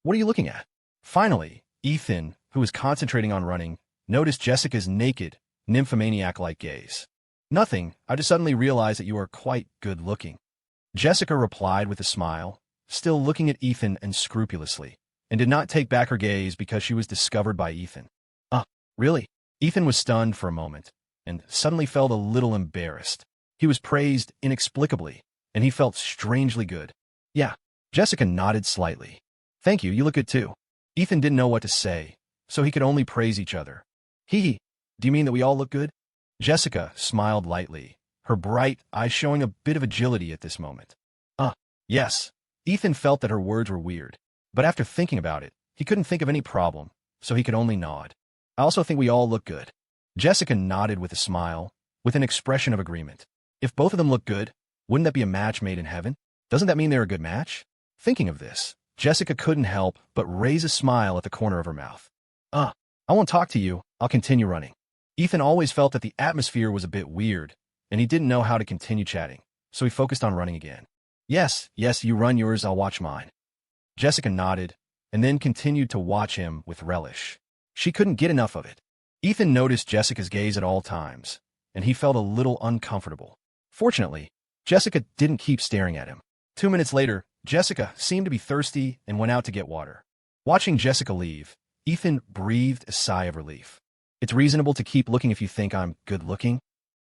What are you looking at? Finally, Ethan, who was concentrating on running, noticed Jessica's naked, nymphomaniac-like gaze. Nothing, I just suddenly realized that you are quite good-looking. Jessica replied with a smile, still looking at Ethan unscrupulously, and did not take back her gaze because she was discovered by Ethan. Really? Ethan was stunned for a moment, and suddenly felt a little embarrassed. He was praised inexplicably, and he felt strangely good. Yeah. Jessica nodded slightly. Thank you, you look good too. Ethan didn't know what to say, so he could only praise each other. Do you mean that we all look good? Jessica smiled lightly, her bright eyes showing a bit of agility at this moment. Yes. Ethan felt that her words were weird, but after thinking about it, he couldn't think of any problem, so he could only nod. I also think we all look good. Jessica nodded with a smile, with an expression of agreement. If both of them look good, wouldn't that be a match made in heaven? Doesn't that mean they're a good match? Thinking of this, Jessica couldn't help but raise a smile at the corner of her mouth. I won't talk to you, I'll continue running. Ethan always felt that the atmosphere was a bit weird, and he didn't know how to continue chatting, so he focused on running again. Yes, you run yours, I'll watch mine. Jessica nodded, and then continued to watch him with relish. She couldn't get enough of it. Ethan noticed Jessica's gaze at all times, and he felt a little uncomfortable. Fortunately, Jessica didn't keep staring at him. 2 minutes later, Jessica seemed to be thirsty and went out to get water. Watching Jessica leave, Ethan breathed a sigh of relief. It's reasonable to keep looking if you think I'm good-looking?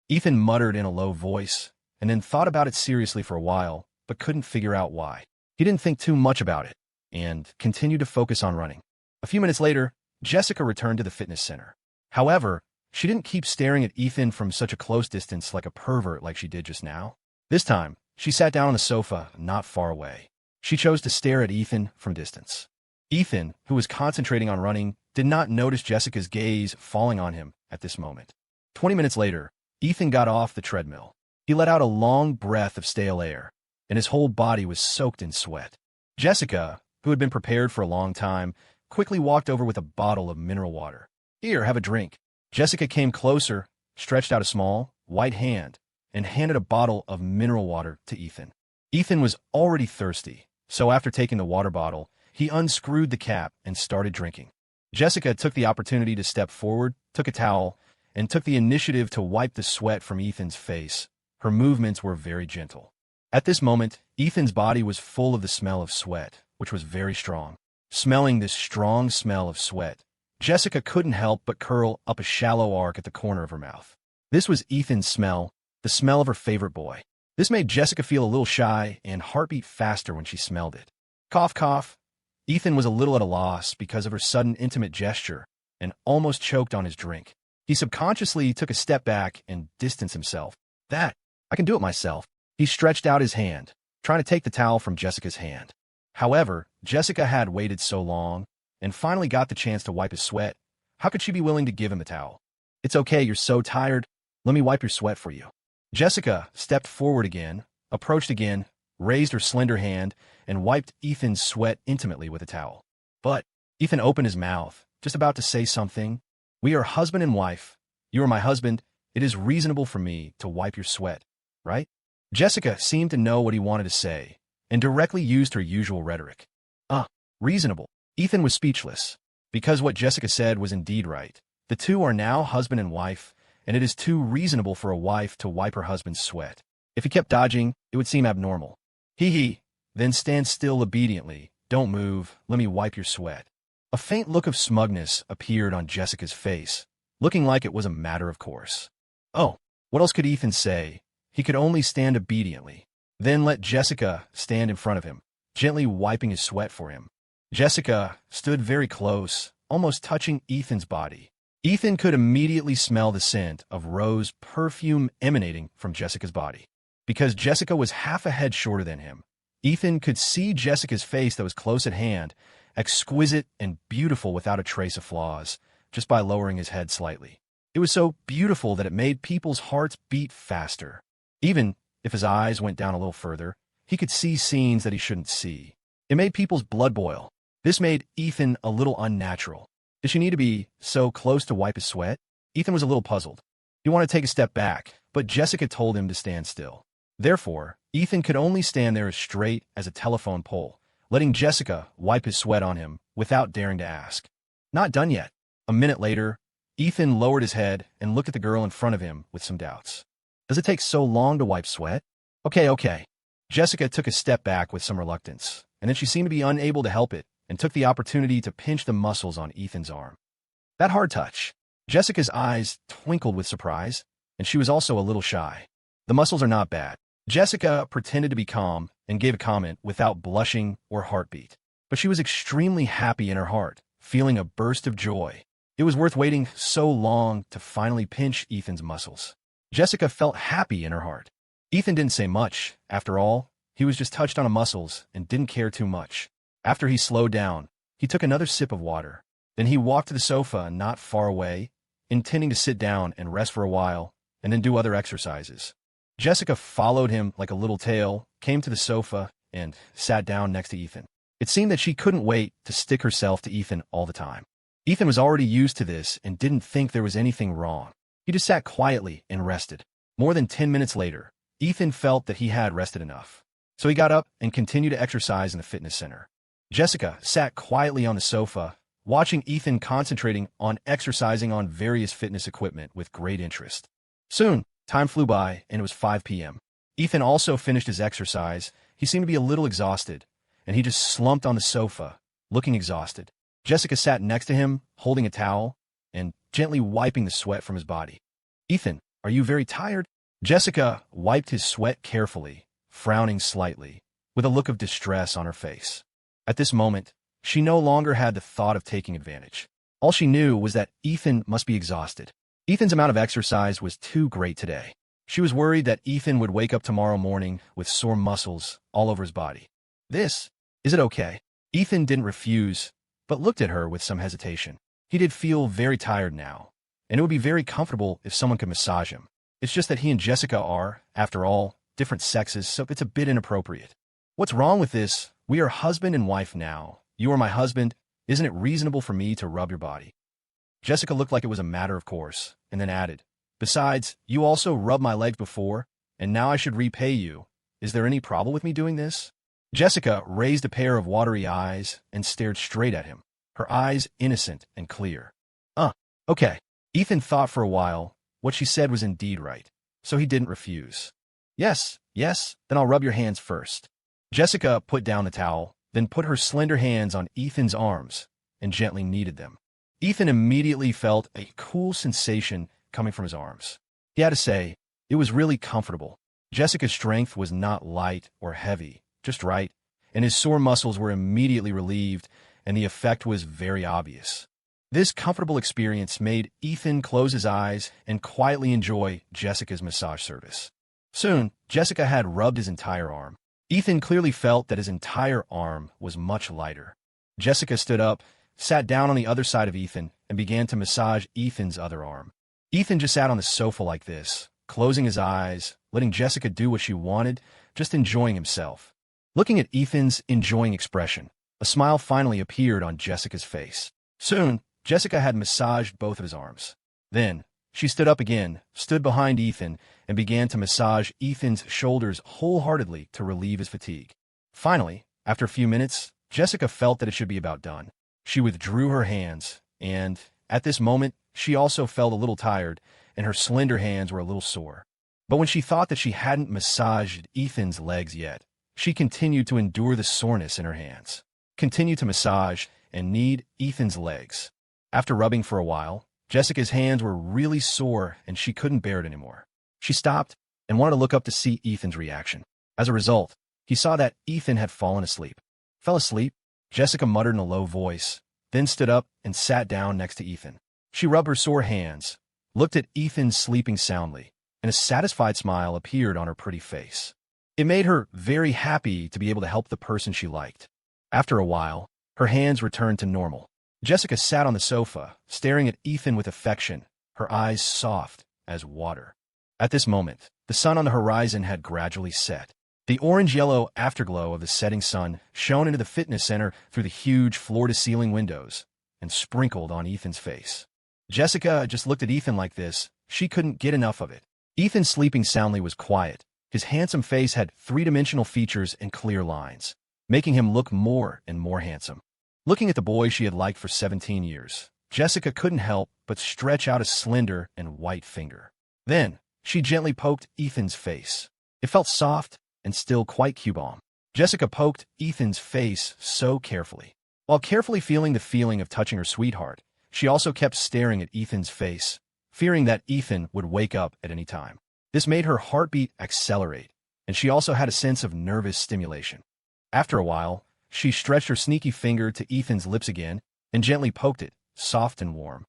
Ethan muttered in a low voice, and then thought about it seriously for a while, but couldn't figure out why. He didn't think too much about it, and continued to focus on running. A few minutes later, Jessica returned to the fitness center. However, she didn't keep staring at Ethan from such a close distance like a pervert like she did just now. This time, she sat down on the sofa not far away. She chose to stare at Ethan from distance. Ethan, who was concentrating on running, did not notice Jessica's gaze falling on him at this moment. 20 minutes later, Ethan got off the treadmill. He let out a long breath of stale air, and his whole body was soaked in sweat. Jessica, who had been prepared for a long time, quickly walked over with a bottle of mineral water. Here, have a drink. Jessica came closer, stretched out a small, white hand, and handed a bottle of mineral water to Ethan. Ethan was already thirsty, so after taking the water bottle, he unscrewed the cap and started drinking. Jessica took the opportunity to step forward, took a towel, and took the initiative to wipe the sweat from Ethan's face. Her movements were very gentle. At this moment, Ethan's body was full of the smell of sweat, which was very strong. Smelling this strong smell of sweat, Jessica couldn't help but curl up a shallow arc at the corner of her mouth. This was Ethan's smell, the smell of her favorite boy. This made Jessica feel a little shy and heartbeat faster when she smelled it. Cough, cough. Ethan was a little at a loss because of her sudden intimate gesture and almost choked on his drink. He subconsciously took a step back and distanced himself. I can do it myself. He stretched out his hand, trying to take the towel from Jessica's hand. However, Jessica had waited so long and finally got the chance to wipe his sweat. How could she be willing to give him the towel? It's okay, you're so tired. Let me wipe your sweat for you. Jessica stepped forward again, approached again, raised her slender hand, and wiped Ethan's sweat intimately with a towel. But Ethan opened his mouth, just about to say something. We are husband and wife. You are my husband. It is reasonable for me to wipe your sweat, right? Jessica seemed to know what he wanted to say, and directly used her usual rhetoric. Reasonable. Ethan was speechless, because what Jessica said was indeed right. The two are now husband and wife, and it is too reasonable for a wife to wipe her husband's sweat. If he kept dodging, it would seem abnormal. Then stand still obediently. Don't move. Let me wipe your sweat. A faint look of smugness appeared on Jessica's face, looking like it was a matter of course. What else could Ethan say? He could only stand obediently. Then let Jessica stand in front of him, gently wiping his sweat for him. Jessica stood very close, almost touching Ethan's body. Ethan could immediately smell the scent of rose perfume emanating from Jessica's body. Because Jessica was half a head shorter than him, Ethan could see Jessica's face that was close at hand, exquisite and beautiful without a trace of flaws, just by lowering his head slightly. It was so beautiful that it made people's hearts beat faster. Even if his eyes went down a little further, he could see scenes that he shouldn't see. It made people's blood boil. This made Ethan a little unnatural. Did she need to be so close to wipe his sweat? Ethan was a little puzzled. He wanted to take a step back, but Jessica told him to stand still. Therefore, Ethan could only stand there as straight as a telephone pole, letting Jessica wipe his sweat on him without daring to ask. Not done yet. A minute later, Ethan lowered his head and looked at the girl in front of him with some doubts. Does it take so long to wipe sweat? Okay. Jessica took a step back with some reluctance, and then she seemed to be unable to help it and took the opportunity to pinch the muscles on Ethan's arm. That hard touch. Jessica's eyes twinkled with surprise, and she was also a little shy. The muscles are not bad. Jessica pretended to be calm and gave a comment without blushing or heartbeat. But she was extremely happy in her heart, feeling a burst of joy. It was worth waiting so long to finally pinch Ethan's muscles. Jessica felt happy in her heart. Ethan didn't say much. After all, he was just touched on the muscles and didn't care too much. After he slowed down, he took another sip of water. Then he walked to the sofa not far away, intending to sit down and rest for a while, and then do other exercises. Jessica followed him like a little tail, came to the sofa, and sat down next to Ethan. It seemed that she couldn't wait to stick herself to Ethan all the time. Ethan was already used to this and didn't think there was anything wrong. He just sat quietly and rested. More than 10 minutes later, Ethan felt that he had rested enough. So he got up and continued to exercise in the fitness center. Jessica sat quietly on the sofa, watching Ethan concentrating on exercising on various fitness equipment with great interest. Soon, time flew by, and it was 5 p.m. Ethan also finished his exercise. He seemed to be a little exhausted, and he just slumped on the sofa, looking exhausted. Jessica sat next to him, holding a towel, and gently wiping the sweat from his body. "Ethan, are you very tired?" Jessica wiped his sweat carefully, frowning slightly, with a look of distress on her face. At this moment, she no longer had the thought of taking advantage. All she knew was that Ethan must be exhausted. Ethan's amount of exercise was too great today. She was worried that Ethan would wake up tomorrow morning with sore muscles all over his body. Is it okay?" Ethan didn't refuse, but looked at her with some hesitation. He did feel very tired now, and it would be very comfortable if someone could massage him. It's just that he and Jessica are, after all, different sexes, so it's a bit inappropriate. "What's wrong with this? We are husband and wife now. You are my husband. Isn't it reasonable for me to rub your body?" Jessica looked like it was a matter of course, and then added, "Besides, you also rubbed my legs before, and now I should repay you. Is there any problem with me doing this?" Jessica raised a pair of watery eyes and stared straight at him, her eyes innocent and clear. Okay." Ethan thought for a while. What she said was indeed right, so he didn't refuse. Yes, then I'll rub your hands first." Jessica put down the towel, then put her slender hands on Ethan's arms and gently kneaded them. Ethan immediately felt a cool sensation coming from his arms. He had to say, it was really comfortable. Jessica's strength was not light or heavy, just right, and his sore muscles were immediately relieved, and the effect was very obvious. This comfortable experience made Ethan close his eyes and quietly enjoy Jessica's massage service. Soon, Jessica had rubbed his entire arm. Ethan clearly felt that his entire arm was much lighter. Jessica stood up, sat down on the other side of Ethan, and began to massage Ethan's other arm. Ethan just sat on the sofa like this, closing his eyes, letting Jessica do what she wanted, just enjoying himself. Looking at Ethan's enjoying expression, a smile finally appeared on Jessica's face. Soon, Jessica had massaged both of his arms. Then, she stood up again, stood behind Ethan, and began to massage Ethan's shoulders wholeheartedly to relieve his fatigue. Finally, after a few minutes, Jessica felt that it should be about done. She withdrew her hands, and, at this moment, she also felt a little tired, and her slender hands were a little sore. But when she thought that she hadn't massaged Ethan's legs yet, she continued to endure the soreness in her hands, continued to massage and knead Ethan's legs. After rubbing for a while, Jessica's hands were really sore and she couldn't bear it anymore. She stopped and wanted to look up to see Ethan's reaction. As a result, he saw that Ethan had fallen asleep. "Fell asleep?" Jessica muttered in a low voice, then stood up and sat down next to Ethan. She rubbed her sore hands, looked at Ethan sleeping soundly, and a satisfied smile appeared on her pretty face. It made her very happy to be able to help the person she liked. After a while, her hands returned to normal. Jessica sat on the sofa, staring at Ethan with affection, her eyes soft as water. At this moment, the sun on the horizon had gradually set. The orange-yellow afterglow of the setting sun shone into the fitness center through the huge floor-to-ceiling windows and sprinkled on Ethan's face. Jessica just looked at Ethan like this. She couldn't get enough of it. Ethan sleeping soundly was quiet. His handsome face had three-dimensional features and clear lines. making him look more and more handsome. Looking at the boy she had liked for 17 years, Jessica couldn't help but stretch out a slender and white finger. Then, she gently poked Ethan's face. It felt soft and still quite cubone. Jessica poked Ethan's face so carefully. While carefully feeling the feeling of touching her sweetheart, she also kept staring at Ethan's face, fearing that Ethan would wake up at any time. This made her heartbeat accelerate, and she also had a sense of nervous stimulation. After a while, she stretched her sneaky finger to Ethan's lips again and gently poked it, soft and warm.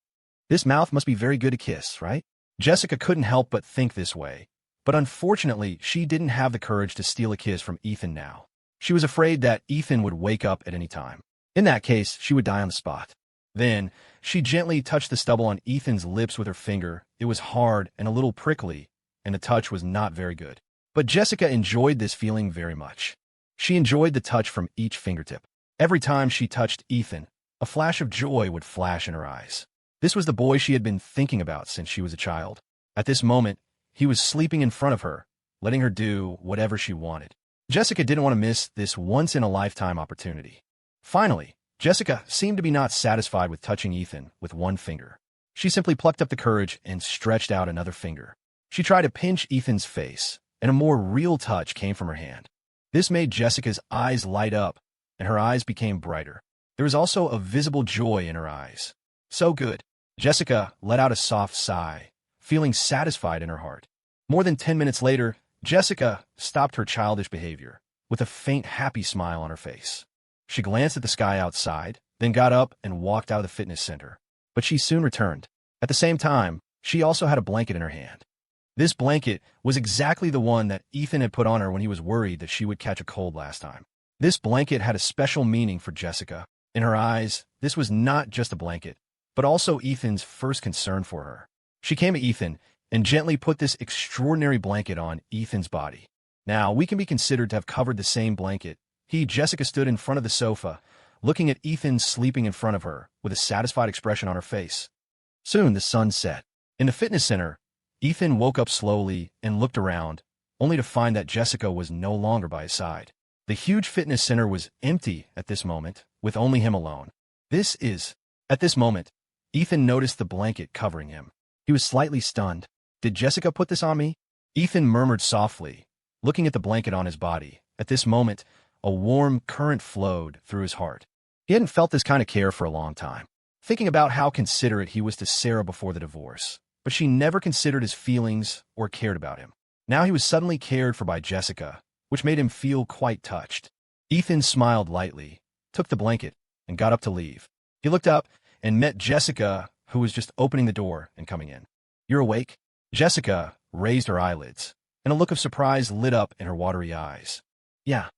This mouth must be very good to kiss, right? Jessica couldn't help but think this way, but unfortunately, she didn't have the courage to steal a kiss from Ethan now. She was afraid that Ethan would wake up at any time. In that case, she would die on the spot. Then, she gently touched the stubble on Ethan's lips with her finger. It was hard and a little prickly, and the touch was not very good. But Jessica enjoyed this feeling very much. She enjoyed the touch from each fingertip. Every time she touched Ethan, a flash of joy would flash in her eyes. This was the boy she had been thinking about since she was a child. At this moment, he was sleeping in front of her, letting her do whatever she wanted. Jessica didn't want to miss this once-in-a-lifetime opportunity. Finally, Jessica seemed to be not satisfied with touching Ethan with one finger. She simply plucked up the courage and stretched out another finger. She tried to pinch Ethan's face, and a more real touch came from her hand. This made Jessica's eyes light up, and her eyes became brighter. There was also a visible joy in her eyes. So good. Jessica let out a soft sigh, feeling satisfied in her heart. More than 10 minutes later, Jessica stopped her childish behavior with a faint, happy smile on her face. She glanced at the sky outside, then got up and walked out of the fitness center. But she soon returned. At the same time, she also had a blanket in her hand. This blanket was exactly the one that Ethan had put on her when he was worried that she would catch a cold last time. This blanket had a special meaning for Jessica. In her eyes, this was not just a blanket, but also Ethan's first concern for her. She came to Ethan and gently put this extraordinary blanket on Ethan's body. Now, we can be considered to have covered the same blanket. Jessica stood in front of the sofa, looking at Ethan sleeping in front of her, with a satisfied expression on her face. Soon the sun set. In the fitness center, Ethan woke up slowly and looked around, only to find that Jessica was no longer by his side. The huge fitness center was empty at this moment, with only him alone. At this moment, Ethan noticed the blanket covering him. He was slightly stunned. Did Jessica put this on me? Ethan murmured softly, looking at the blanket on his body. At this moment, a warm current flowed through his heart. He hadn't felt this kind of care for a long time, thinking about how considerate he was to Sarah before the divorce. But she never considered his feelings or cared about him. Now he was suddenly cared for by Jessica, which made him feel quite touched. Ethan smiled lightly, took the blanket, and got up to leave. He looked up and met Jessica, who was just opening the door and coming in. "You're awake?" Jessica raised her eyelids, and a look of surprise lit up in her watery eyes. "Yeah."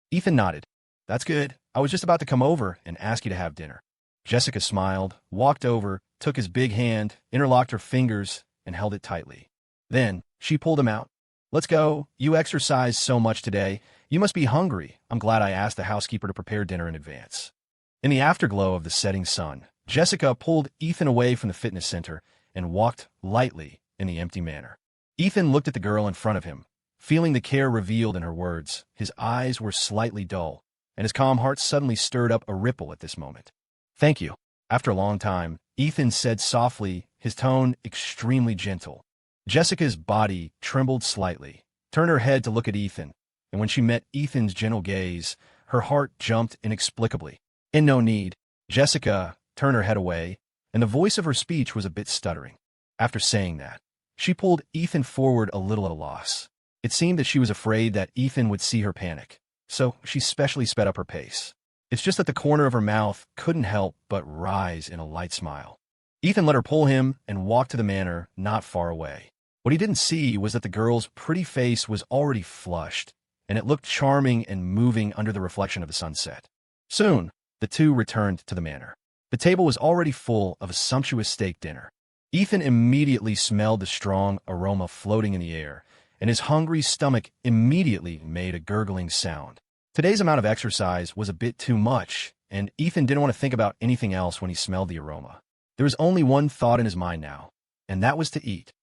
Ethan nodded. "That's good. I was just about to come over and ask you to have dinner." Jessica smiled, walked over, took his big hand, interlocked her fingers, and held it tightly. Then, she pulled him out. "Let's go. You exercised so much today. You must be hungry. I'm glad I asked the housekeeper to prepare dinner in advance." In the afterglow of the setting sun, Jessica pulled Ethan away from the fitness center and walked lightly in the empty manor. Ethan looked at the girl in front of him, feeling the care revealed in her words. His eyes were slightly dull, and his calm heart suddenly stirred up a ripple at this moment. "Thank you." After a long time, Ethan said softly, his tone extremely gentle. Jessica's body trembled slightly, turned her head to look at Ethan, and when she met Ethan's gentle gaze, her heart jumped inexplicably. "And no need." Jessica turned her head away, and the voice of her speech was a bit stuttering. After saying that, she pulled Ethan forward a little at a loss. It seemed that she was afraid that Ethan would see her panic, so she specially sped up her pace. It's just that the corner of her mouth couldn't help but rise in a light smile. Ethan let her pull him and walk to the manor not far away. What he didn't see was that the girl's pretty face was already flushed, and it looked charming and moving under the reflection of the sunset. Soon, the two returned to the manor. The table was already full of a sumptuous steak dinner. Ethan immediately smelled the strong aroma floating in the air, and his hungry stomach immediately made a gurgling sound. Today's amount of exercise was a bit too much, and Ethan didn't want to think about anything else when he smelled the aroma. There was only one thought in his mind now, and that was to eat.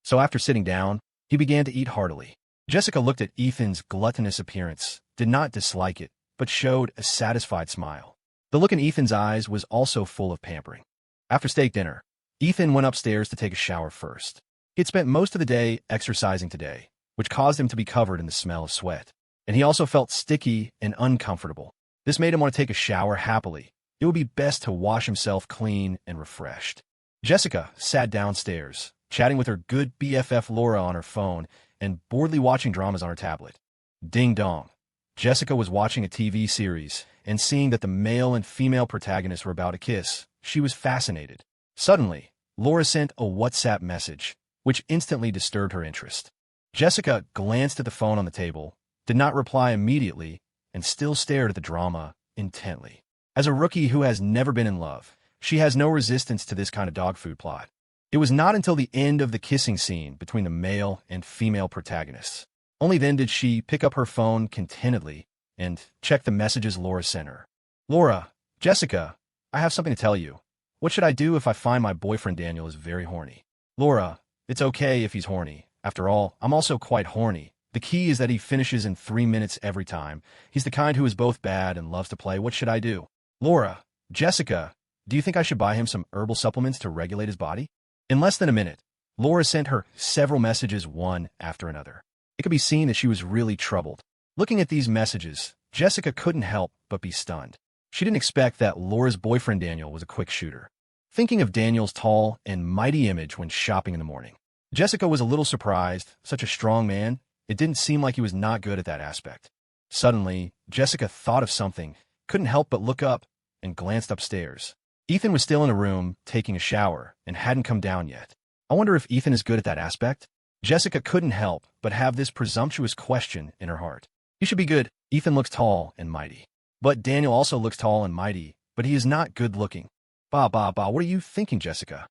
So after sitting down, he began to eat heartily. Jessica looked at Ethan's gluttonous appearance, did not dislike it, but showed a satisfied smile. The look in Ethan's eyes was also full of pampering. After steak dinner, Ethan went upstairs to take a shower first. He had spent most of the day exercising today, which caused him to be covered in the smell of sweat. And he also felt sticky and uncomfortable. This made him want to take a shower happily. It would be best to wash himself clean and refreshed. Jessica sat downstairs, chatting with her good BFF Laura on her phone and boredly watching dramas on her tablet. Ding dong. Jessica was watching a TV series, and seeing that the male and female protagonists were about to kiss, she was fascinated. Suddenly, Laura sent a WhatsApp message, which instantly disturbed her interest. Jessica glanced at the phone on the table, did not reply immediately, and still stared at the drama intently. As a rookie who has never been in love, she has no resistance to this kind of dog food plot. It was not until the end of the kissing scene between the male and female protagonists. Only then did she pick up her phone contentedly and check the messages Laura sent her. Laura, Jessica, I have something to tell you. What should I do if I find my boyfriend Daniel is very horny? Laura, it's okay if he's horny. After all, I'm also quite horny. The key is that he finishes in 3 minutes every time. He's the kind who is both bad and loves to play. What should I do? Laura, Jessica, do you think I should buy him some herbal supplements to regulate his body? In less than a minute, Laura sent her several messages one after another. It could be seen that she was really troubled. Looking at these messages, Jessica couldn't help but be stunned. She didn't expect that Laura's boyfriend Daniel was a quick shooter. Thinking of Daniel's tall and mighty image when shopping in the morning, Jessica was a little surprised. Such a strong man, it didn't seem like he was not good at that aspect. Suddenly, Jessica thought of something, couldn't help but look up, and glanced upstairs. Ethan was still in a room, taking a shower, and hadn't come down yet. I wonder if Ethan is good at that aspect? Jessica couldn't help but have this presumptuous question in her heart. He should be good. Ethan looks tall and mighty. But Daniel also looks tall and mighty, but he is not good looking. What are you thinking, Jessica?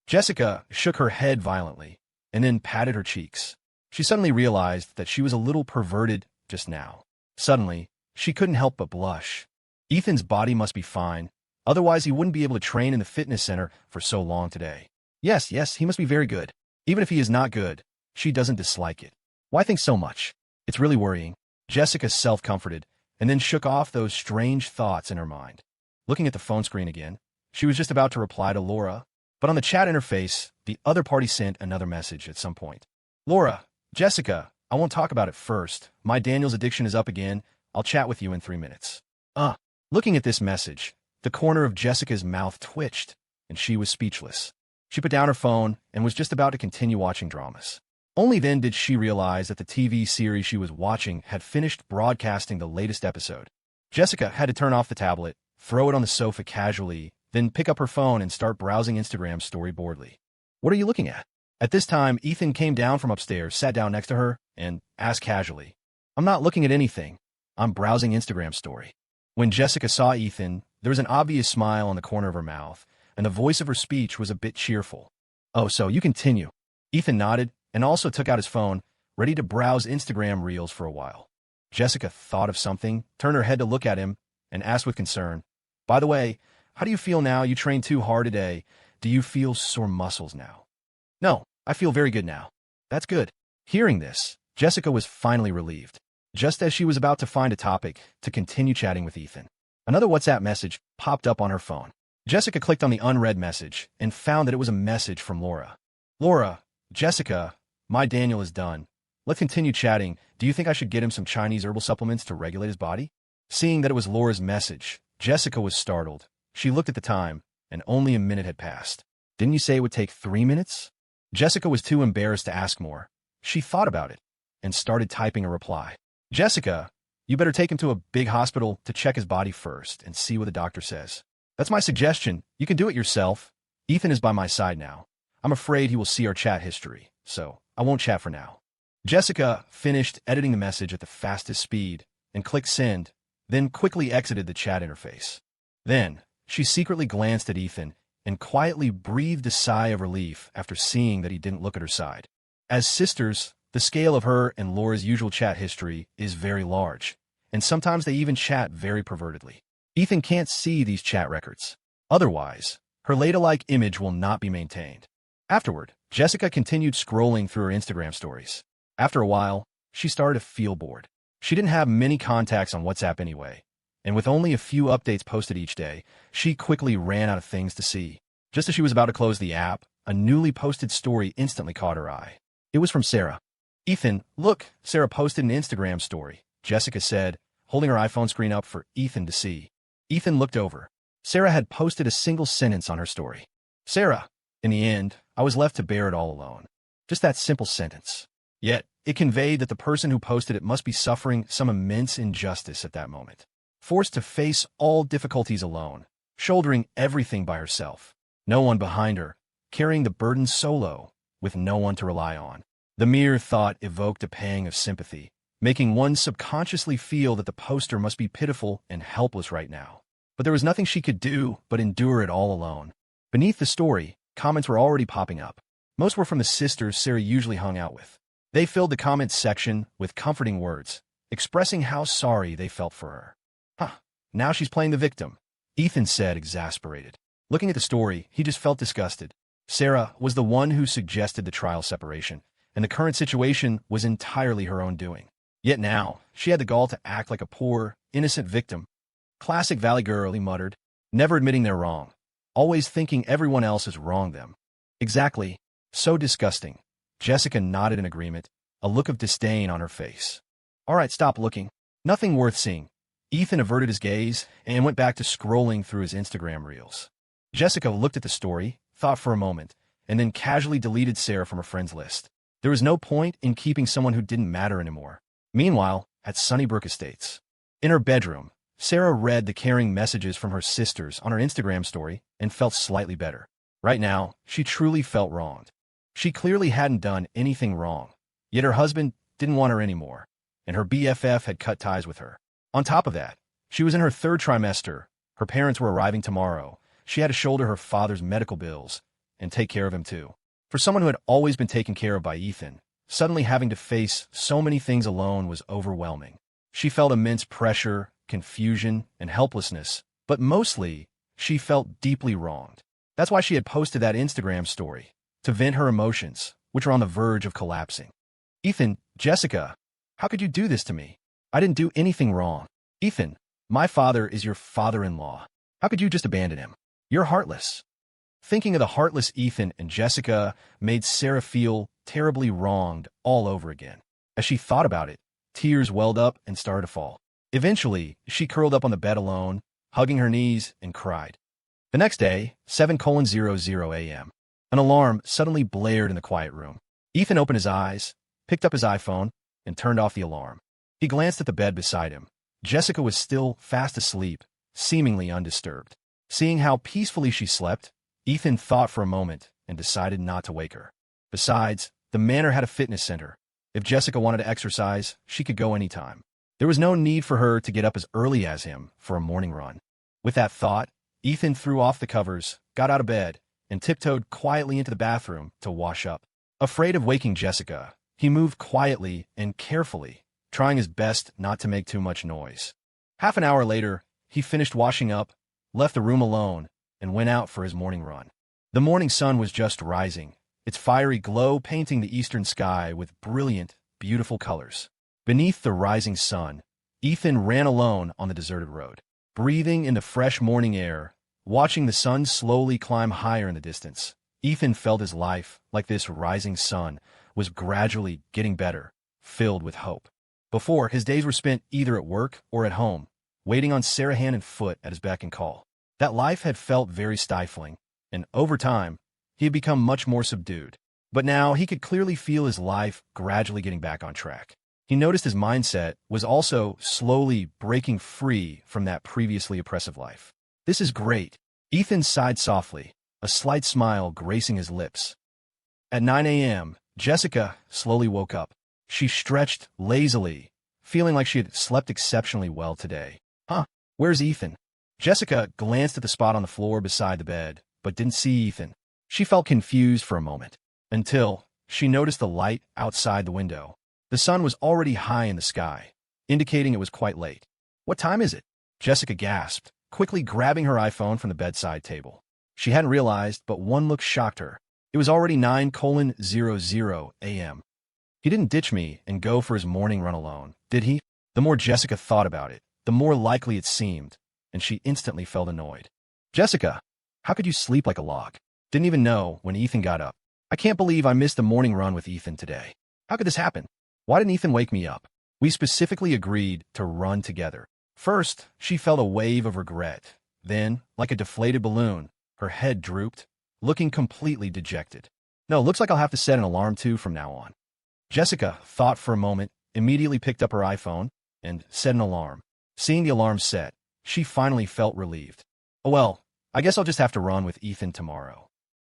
Jessica shook her head violently, and then patted her cheeks. She suddenly realized that she was a little perverted just now. Suddenly, she couldn't help but blush. Ethan's body must be fine, otherwise he wouldn't be able to train in the fitness center for so long today. Yes, he must be very good. Even if he is not good, she doesn't dislike it. Why think so much? It's really worrying. Jessica self-comforted, and then shook off those strange thoughts in her mind. Looking at the phone screen again, she was just about to reply to Laura, but on the chat interface, the other party sent another message at some point. Laura, Jessica, I won't talk about it first. My Daniel's addiction is up again. I'll chat with you in 3 minutes. Looking at this message, the corner of Jessica's mouth twitched, and she was speechless. She put down her phone and was just about to continue watching dramas. Only then did she realize that the TV series she was watching had finished broadcasting the latest episode. Jessica had to turn off the tablet, throw it on the sofa casually, then pick up her phone and start browsing Instagram story boredly. What are you looking at? At this time, Ethan came down from upstairs, sat down next to her, and asked casually, I'm not looking at anything. I'm browsing Instagram story. When Jessica saw Ethan, there was an obvious smile on the corner of her mouth, and the voice of her speech was a bit cheerful. Oh, so you continue. Ethan nodded and also took out his phone, ready to browse Instagram reels for a while. Jessica thought of something, turned her head to look at him, and asked with concern, By the way, how do you feel now? You trained too hard today. Do you feel sore muscles now? No, I feel very good now. That's good. Hearing this, Jessica was finally relieved. Just as she was about to find a topic to continue chatting with Ethan, another WhatsApp message popped up on her phone. Jessica clicked on the unread message and found that it was a message from Laura. Laura, Jessica, my Daniel is done. Let's continue chatting. Do you think I should get him some Chinese herbal supplements to regulate his body? Seeing that it was Laura's message, Jessica was startled. She looked at the time, and only a minute had passed. Didn't you say it would take 3 minutes? Jessica was too embarrassed to ask more. She thought about it and started typing a reply. Jessica, you better take him to a big hospital to check his body first and see what the doctor says. That's my suggestion. You can do it yourself. Ethan is by my side now. I'm afraid he will see our chat history, so I won't chat for now. Jessica finished editing the message at the fastest speed and clicked send, then quickly exited the chat interface. Then, she secretly glanced at Ethan and quietly breathed a sigh of relief after seeing that he didn't look at her side. As sisters, the scale of her and Laura's usual chat history is very large, and sometimes they even chat very pervertedly. Ethan can't see these chat records. Otherwise, her ladylike image will not be maintained. Afterward, Jessica continued scrolling through her Instagram stories. After a while, she started to feel bored. She didn't have many contacts on WhatsApp anyway, and with only a few updates posted each day, she quickly ran out of things to see. Just as she was about to close the app, a newly posted story instantly caught her eye. It was from Sarah. "Ethan, look," Sarah posted an Instagram story, Jessica said, holding her iPhone screen up for Ethan to see. Ethan looked over. Sarah had posted a single sentence on her story. "Sarah, in the end, I was left to bear it all alone." Just that simple sentence. Yet, it conveyed that the person who posted it must be suffering some immense injustice at that moment. Forced to face all difficulties alone, shouldering everything by herself. No one behind her, carrying the burden solo, with no one to rely on. The mere thought evoked a pang of sympathy, making one subconsciously feel that the poster must be pitiful and helpless right now. But there was nothing she could do but endure it all alone. Beneath the story, comments were already popping up. Most were from the sisters Sarah usually hung out with. They filled the comments section with comforting words, expressing how sorry they felt for her. Now she's playing the victim," Ethan said, exasperated. Looking at the story, he just felt disgusted. Sarah was the one who suggested the trial separation, and the current situation was entirely her own doing. Yet now, she had the gall to act like a poor, innocent victim. "Classic Valley girl," he muttered, never admitting they're wrong, always thinking everyone else has wronged them. "Exactly. So disgusting." Jessica nodded in agreement, a look of disdain on her face. "All right, stop looking. Nothing worth seeing." Ethan averted his gaze and went back to scrolling through his Instagram reels. Jessica looked at the story, thought for a moment, and then casually deleted Sarah from her friends list. There was no point in keeping someone who didn't matter anymore. Meanwhile, at Sunnybrook Estates. In her bedroom, Sarah read the caring messages from her sisters on her Instagram story and felt slightly better. Right now, she truly felt wronged. She clearly hadn't done anything wrong, yet her husband didn't want her anymore, and her BFF had cut ties with her. On top of that, she was in her third trimester, her parents were arriving tomorrow, she had to shoulder her father's medical bills, and take care of him too. For someone who had always been taken care of by Ethan, suddenly having to face so many things alone was overwhelming. She felt immense pressure, confusion, and helplessness, but mostly, she felt deeply wronged. That's why she had posted that Instagram story, to vent her emotions, which were on the verge of collapsing. "Ethan, Jessica, how could you do this to me? I didn't do anything wrong. Ethan, my father is your father-in-law. How could you just abandon him? You're heartless." Thinking of the heartless Ethan and Jessica made Sarah feel terribly wronged all over again. As she thought about it, tears welled up and started to fall. Eventually, she curled up on the bed alone, hugging her knees, and cried. The next day, 7:00 a.m., an alarm suddenly blared in the quiet room. Ethan opened his eyes, picked up his iPhone, and turned off the alarm. He glanced at the bed beside him. Jessica was still fast asleep, seemingly undisturbed. Seeing how peacefully she slept, Ethan thought for a moment and decided not to wake her. Besides, the manor had a fitness center. If Jessica wanted to exercise, she could go anytime. There was no need for her to get up as early as him for a morning run. With that thought, Ethan threw off the covers, got out of bed, and tiptoed quietly into the bathroom to wash up. Afraid of waking Jessica, he moved quietly and carefully, trying his best not to make too much noise. Half an hour later, he finished washing up, left the room alone, and went out for his morning run. The morning sun was just rising, its fiery glow painting the eastern sky with brilliant, beautiful colors. Beneath the rising sun, Ethan ran alone on the deserted road, breathing in the fresh morning air, watching the sun slowly climb higher in the distance. Ethan felt his life, like this rising sun, was gradually getting better, filled with hope. Before, his days were spent either at work or at home, waiting on Sarah hand and foot at his beck and call. That life had felt very stifling, and over time, he had become much more subdued. But now he could clearly feel his life gradually getting back on track. He noticed his mindset was also slowly breaking free from that previously oppressive life. "This is great." Ethan sighed softly, a slight smile gracing his lips. At 9 a.m., Jessica slowly woke up. She stretched lazily, feeling like she had slept exceptionally well today. Where's Ethan?" Jessica glanced at the spot on the floor beside the bed, but didn't see Ethan. She felt confused for a moment, until she noticed the light outside the window. The sun was already high in the sky, indicating it was quite late. "What time is it?" Jessica gasped, quickly grabbing her iPhone from the bedside table. She hadn't realized, but one look shocked her. It was already 9:00 a.m. He didn't ditch me and go for his morning run alone, did he? The more Jessica thought about it, the more likely it seemed, and she instantly felt annoyed. Jessica, how could you sleep like a log? Didn't even know when Ethan got up. I can't believe I missed the morning run with Ethan today. How could this happen? Why didn't Ethan wake me up? We specifically agreed to run together. First, she felt a wave of regret. Then, like a deflated balloon, her head drooped, looking completely dejected. No, looks like I'll have to set an alarm too from now on. Jessica thought for a moment, immediately picked up her iPhone, and set an alarm. Seeing the alarm set, she finally felt relieved. Oh well, I guess I'll just have to run with Ethan tomorrow.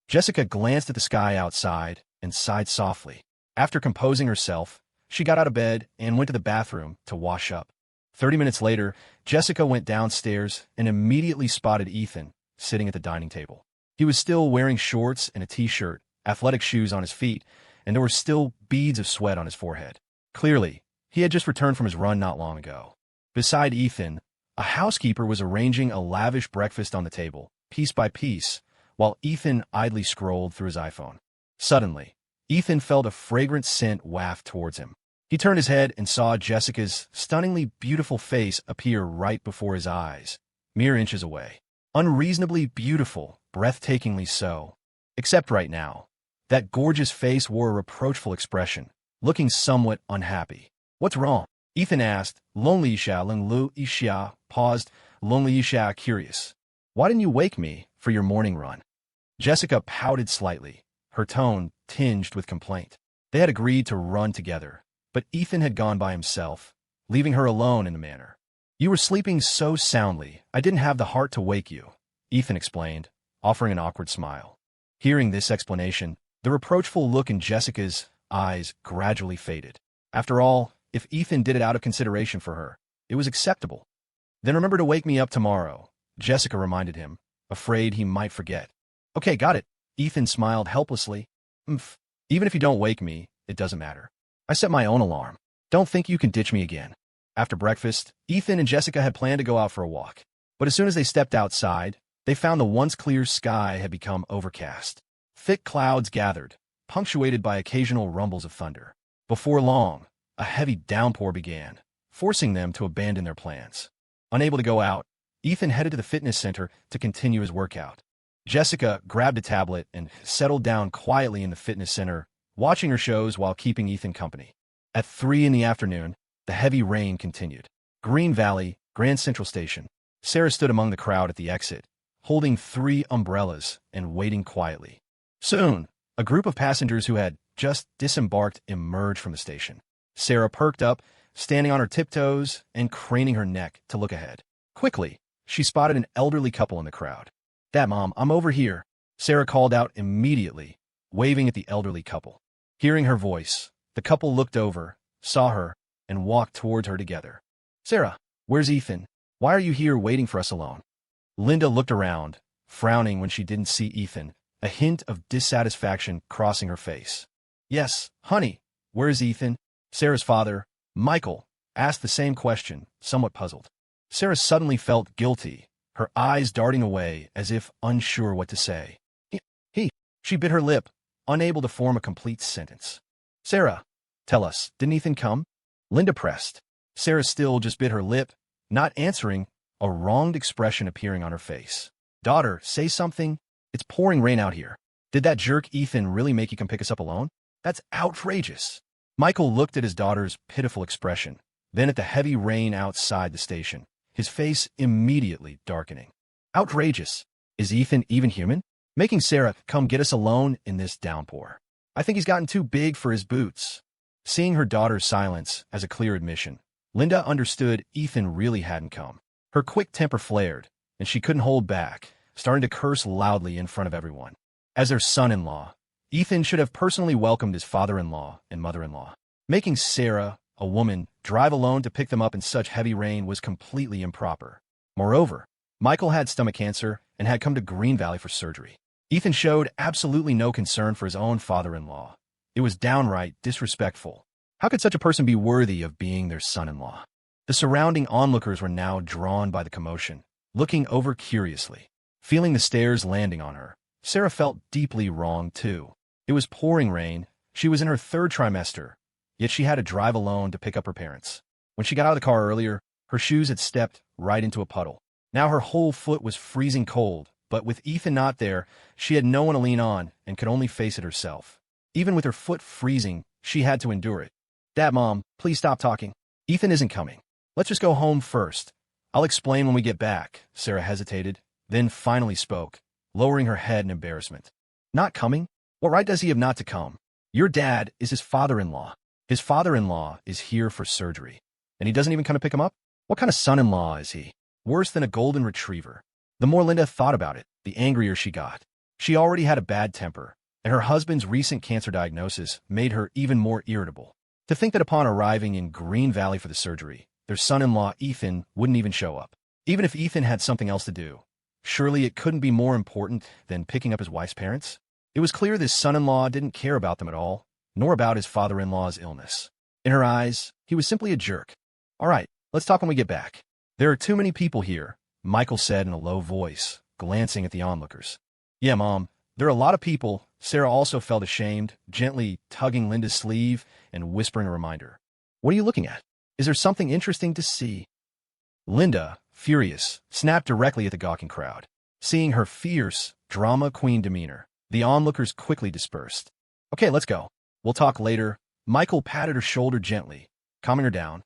Jessica glanced at the sky outside and sighed softly. After composing herself, she got out of bed and went to the bathroom to wash up. 30 minutes later, Jessica went downstairs and immediately spotted Ethan sitting at the dining table. He was still wearing shorts and a t-shirt, athletic shoes on his feet, and there were still beads of sweat on his forehead. Clearly, he had just returned from his run not long ago. Beside Ethan, a housekeeper was arranging a lavish breakfast on the table, piece by piece, while Ethan idly scrolled through his iPhone. Suddenly, Ethan felt a fragrant scent waft towards him. He turned his head and saw Jessica's stunningly beautiful face appear right before his eyes, mere inches away. Unreasonably beautiful, breathtakingly so. Except right now, that gorgeous face wore a reproachful expression, looking somewhat unhappy. What's wrong? Ethan asked, Lonely Isha paused, Lonely Isha curious. Why didn't you wake me for your morning run? Jessica pouted slightly, her tone tinged with complaint. They had agreed to run together, but Ethan had gone by himself, leaving her alone in the manor. You were sleeping so soundly, I didn't have the heart to wake you, Ethan explained, offering an awkward smile. Hearing this explanation, the reproachful look in Jessica's eyes gradually faded. After all, if Ethan did it out of consideration for her, it was acceptable. Then remember to wake me up tomorrow, Jessica reminded him, afraid he might forget. Okay, got it. Ethan smiled helplessly. Even if you don't wake me, it doesn't matter. I set my own alarm. Don't think you can ditch me again. After breakfast, Ethan and Jessica had planned to go out for a walk. But as soon as they stepped outside, they found the once clear sky had become overcast. Thick clouds gathered, punctuated by occasional rumbles of thunder. Before long, a heavy downpour began, forcing them to abandon their plans. Unable to go out, Ethan headed to the fitness center to continue his workout. Jessica grabbed a tablet and settled down quietly in the fitness center, watching her shows while keeping Ethan company. At 3 in the afternoon, the heavy rain continued. Green Valley, Grand Central Station. Sarah stood among the crowd at the exit, holding 3 umbrellas and waiting quietly. Soon, a group of passengers who had just disembarked emerged from the station. Sarah perked up, standing on her tiptoes and craning her neck to look ahead. Quickly, she spotted an elderly couple in the crowd. Dad, Mom, I'm over here, Sarah called out immediately, waving at the elderly couple. Hearing her voice, the couple looked over, saw her, and walked toward her together. Sarah, where's Ethan? Why are you here waiting for us alone? Linda looked around, frowning when she didn't see Ethan, a hint of dissatisfaction crossing her face. Yes, honey, where's Ethan? Sarah's father, Michael, asked the same question, somewhat puzzled. Sarah suddenly felt guilty, her eyes darting away as if unsure what to say. She bit her lip, unable to form a complete sentence. Sarah, tell us, didn't Ethan come? Linda pressed. Sarah still just bit her lip, not answering, a wronged expression appearing on her face. Daughter, say something. It's pouring rain out here. Did that jerk Ethan really make you come pick us up alone? That's outrageous. Michael looked at his daughter's pitiful expression, then at the heavy rain outside the station, his face immediately darkening. Outrageous. Is Ethan even human? Making Sarah come get us alone in this downpour. I think he's gotten too big for his boots. Seeing her daughter's silence as a clear admission, Linda understood Ethan really hadn't come. Her quick temper flared, and she couldn't hold back, starting to curse loudly in front of everyone. As their son-in-law, Ethan should have personally welcomed his father-in-law and mother-in-law. Making Sarah, a woman, drive alone to pick them up in such heavy rain was completely improper. Moreover, Michael had stomach cancer and had come to Green Valley for surgery. Ethan showed absolutely no concern for his own father-in-law. It was downright disrespectful. How could such a person be worthy of being their son-in-law? The surrounding onlookers were now drawn by the commotion, looking over curiously. Feeling the stares landing on her, Sarah felt deeply wronged too. It was pouring rain, she was in her 3rd trimester, yet she had to drive alone to pick up her parents. When she got out of the car earlier, Her shoes had stepped right into a puddle. Now her whole foot was freezing cold, but with Ethan not there, she had no one to lean on and could only face it herself. Even with her foot freezing, she had to endure it. Dad, Mom, please stop talking. Ethan isn't coming. Let's just go home first. I'll explain when we get back. Sarah hesitated, then finally spoke, lowering her head in embarrassment. Not coming? What right does he have not to come? Your dad is his father-in-law. His father-in-law is here for surgery. And he doesn't even come to pick him up? What kind of son-in-law is he? Worse than a golden retriever. The more Linda thought about it, the angrier she got. She already had a bad temper, and her husband's recent cancer diagnosis made her even more irritable. To think that upon arriving in Green Valley for the surgery, their son-in-law Ethan wouldn't even show up. Even if Ethan had something else to do, surely it couldn't be more important than picking up his wife's parents? It was clear this son-in-law didn't care about them at all, nor about his father-in-law's illness. In her eyes, he was simply a jerk. All right, let's talk when we get back. There are too many people here, Michael said in a low voice, glancing at the onlookers. Yeah, Mom, there are a lot of people. Sarah also felt ashamed, gently tugging Linda's sleeve and whispering a reminder. What are you looking at? Is there something interesting to see? Linda, furious, snapped directly at the gawking crowd. Seeing her fierce, drama queen demeanor, the onlookers quickly dispersed. Okay, let's go. We'll talk later. Michael patted her shoulder gently, calming her down.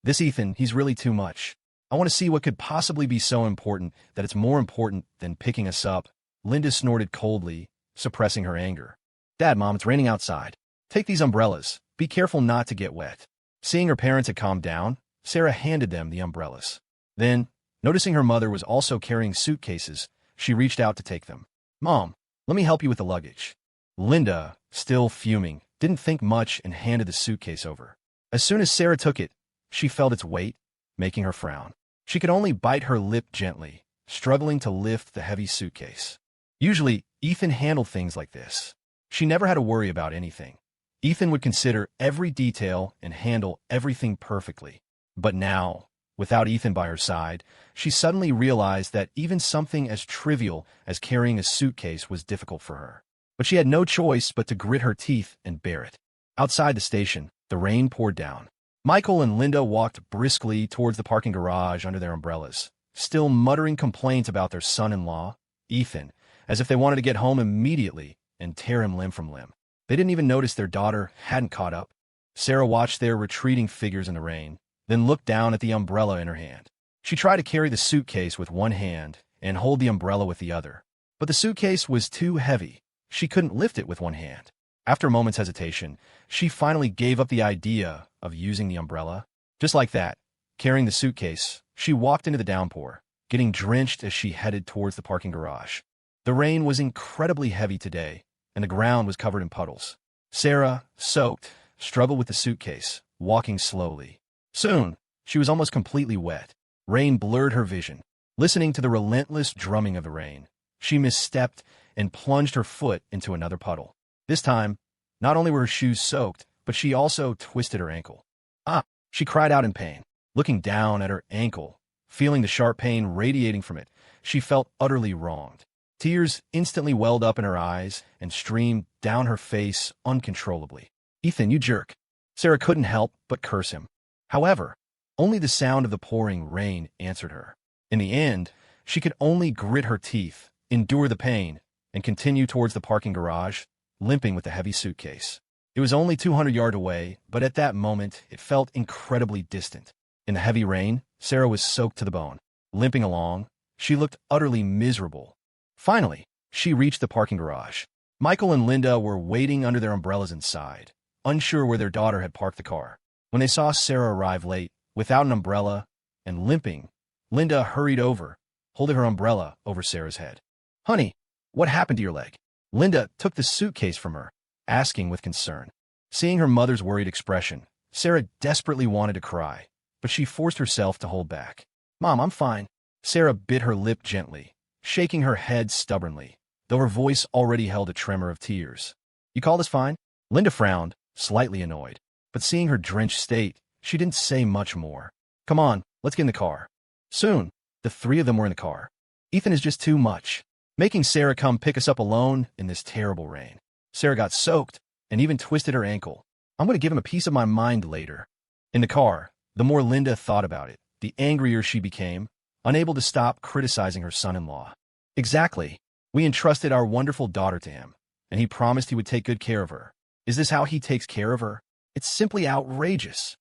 This Ethan, he's really too much. I want to see what could possibly be so important that it's more important than picking us up. Linda snorted coldly, suppressing her anger. Dad, Mom, it's raining outside. Take these umbrellas. Be careful not to get wet. Seeing her parents had calmed down, Sarah handed them the umbrellas. Then, noticing her mother was also carrying suitcases, she reached out to take them. Mom, let me help you with the luggage. Linda, still fuming, didn't think much and handed the suitcase over. As soon as Sarah took it, she felt its weight, making her frown. She could only bite her lip gently, struggling to lift the heavy suitcase. Usually, Ethan handled things like this. She never had to worry about anything. Ethan would consider every detail and handle everything perfectly. But now, without Ethan by her side, she suddenly realized that even something as trivial as carrying a suitcase was difficult for her. But she had no choice but to grit her teeth and bear it. Outside the station, the rain poured down. Michael and Linda walked briskly towards the parking garage under their umbrellas, still muttering complaints about their son-in-law, Ethan, as if they wanted to get home immediately and tear him limb from limb. They didn't even notice their daughter hadn't caught up. Sarah watched their retreating figures in the rain, then looked down at the umbrella in her hand. She tried to carry the suitcase with one hand and hold the umbrella with the other. But the suitcase was too heavy. She couldn't lift it with one hand. After a moment's hesitation, she finally gave up the idea of using the umbrella. Just like that, carrying the suitcase, she walked into the downpour, getting drenched as she headed towards the parking garage. The rain was incredibly heavy today, and the ground was covered in puddles. Sarah, soaked, struggled with the suitcase, walking slowly. Soon, she was almost completely wet. Rain blurred her vision. Listening to the relentless drumming of the rain, she misstepped and plunged her foot into another puddle. This time, not only were her shoes soaked, but she also twisted her ankle. Ah! She cried out in pain. Looking down at her ankle, feeling the sharp pain radiating from it, she felt utterly wronged. Tears instantly welled up in her eyes and streamed down her face uncontrollably. Ethan, you jerk. Sarah couldn't help but curse him. However, only the sound of the pouring rain answered her. In the end, she could only grit her teeth, endure the pain, and continue towards the parking garage, limping with the heavy suitcase. It was only 200 yards away, but at that moment, it felt incredibly distant. In the heavy rain, Sarah was soaked to the bone. Limping along, she looked utterly miserable. Finally, she reached the parking garage. Michael and Linda were waiting under their umbrellas inside, unsure where their daughter had parked the car. When they saw Sarah arrive late, without an umbrella, and limping, Linda hurried over, holding her umbrella over Sarah's head. Honey, what happened to your leg? Linda took the suitcase from her, asking with concern. Seeing her mother's worried expression, Sarah desperately wanted to cry, but she forced herself to hold back. Mom, I'm fine. Sarah bit her lip gently, shaking her head stubbornly, though her voice already held a tremor of tears. You call this fine? Linda frowned, slightly annoyed, but seeing her drenched state, she didn't say much more. Come on, let's get in the car. Soon, the three of them were in the car. Ethan is just too much, making Sarah come pick us up alone in this terrible rain. Sarah got soaked and even twisted her ankle. I'm going to give him a piece of my mind later. In the car, The more Linda thought about it, the angrier she became, unable to stop criticizing her son-in-law. Exactly. We entrusted our wonderful daughter to him, and he promised he would take good care of her. Is this how he takes care of her? It's simply outrageous.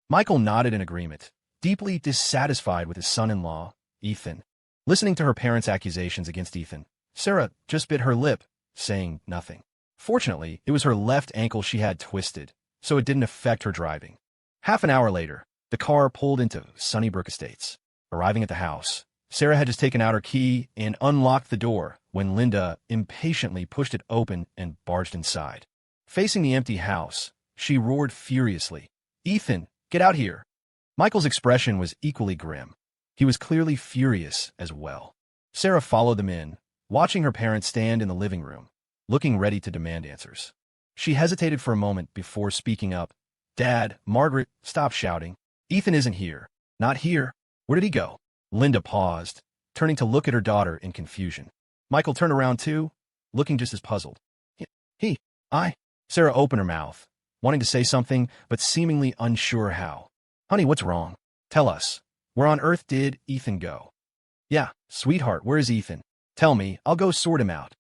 Michael nodded in agreement, deeply dissatisfied with his son-in-law, Ethan. Listening to her parents' accusations against Ethan, Sarah just bit her lip, saying nothing. Fortunately, it was her left ankle she had twisted, so it didn't affect her driving. Half an hour later, the car pulled into Sunnybrook Estates. Arriving at the house, Sarah had just taken out her key and unlocked the door when Linda impatiently pushed it open and barged inside. Facing the empty house, she roared furiously, "Ethan, get out here!" Michael's expression was equally grim. He was clearly furious as well. Sarah followed them in, watching her parents stand in the living room, looking ready to demand answers. She hesitated for a moment before speaking up. "Dad, Margaret, stop shouting. Ethan isn't here. Not here. Where did he go?" Linda paused, turning to look at her daughter in confusion. Michael turned around too, looking just as puzzled. I. Sarah opened her mouth, wanting to say something, but seemingly unsure how. "Honey, what's wrong? Tell us. Where on earth did Ethan go?" "Yeah, sweetheart, where is Ethan? Tell me, I'll go sort him out."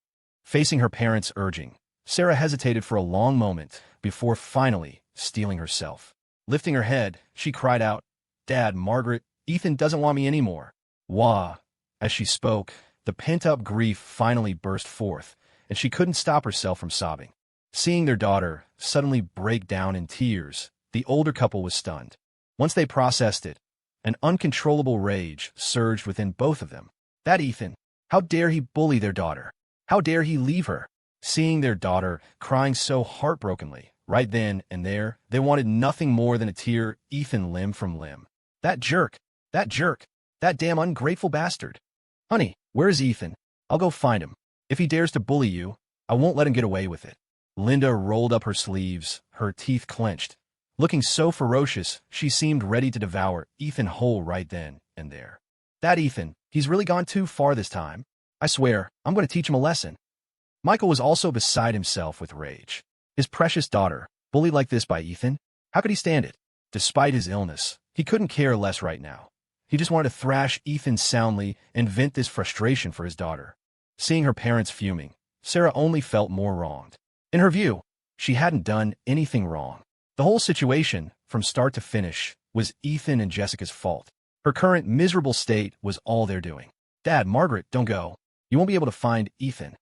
Facing her parents' urging, Sarah hesitated for a long moment before finally steeling herself. Lifting her head, she cried out, "Dad, Margaret, Ethan doesn't want me anymore." Wah! As she spoke, the pent-up grief finally burst forth, and she couldn't stop herself from sobbing. Seeing their daughter suddenly break down in tears, the older couple was stunned. Once they processed it, an uncontrollable rage surged within both of them. That Ethan, how dare he bully their daughter? How dare he leave her? Seeing their daughter crying so heartbrokenly, right then and there, they wanted nothing more than to tear Ethan limb from limb. That jerk, that damn ungrateful bastard. "Honey, where's Ethan? I'll go find him. If he dares to bully you, I won't let him get away with it." Linda rolled up her sleeves, her teeth clenched. Looking so ferocious, she seemed ready to devour Ethan whole right then and there. "That Ethan, he's really gone too far this time. I swear, I'm going to teach him a lesson." Michael was also beside himself with rage. His precious daughter, bullied like this by Ethan? How could he stand it? Despite his illness, he couldn't care less right now. He just wanted to thrash Ethan soundly and vent this frustration for his daughter. Seeing her parents fuming, Sarah only felt more wronged. In her view, she hadn't done anything wrong. The whole situation, from start to finish, was Ethan and Jessica's fault. Her current miserable state was all their doing. "Dad, Margaret, don't go. You won't be able to find Ethan."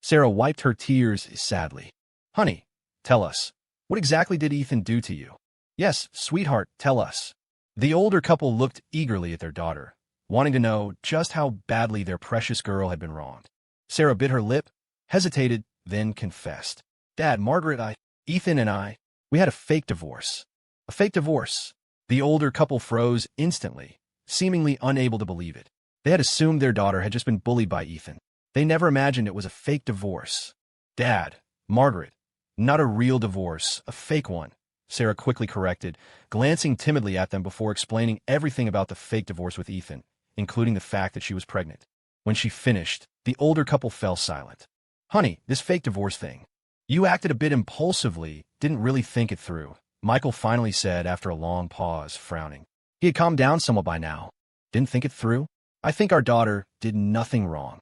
Sarah wiped her tears sadly. "Honey, tell us. What exactly did Ethan do to you?" "Yes, sweetheart, tell us." The older couple looked eagerly at their daughter, wanting to know just how badly their precious girl had been wronged. Sarah bit her lip, hesitated, then confessed. "Dad, Margaret, Ethan and I, we had a fake divorce." "A fake divorce?" The older couple froze instantly, seemingly unable to believe it. They had assumed their daughter had just been bullied by Ethan. They never imagined it was a fake divorce. "Dad, Margaret, not a real divorce, a fake one," Sarah quickly corrected, glancing timidly at them before explaining everything about the fake divorce with Ethan, including the fact that she was pregnant. When she finished, the older couple fell silent. "Honey, this fake divorce thing. You acted a bit impulsively, didn't really think it through," Michael finally said after a long pause, frowning. He had calmed down somewhat by now. "Didn't think it through? I think our daughter did nothing wrong."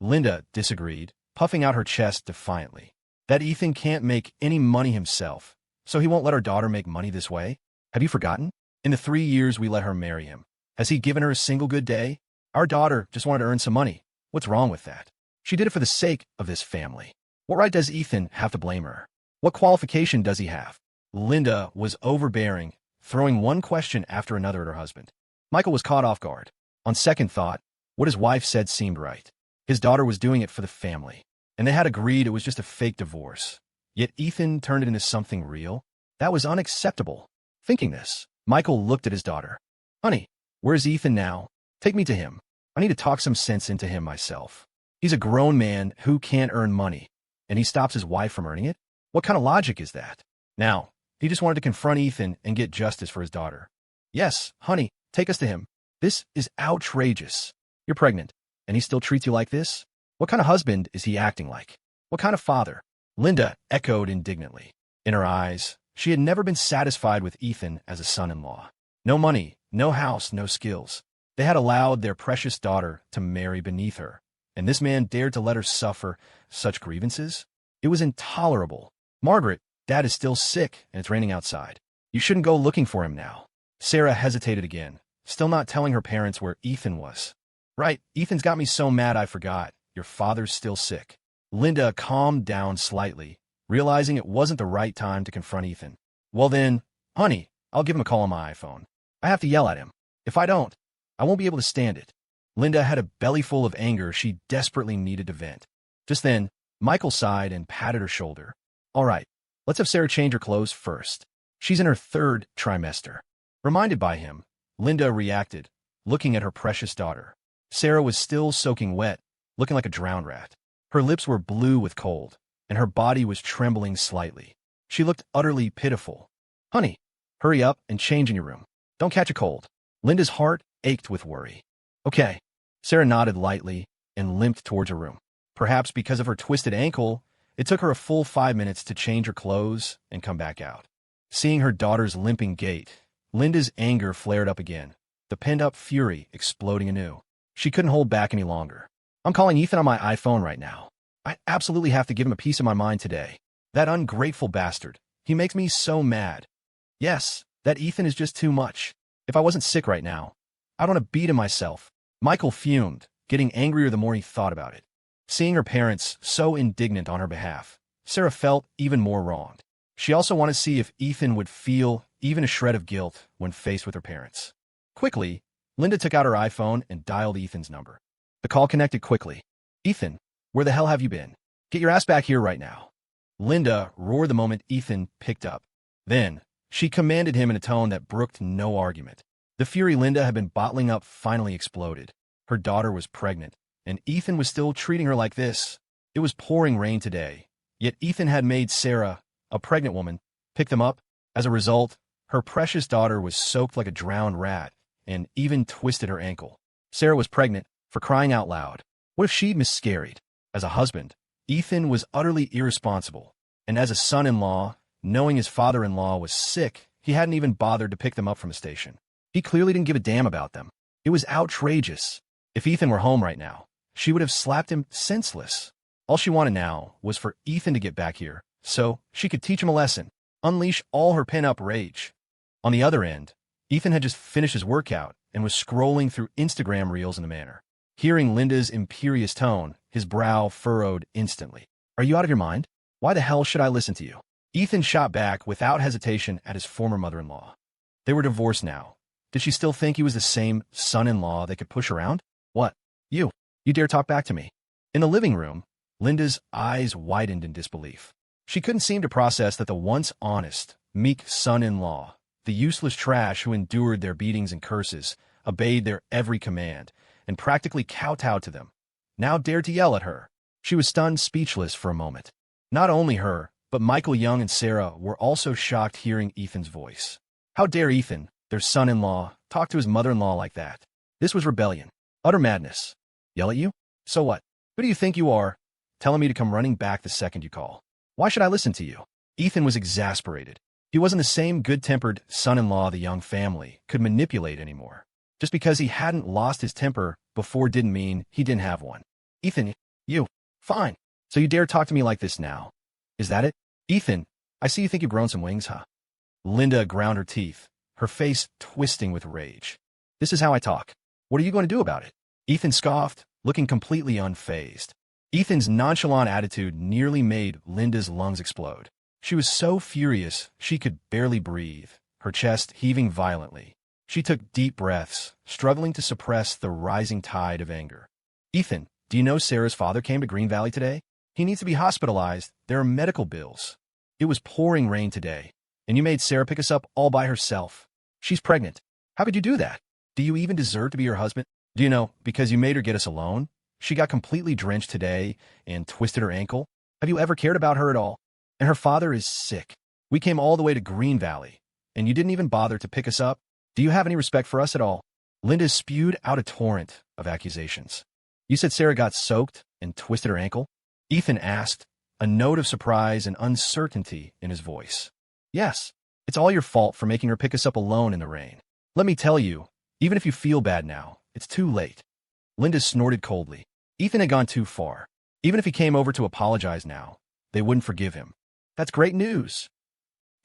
Linda disagreed, puffing out her chest defiantly. "That Ethan can't make any money himself, so he won't let our daughter make money this way? Have you forgotten? In the 3 years we let her marry him, has he given her a single good day? Our daughter just wanted to earn some money. What's wrong with that? She did it for the sake of this family. What right does Ethan have to blame her? What qualification does he have?" Linda was overbearing, throwing one question after another at her husband. Michael was caught off guard. On second thought, what his wife said seemed right. His daughter was doing it for the family, and they had agreed it was just a fake divorce. Yet Ethan turned it into something real? That was unacceptable. Thinking this, Michael looked at his daughter. "Honey, where's Ethan now? Take me to him. I need to talk some sense into him myself. He's a grown man who can't earn money, and he stops his wife from earning it? What kind of logic is that?" Now, he just wanted to confront Ethan and get justice for his daughter. "Yes, honey, take us to him. This is outrageous. You're pregnant, and he still treats you like this? What kind of husband is he acting like? What kind of father?" Linda echoed indignantly. In her eyes, she had never been satisfied with Ethan as a son-in-law. No money, no house, no skills. They had allowed their precious daughter to marry beneath her, and this man dared to let her suffer such grievances? It was intolerable. Margaret, Dad is still sick, and it's raining outside. You shouldn't go looking for him now. Sarah hesitated again, still not telling her parents where Ethan was. Right, Ethan's got me so mad I forgot. Your father's still sick. Linda calmed down slightly, realizing it wasn't the right time to confront Ethan. Well then, honey, I'll give him a call on my iPhone. I have to yell at him. If I don't, I won't be able to stand it. Linda had a belly full of anger she desperately needed to vent. Just then, Michael sighed and patted her shoulder. All right, let's have Sarah change her clothes first. She's in her third trimester. Reminded by him, Linda reacted, looking at her precious daughter. Sarah was still soaking wet, looking like a drowned rat. Her lips were blue with cold, and her body was trembling slightly. She looked utterly pitiful. Honey, hurry up and change in your room. Don't catch a cold. Linda's heart ached with worry. Okay. Sarah nodded lightly and limped towards her room. Perhaps because of her twisted ankle, it took her a full 5 minutes to change her clothes and come back out. Seeing her daughter's limping gait, Linda's anger flared up again, the pent-up fury exploding anew. She couldn't hold back any longer. I'm calling Ethan on my iPhone right now. I absolutely have to give him a piece of my mind today. That ungrateful bastard. He makes me so mad. Yes, that Ethan is just too much. If I wasn't sick right now, I'd want to beat him myself. Michael fumed, getting angrier the more he thought about it. Seeing her parents so indignant on her behalf, Sarah felt even more wronged. She also wanted to see if Ethan would feel even a shred of guilt when faced with her parents. Quickly, Linda took out her iPhone and dialed Ethan's number. The call connected quickly. Ethan, where the hell have you been? Get your ass back here right now. Linda roared the moment Ethan picked up. Then, she commanded him in a tone that brooked no argument. The fury Linda had been bottling up finally exploded. Her daughter was pregnant, and Ethan was still treating her like this. It was pouring rain today, yet Ethan had made Sarah, a pregnant woman, pick them up. As a result, her precious daughter was soaked like a drowned rat and even twisted her ankle. Sarah was pregnant, for crying out loud. What if she miscarried? As a husband, Ethan was utterly irresponsible, and as a son-in-law, knowing his father-in-law was sick, he hadn't even bothered to pick them up from a station. He clearly didn't give a damn about them. It was outrageous. If Ethan were home right now, she would have slapped him senseless. All she wanted now was for Ethan to get back here, so she could teach him a lesson, unleash all her pent-up rage. On the other end, Ethan had just finished his workout and was scrolling through Instagram reels in a manner. Hearing Linda's imperious tone, his brow furrowed instantly. Are you out of your mind? Why the hell should I listen to you? Ethan shot back without hesitation at his former mother-in-law. They were divorced now. Did she still think he was the same son-in-law they could push around? What? You dare talk back to me? In the living room, Linda's eyes widened in disbelief. She couldn't seem to process that the once honest, meek son-in-law, the useless trash who endured their beatings and curses, obeyed their every command, and practically kowtowed to them, now dared to yell at her. She was stunned speechless for a moment. Not only her, but Michael Young and Sarah were also shocked hearing Ethan's voice. How dare Ethan, their son-in-law, talk to his mother-in-law like that? This was rebellion. Utter madness. Yell at you? So what? Who do you think you are, telling me to come running back the second you call? Why should I listen to you? Ethan was exasperated. He wasn't the same good-tempered son-in-law the Young family could manipulate anymore. Just because he hadn't lost his temper before didn't mean he didn't have one. Ethan, fine. So you dare talk to me like this now? Is that it? Ethan, I see you think you've grown some wings, huh? Linda ground her teeth, her face twisting with rage. This is how I talk. What are you going to do about it? Ethan scoffed, looking completely unfazed. Ethan's nonchalant attitude nearly made Linda's lungs explode. She was so furious she could barely breathe, her chest heaving violently. She took deep breaths, struggling to suppress the rising tide of anger. Ethan, do you know Sarah's father came to Green Valley today? He needs to be hospitalized. There are medical bills. It was pouring rain today, and you made Sarah pick us up all by herself. She's pregnant. How could you do that? Do you even deserve to be her husband? Do you know, because you made her get us alone, she got completely drenched today and twisted her ankle? Have you ever cared about her at all? And her father is sick. We came all the way to Green Valley, and you didn't even bother to pick us up? Do you have any respect for us at all? Linda spewed out a torrent of accusations. You said Sarah got soaked and twisted her ankle? Ethan asked, a note of surprise and uncertainty in his voice. Yes, it's all your fault for making her pick us up alone in the rain. Let me tell you, even if you feel bad now, it's too late. Linda snorted coldly. Ethan had gone too far. Even if he came over to apologize now, they wouldn't forgive him. That's great news.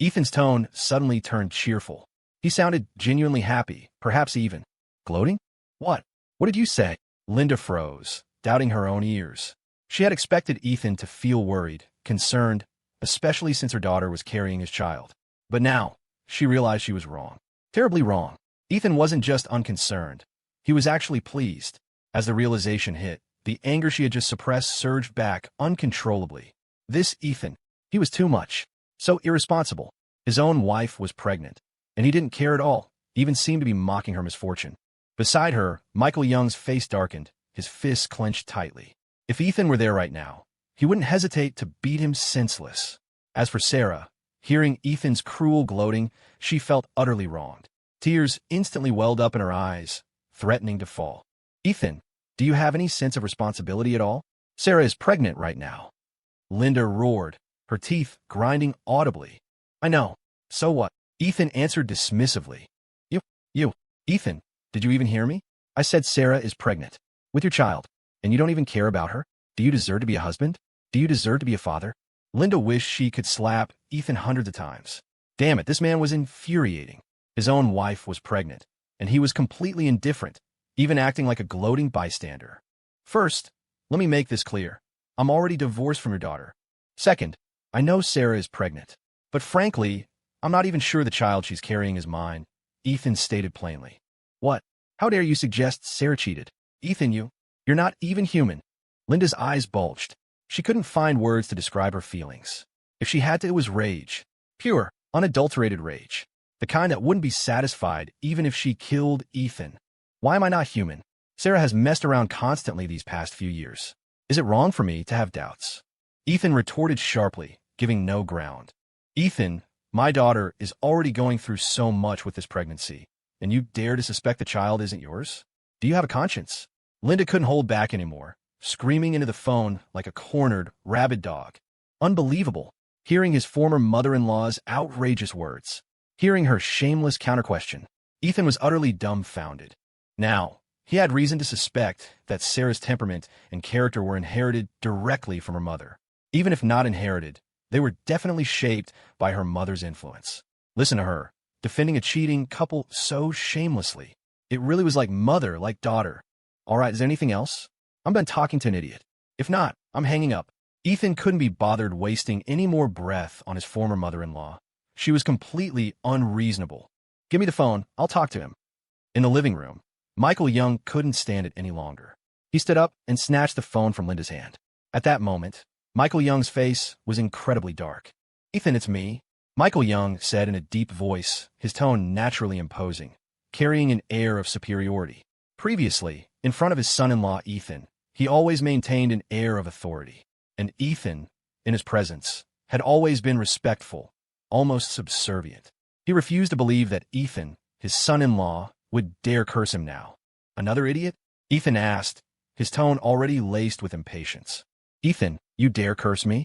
Ethan's tone suddenly turned cheerful. He sounded genuinely happy, perhaps even gloating. What? What did you say? Linda froze, doubting her own ears. She had expected Ethan to feel worried, concerned, especially since her daughter was carrying his child. But now, she realized she was wrong. Terribly wrong. Ethan wasn't just unconcerned. He was actually pleased. As the realization hit, the anger she had just suppressed surged back uncontrollably. This Ethan, he was too much. So irresponsible. His own wife was pregnant, and he didn't care at all, even seemed to be mocking her misfortune. Beside her, Michael Young's face darkened, his fists clenched tightly. If Ethan were there right now, he wouldn't hesitate to beat him senseless. As for Sarah, hearing Ethan's cruel gloating, she felt utterly wronged. Tears instantly welled up in her eyes, threatening to fall. Ethan, do you have any sense of responsibility at all? Sarah is pregnant right now. Linda roared, her teeth grinding audibly. I know. So what? Ethan answered dismissively. You, Ethan, did you even hear me? I said Sarah is pregnant. With your child. And you don't even care about her? Do you deserve to be a husband? Do you deserve to be a father? Linda wished she could slap Ethan hundreds of times. Damn it, this man was infuriating. His own wife was pregnant, and he was completely indifferent, even acting like a gloating bystander. First, let me make this clear. I'm already divorced from your daughter. Second, I know Sarah is pregnant. But frankly, I'm not even sure the child she's carrying is mine, Ethan stated plainly. What? How dare you suggest Sarah cheated? Ethan, you're not even human. Linda's eyes bulged. She couldn't find words to describe her feelings. If she had to, it was rage. Pure, unadulterated rage. The kind that wouldn't be satisfied even if she killed Ethan. Why am I not human? Sarah has messed around constantly these past few years. Is it wrong for me to have doubts? Ethan retorted sharply, giving no ground. Ethan, my daughter is already going through so much with this pregnancy, and you dare to suspect the child isn't yours? Do you have a conscience? Linda couldn't hold back anymore, screaming into the phone like a cornered, rabid dog. Unbelievable. Hearing his former mother-in-law's outrageous words. Hearing her shameless counter-question. Ethan was utterly dumbfounded. Now, he had reason to suspect that Sarah's temperament and character were inherited directly from her mother. Even if not inherited, they were definitely shaped by her mother's influence. Listen to her, defending a cheating couple so shamelessly. It really was like mother, like daughter. All right, is there anything else? I'm done talking to an idiot. If not, I'm hanging up. Ethan couldn't be bothered wasting any more breath on his former mother-in-law. She was completely unreasonable. Give me the phone, I'll talk to him. In the living room, Michael Young couldn't stand it any longer. He stood up and snatched the phone from Linda's hand. At that moment, Michael Young's face was incredibly dark. Ethan, it's me, Michael Young said in a deep voice, his tone naturally imposing, carrying an air of superiority. Previously, in front of his son-in-law Ethan, he always maintained an air of authority. And Ethan, in his presence, had always been respectful, almost subservient. He refused to believe that Ethan, his son-in-law, would dare curse him now. Another idiot? Ethan asked, his tone already laced with impatience. Ethan, you dare curse me?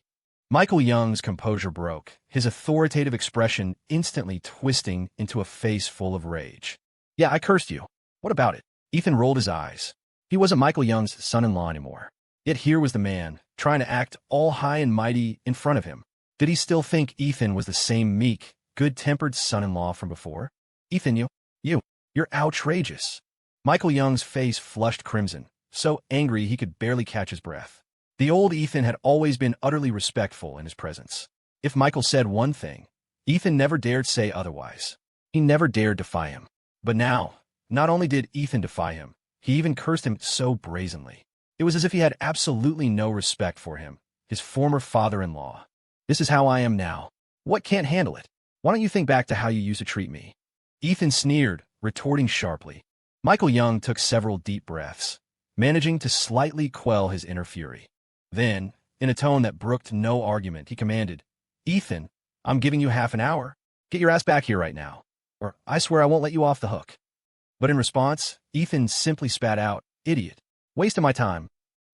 Michael Young's composure broke, his authoritative expression instantly twisting into a face full of rage. Yeah, I cursed you. What about it? Ethan rolled his eyes. He wasn't Michael Young's son-in-law anymore. Yet here was the man, trying to act all high and mighty in front of him. Did he still think Ethan was the same meek, good-tempered son-in-law from before? Ethan, you're outrageous. Michael Young's face flushed crimson, so angry he could barely catch his breath. The old Ethan had always been utterly respectful in his presence. If Michael said one thing, Ethan never dared say otherwise. He never dared defy him. But now, not only did Ethan defy him, he even cursed him so brazenly. It was as if he had absolutely no respect for him, his former father-in-law. This is how I am now. What can't handle it? Why don't you think back to how you used to treat me? Ethan sneered, retorting sharply. Michael Young took several deep breaths, managing to slightly quell his inner fury. Then, in a tone that brooked no argument, he commanded, Ethan, I'm giving you half an hour. Get your ass back here right now, or I swear I won't let you off the hook. But in response, Ethan simply spat out, idiot, wasting my time.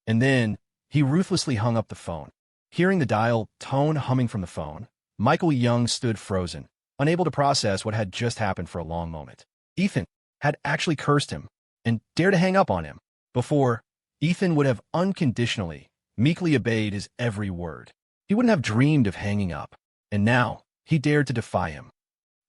And then, he ruthlessly hung up the phone. Hearing the dial tone humming from the phone, Michael Young stood frozen, unable to process what had just happened for a long moment. Ethan had actually cursed him and dared to hang up on him. Before, Ethan would have unconditionally, meekly obeyed his every word. He wouldn't have dreamed of hanging up, and now he dared to defy him.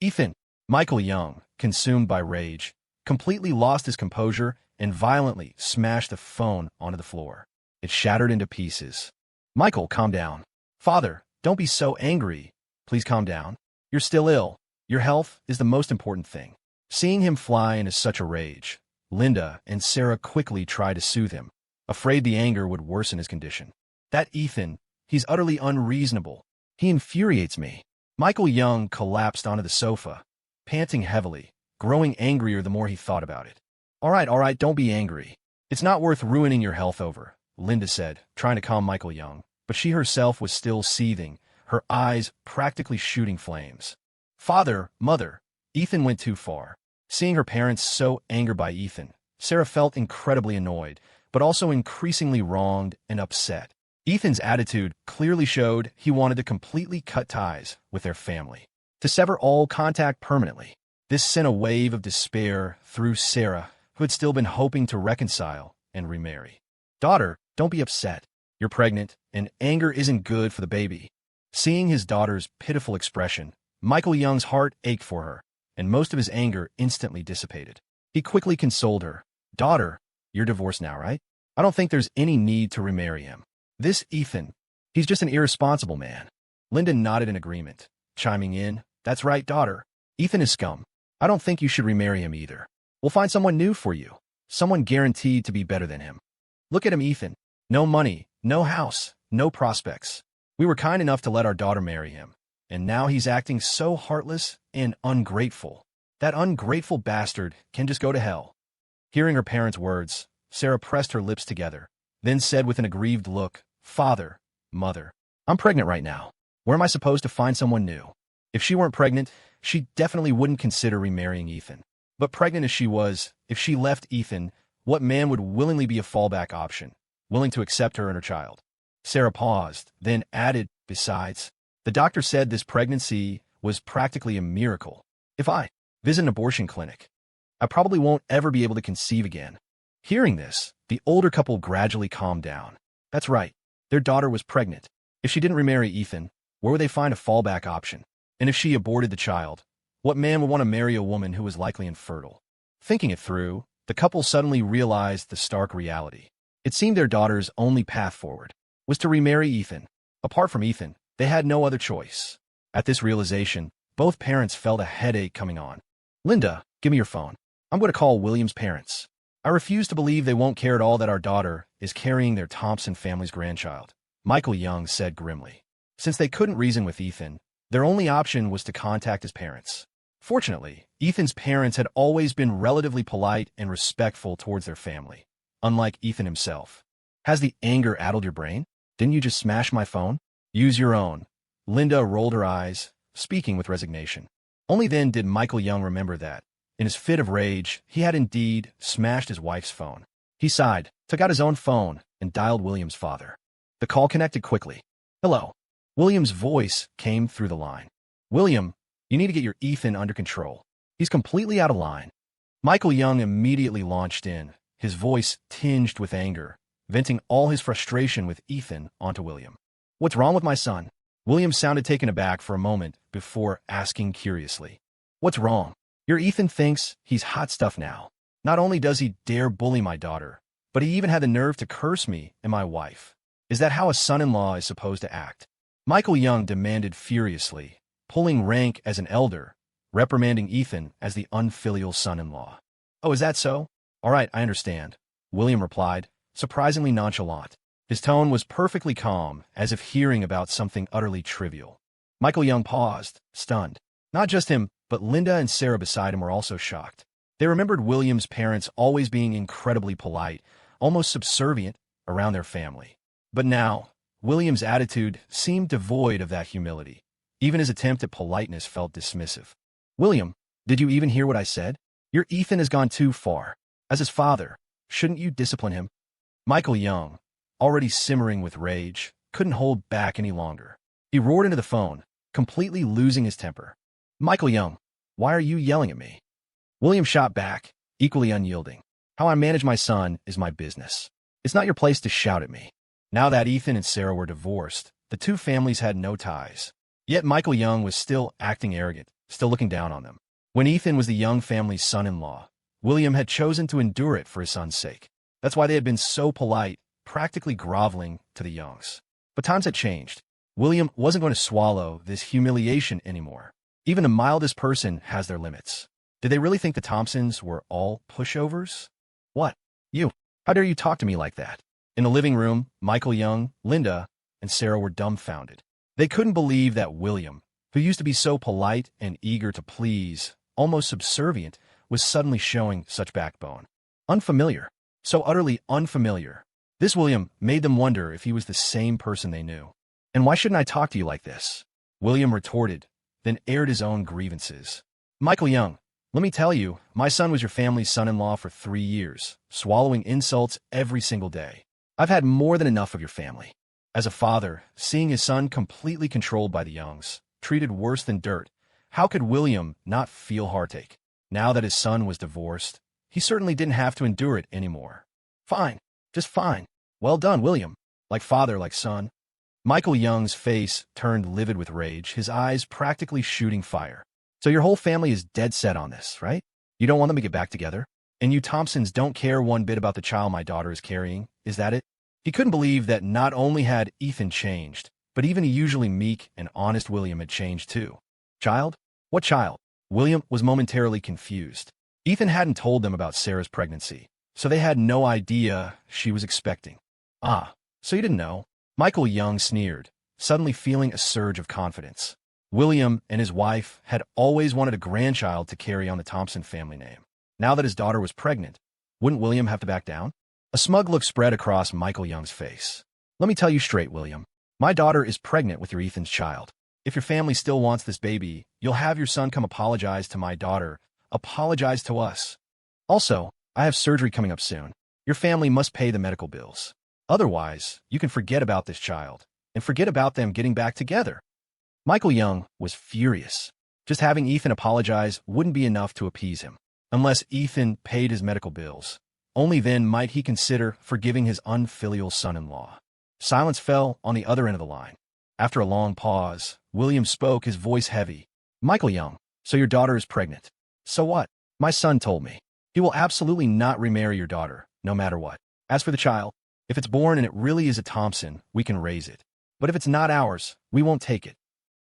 Ethan, Michael Young, consumed by rage, completely lost his composure and violently smashed the phone onto the floor. It shattered into pieces. Michael, calm down. Father, don't be so angry. Please calm down. You're still ill. Your health is the most important thing. Seeing him fly into such a rage, Linda and Sarah quickly tried to soothe him, afraid the anger would worsen his condition. That Ethan, he's utterly unreasonable. He infuriates me. Michael Young collapsed onto the sofa, panting heavily, growing angrier the more he thought about it. All right, don't be angry. It's not worth ruining your health over, Linda said, trying to calm Michael Young, but she herself was still seething, her eyes practically shooting flames. Father, mother, Ethan went too far. Seeing her parents so angered by Ethan, Sarah felt incredibly annoyed, but also increasingly wronged and upset. Ethan's attitude clearly showed he wanted to completely cut ties with their family, to sever all contact permanently. This sent a wave of despair through Sarah, who had still been hoping to reconcile and remarry. Daughter, don't be upset. You're pregnant, and anger isn't good for the baby. Seeing his daughter's pitiful expression, Michael Young's heart ached for her, and most of his anger instantly dissipated. He quickly consoled her. Daughter, you're divorced now, right? I don't think there's any need to remarry him. This Ethan, he's just an irresponsible man. Linda nodded in agreement, chiming in, That's right, daughter. Ethan is scum. I don't think you should remarry him either. We'll find someone new for you, someone guaranteed to be better than him. Look at him, Ethan. No money, no house, no prospects. We were kind enough to let our daughter marry him, and now he's acting so heartless and ungrateful. That ungrateful bastard can just go to hell. Hearing her parents' words, Sarah pressed her lips together, then said with an aggrieved look, Father, mother, I'm pregnant right now. Where am I supposed to find someone new? If she weren't pregnant, she definitely wouldn't consider remarrying Ethan. But pregnant as she was, if she left Ethan, what man would willingly be a fallback option, willing to accept her and her child? Sarah paused, then added, Besides, the doctor said this pregnancy was practically a miracle. If I visit an abortion clinic, I probably won't ever be able to conceive again. Hearing this, the older couple gradually calmed down. That's right, their daughter was pregnant. If she didn't remarry Ethan, where would they find a fallback option? And if she aborted the child, what man would want to marry a woman who was likely infertile? Thinking it through, the couple suddenly realized the stark reality. It seemed their daughter's only path forward was to remarry Ethan. Apart from Ethan, they had no other choice. At this realization, both parents felt a headache coming on. Linda, give me your phone. I'm going to call William's parents. I refuse to believe they won't care at all that our daughter is carrying their Thompson family's grandchild, Michael Young said grimly. Since they couldn't reason with Ethan, their only option was to contact his parents. Fortunately, Ethan's parents had always been relatively polite and respectful towards their family, unlike Ethan himself. Has the anger addled your brain? Didn't you just smash my phone? Use your own. Linda rolled her eyes, speaking with resignation. Only then did Michael Young remember that, in his fit of rage, he had indeed smashed his wife's phone. He sighed, took out his own phone, and dialed William's father. The call connected quickly. Hello. William's voice came through the line. William, you need to get your Ethan under control. He's completely out of line. Michael Young immediately launched in, his voice tinged with anger, venting all his frustration with Ethan onto William. What's wrong with my son? William sounded taken aback for a moment before asking curiously. What's wrong? Your Ethan thinks he's hot stuff now. Not only does he dare bully my daughter, but he even had the nerve to curse me and my wife. Is that how a son-in-law is supposed to act? Michael Young demanded furiously, pulling rank as an elder, reprimanding Ethan as the unfilial son-in-law. Oh, is that so? All right, I understand, William replied, surprisingly nonchalant. His tone was perfectly calm, as if hearing about something utterly trivial. Michael Young paused, stunned. Not just him, but Linda and Sarah beside him were also shocked. They remembered William's parents always being incredibly polite, almost subservient, around their family. But now, William's attitude seemed devoid of that humility. Even his attempt at politeness felt dismissive. William, did you even hear what I said? Your Ethan has gone too far. As his father, shouldn't you discipline him? Michael Young, already simmering with rage, couldn't hold back any longer. He roared into the phone, completely losing his temper. Michael Young, why are you yelling at me? William shot back, equally unyielding. How I manage my son is my business. It's not your place to shout at me. Now that Ethan and Sarah were divorced, the two families had no ties. Yet Michael Young was still acting arrogant, still looking down on them. When Ethan was the Young family's son-in-law, William had chosen to endure it for his son's sake. That's why they had been so polite, practically groveling to the Youngs. But times had changed. William wasn't going to swallow this humiliation anymore. Even the mildest person has their limits. Did they really think the Thompsons were all pushovers? What? You? How dare you talk to me like that? In the living room, Michael Young, Linda, and Sarah were dumbfounded. They couldn't believe that William, who used to be so polite and eager to please, almost subservient, was suddenly showing such backbone. Unfamiliar. So utterly unfamiliar. This William made them wonder if he was the same person they knew. And why shouldn't I talk to you like this? William retorted, then aired his own grievances. Michael Young, let me tell you, my son was your family's son-in-law for 3 years, swallowing insults every single day. I've had more than enough of your family. As a father, seeing his son completely controlled by the Youngs, treated worse than dirt, how could William not feel heartache? Now that his son was divorced, he certainly didn't have to endure it anymore. Fine, just fine. Well done, William. Like father, like son. Michael Young's face turned livid with rage, his eyes practically shooting fire. So your whole family is dead set on this, right? You don't want them to get back together? And you Thompsons don't care one bit about the child my daughter is carrying, is that it? He couldn't believe that not only had Ethan changed, but even the usually meek and honest William had changed too. Child? What child? William was momentarily confused. Ethan hadn't told them about Sarah's pregnancy, so they had no idea she was expecting. Ah, so you didn't know? Michael Young sneered, suddenly feeling a surge of confidence. William and his wife had always wanted a grandchild to carry on the Thompson family name. Now that his daughter was pregnant, wouldn't William have to back down? A smug look spread across Michael Young's face. Let me tell you straight, William. My daughter is pregnant with your Ethan's child. If your family still wants this baby, you'll have your son come apologize to my daughter, apologize to us. Also, I have surgery coming up soon. Your family must pay the medical bills. Otherwise, you can forget about this child, and forget about them getting back together. Michael Young was furious. Just having Ethan apologize wouldn't be enough to appease him. Unless Ethan paid his medical bills, only then might he consider forgiving his unfilial son-in-law. Silence fell on the other end of the line. After a long pause, William spoke, his voice heavy. Michael Young, so your daughter is pregnant. So what? My son told me. He will absolutely not remarry your daughter, no matter what. As for the child, if it's born and it really is a Thompson, we can raise it. But if it's not ours, we won't take it.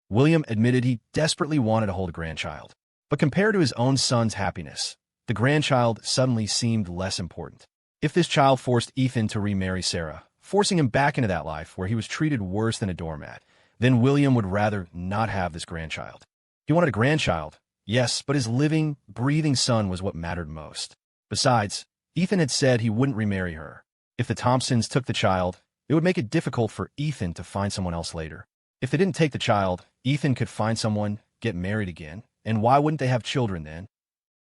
William admitted he desperately wanted to hold a grandchild. But compared to his own son's happiness, the grandchild suddenly seemed less important. If this child forced Ethan to remarry Sarah, forcing him back into that life where he was treated worse than a doormat, then William would rather not have this grandchild. He wanted a grandchild, yes, but his living, breathing son was what mattered most. Besides, Ethan had said he wouldn't remarry her. If the Thompsons took the child, it would make it difficult for Ethan to find someone else later. If they didn't take the child, Ethan could find someone, get married again, and why wouldn't they have children then?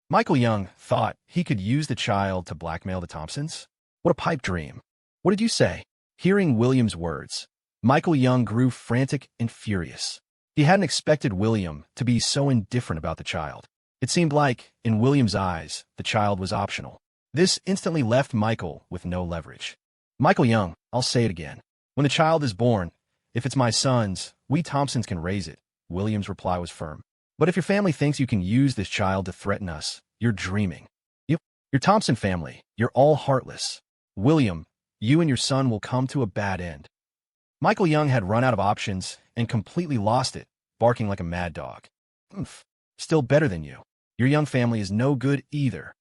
Michael Young thought he could use the child to blackmail the Thompsons? What a pipe dream. What did you say? Hearing William's words, Michael Young grew frantic and furious. He hadn't expected William to be so indifferent about the child. It seemed like, in William's eyes, the child was optional. This instantly left Michael with no leverage. Michael Young, I'll say it again. When the child is born, if it's my son's, we Thompsons can raise it. William's reply was firm. But if your family thinks you can use this child to threaten us, you're dreaming. Your Thompson family, you're all heartless. William, you and your son will come to a bad end. Michael Young had run out of options and completely lost it, barking like a mad dog. Still better than you. Your Young family is no good either.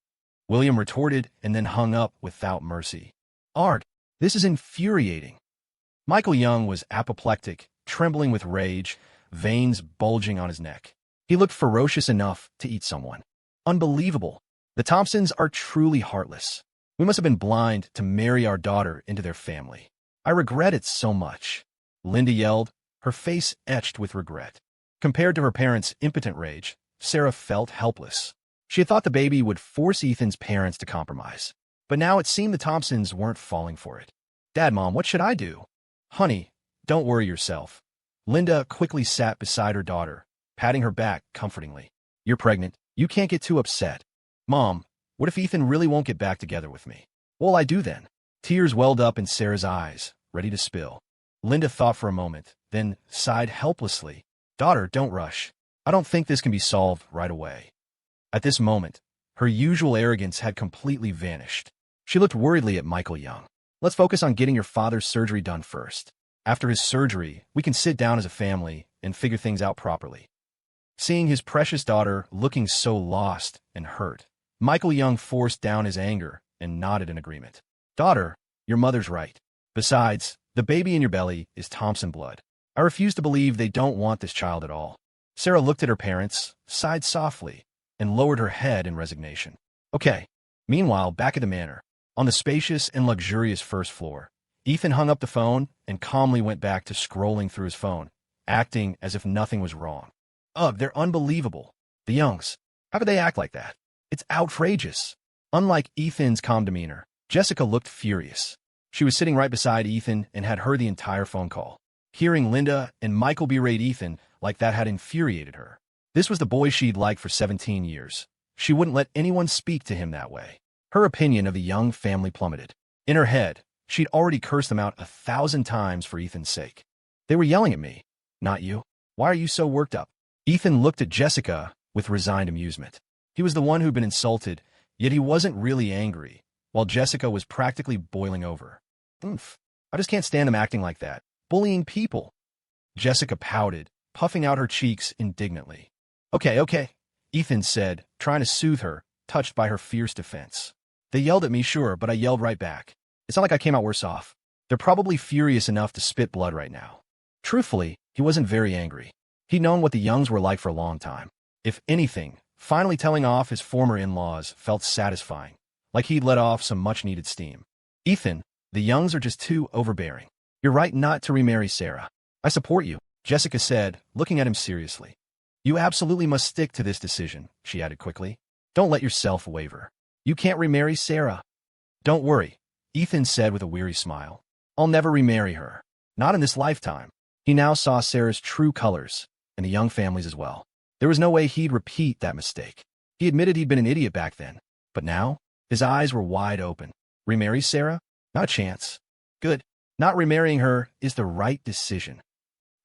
William retorted and then hung up without mercy. Ard, this is infuriating. Michael Young was apoplectic, trembling with rage, veins bulging on his neck. He looked ferocious enough to eat someone. Unbelievable. The Thompsons are truly heartless. We must have been blind to marry our daughter into their family. I regret it so much. Linda yelled, her face etched with regret. Compared to her parents' impotent rage, Sarah felt helpless. She had thought the baby would force Ethan's parents to compromise. But now it seemed the Thompsons weren't falling for it. Dad, Mom, what should I do? Honey, don't worry yourself. Linda quickly sat beside her daughter, patting her back comfortingly. You're pregnant. You can't get too upset. Mom, what if Ethan really won't get back together with me? What'll I do then? Tears welled up in Sarah's eyes, ready to spill. Linda thought for a moment, then sighed helplessly. Daughter, don't rush. I don't think this can be solved right away. At this moment, her usual arrogance had completely vanished. She looked worriedly at Michael Young. Let's focus on getting your father's surgery done first. After his surgery, we can sit down as a family and figure things out properly. Seeing his precious daughter looking so lost and hurt, Michael Young forced down his anger and nodded in agreement. Daughter, your mother's right. Besides, the baby in your belly is Thompson blood. I refuse to believe they don't want this child at all. Sarah looked at her parents, sighed softly, and lowered her head in resignation. Okay. Meanwhile, back at the manor, on the spacious and luxurious first floor, Ethan hung up the phone and calmly went back to scrolling through his phone, acting as if nothing was wrong. Ugh, they're unbelievable. The Youngs. How could they act like that? It's outrageous. Unlike Ethan's calm demeanor, Jessica looked furious. She was sitting right beside Ethan and had heard the entire phone call. Hearing Linda and Michael berate Ethan like that had infuriated her. This was the boy she'd liked for 17 years. She wouldn't let anyone speak to him that way. Her opinion of the Young family plummeted. In her head, she'd already cursed them out 1,000 times for Ethan's sake. They were yelling at me. Not you. Why are you so worked up? Ethan looked at Jessica with resigned amusement. He was the one who'd been insulted, yet he wasn't really angry, while Jessica was practically boiling over. Oof. I just can't stand them acting like that. Bullying people. Jessica pouted, puffing out her cheeks indignantly. Okay, Ethan said, trying to soothe her, touched by her fierce defense. They yelled at me, sure, but I yelled right back. It's not like I came out worse off. They're probably furious enough to spit blood right now. Truthfully, he wasn't very angry. He'd known what the Youngs were like for a long time. If anything, finally telling off his former in-laws felt satisfying, like he'd let off some much-needed steam. Ethan, the Youngs are just too overbearing. You're right not to remarry Sarah. I support you, Jessica said, looking at him seriously. You absolutely must stick to this decision, she added quickly. Don't let yourself waver. You can't remarry Sarah. Don't worry, Ethan said with a weary smile. I'll never remarry her. Not in this lifetime. He now saw Sarah's true colors, and the Young family's as well. There was no way he'd repeat that mistake. He admitted he'd been an idiot back then, but now, his eyes were wide open. Remarry Sarah? Not a chance. Good. Not remarrying her is the right decision.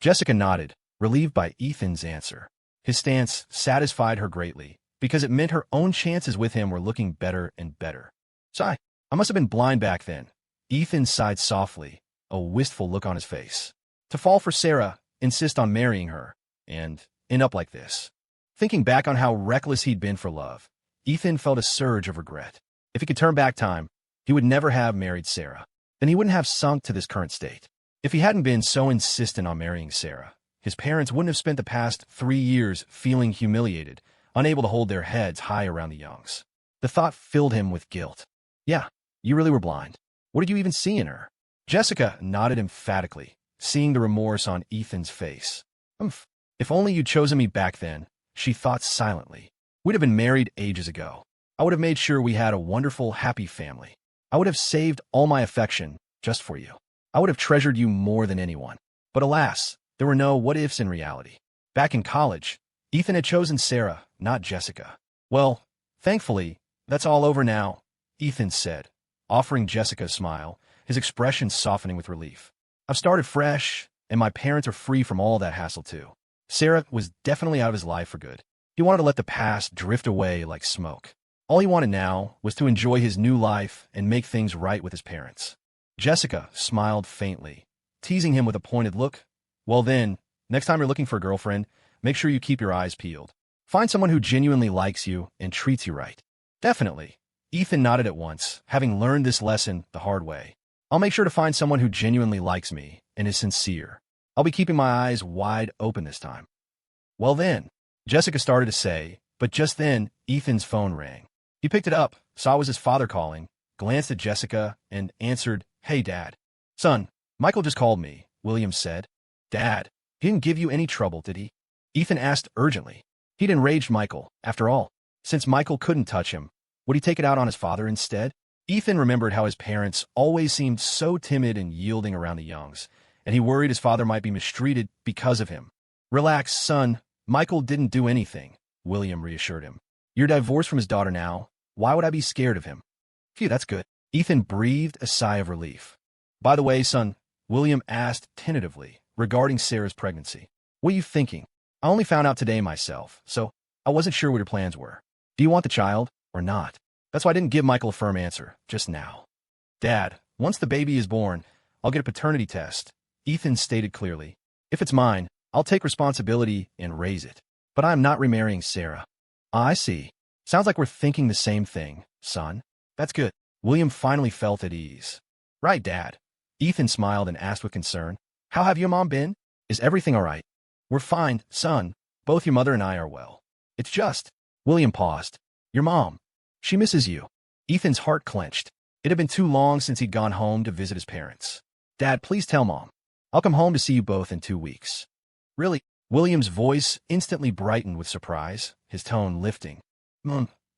Jessica nodded, relieved by Ethan's answer. His stance satisfied her greatly, because it meant her own chances with him were looking better and better. Sigh. I must have been blind back then. Ethan sighed softly, a wistful look on his face. To fall for Sarah, insist on marrying her, and end up like this. Thinking back on how reckless he'd been for love, Ethan felt a surge of regret. If he could turn back time, he would never have married Sarah. Then he wouldn't have sunk to this current state. If he hadn't been so insistent on marrying Sarah, his parents wouldn't have spent the past 3 years feeling humiliated, unable to hold their heads high around the Youngs. The thought filled him with guilt. Yeah, you really were blind. What did you even see in her? Jessica nodded emphatically, seeing the remorse on Ethan's face. If only you'd chosen me back then, she thought silently. We'd have been married ages ago. I would have made sure we had a wonderful, happy family. I would have saved all my affection just for you. I would have treasured you more than anyone. But alas, there were no what-ifs in reality. Back in college, Ethan had chosen Sarah, not Jessica. Well, thankfully, that's all over now, Ethan said, offering Jessica a smile, his expression softening with relief. I've started fresh, and my parents are free from all that hassle too. Sarah was definitely out of his life for good. He wanted to let the past drift away like smoke. All he wanted now was to enjoy his new life and make things right with his parents. Jessica smiled faintly, teasing him with a pointed look. Well then, next time you're looking for a girlfriend, make sure you keep your eyes peeled. Find someone who genuinely likes you and treats you right. Definitely. Ethan nodded at once, having learned this lesson the hard way. I'll make sure to find someone who genuinely likes me and is sincere. I'll be keeping my eyes wide open this time. Well then, Jessica started to say, but just then, Ethan's phone rang. He picked it up, saw it was his father calling, glanced at Jessica, and answered, Hey, Dad. Son, Michael just called me, William said. Dad, he didn't give you any trouble, did he? Ethan asked urgently. He'd enraged Michael, after all. Since Michael couldn't touch him, would he take it out on his father instead? Ethan remembered how his parents always seemed so timid and yielding around the Youngs, and he worried his father might be mistreated because of him. Relax, son. Michael didn't do anything, William reassured him. You're divorced from his daughter now, Why would I be scared of him? Phew, that's good. Ethan breathed a sigh of relief. By the way, son, William asked tentatively regarding Sarah's pregnancy. What are you thinking? I only found out today myself, so I wasn't sure what your plans were. Do you want the child or not? That's why I didn't give Michael a firm answer just now. Dad, once the baby is born, I'll get a paternity test, Ethan stated clearly. If it's mine, I'll take responsibility and raise it. But I'm not remarrying Sarah. I see. Sounds like we're thinking the same thing, son. That's good. William finally felt at ease. Right, Dad. Ethan smiled and asked with concern, how have your mom been? Is everything all right? We're fine, son. Both your mother and I are well. It's just... William paused. Your mom. She misses you. Ethan's heart clenched. It had been too long since he'd gone home to visit his parents. Dad, please tell Mom. I'll come home to see you both in 2 weeks. Really? William's voice instantly brightened with surprise, his tone lifting.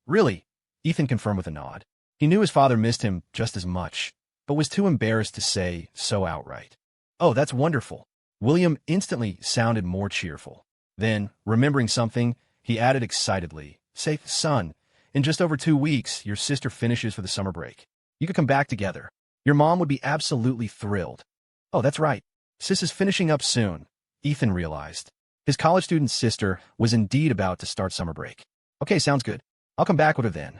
Really? Ethan confirmed with a nod. He knew his father missed him just as much, but was too embarrassed to say so outright. Oh, that's wonderful. William instantly sounded more cheerful. Then, remembering something, he added excitedly, say, son, in just over 2 weeks, your sister finishes for the summer break. You could come back together. Your mom would be absolutely thrilled. Oh, that's right. Sis is finishing up soon, Ethan realized. His college student sister was indeed about to start summer break. Okay, sounds good. I'll come back with her then.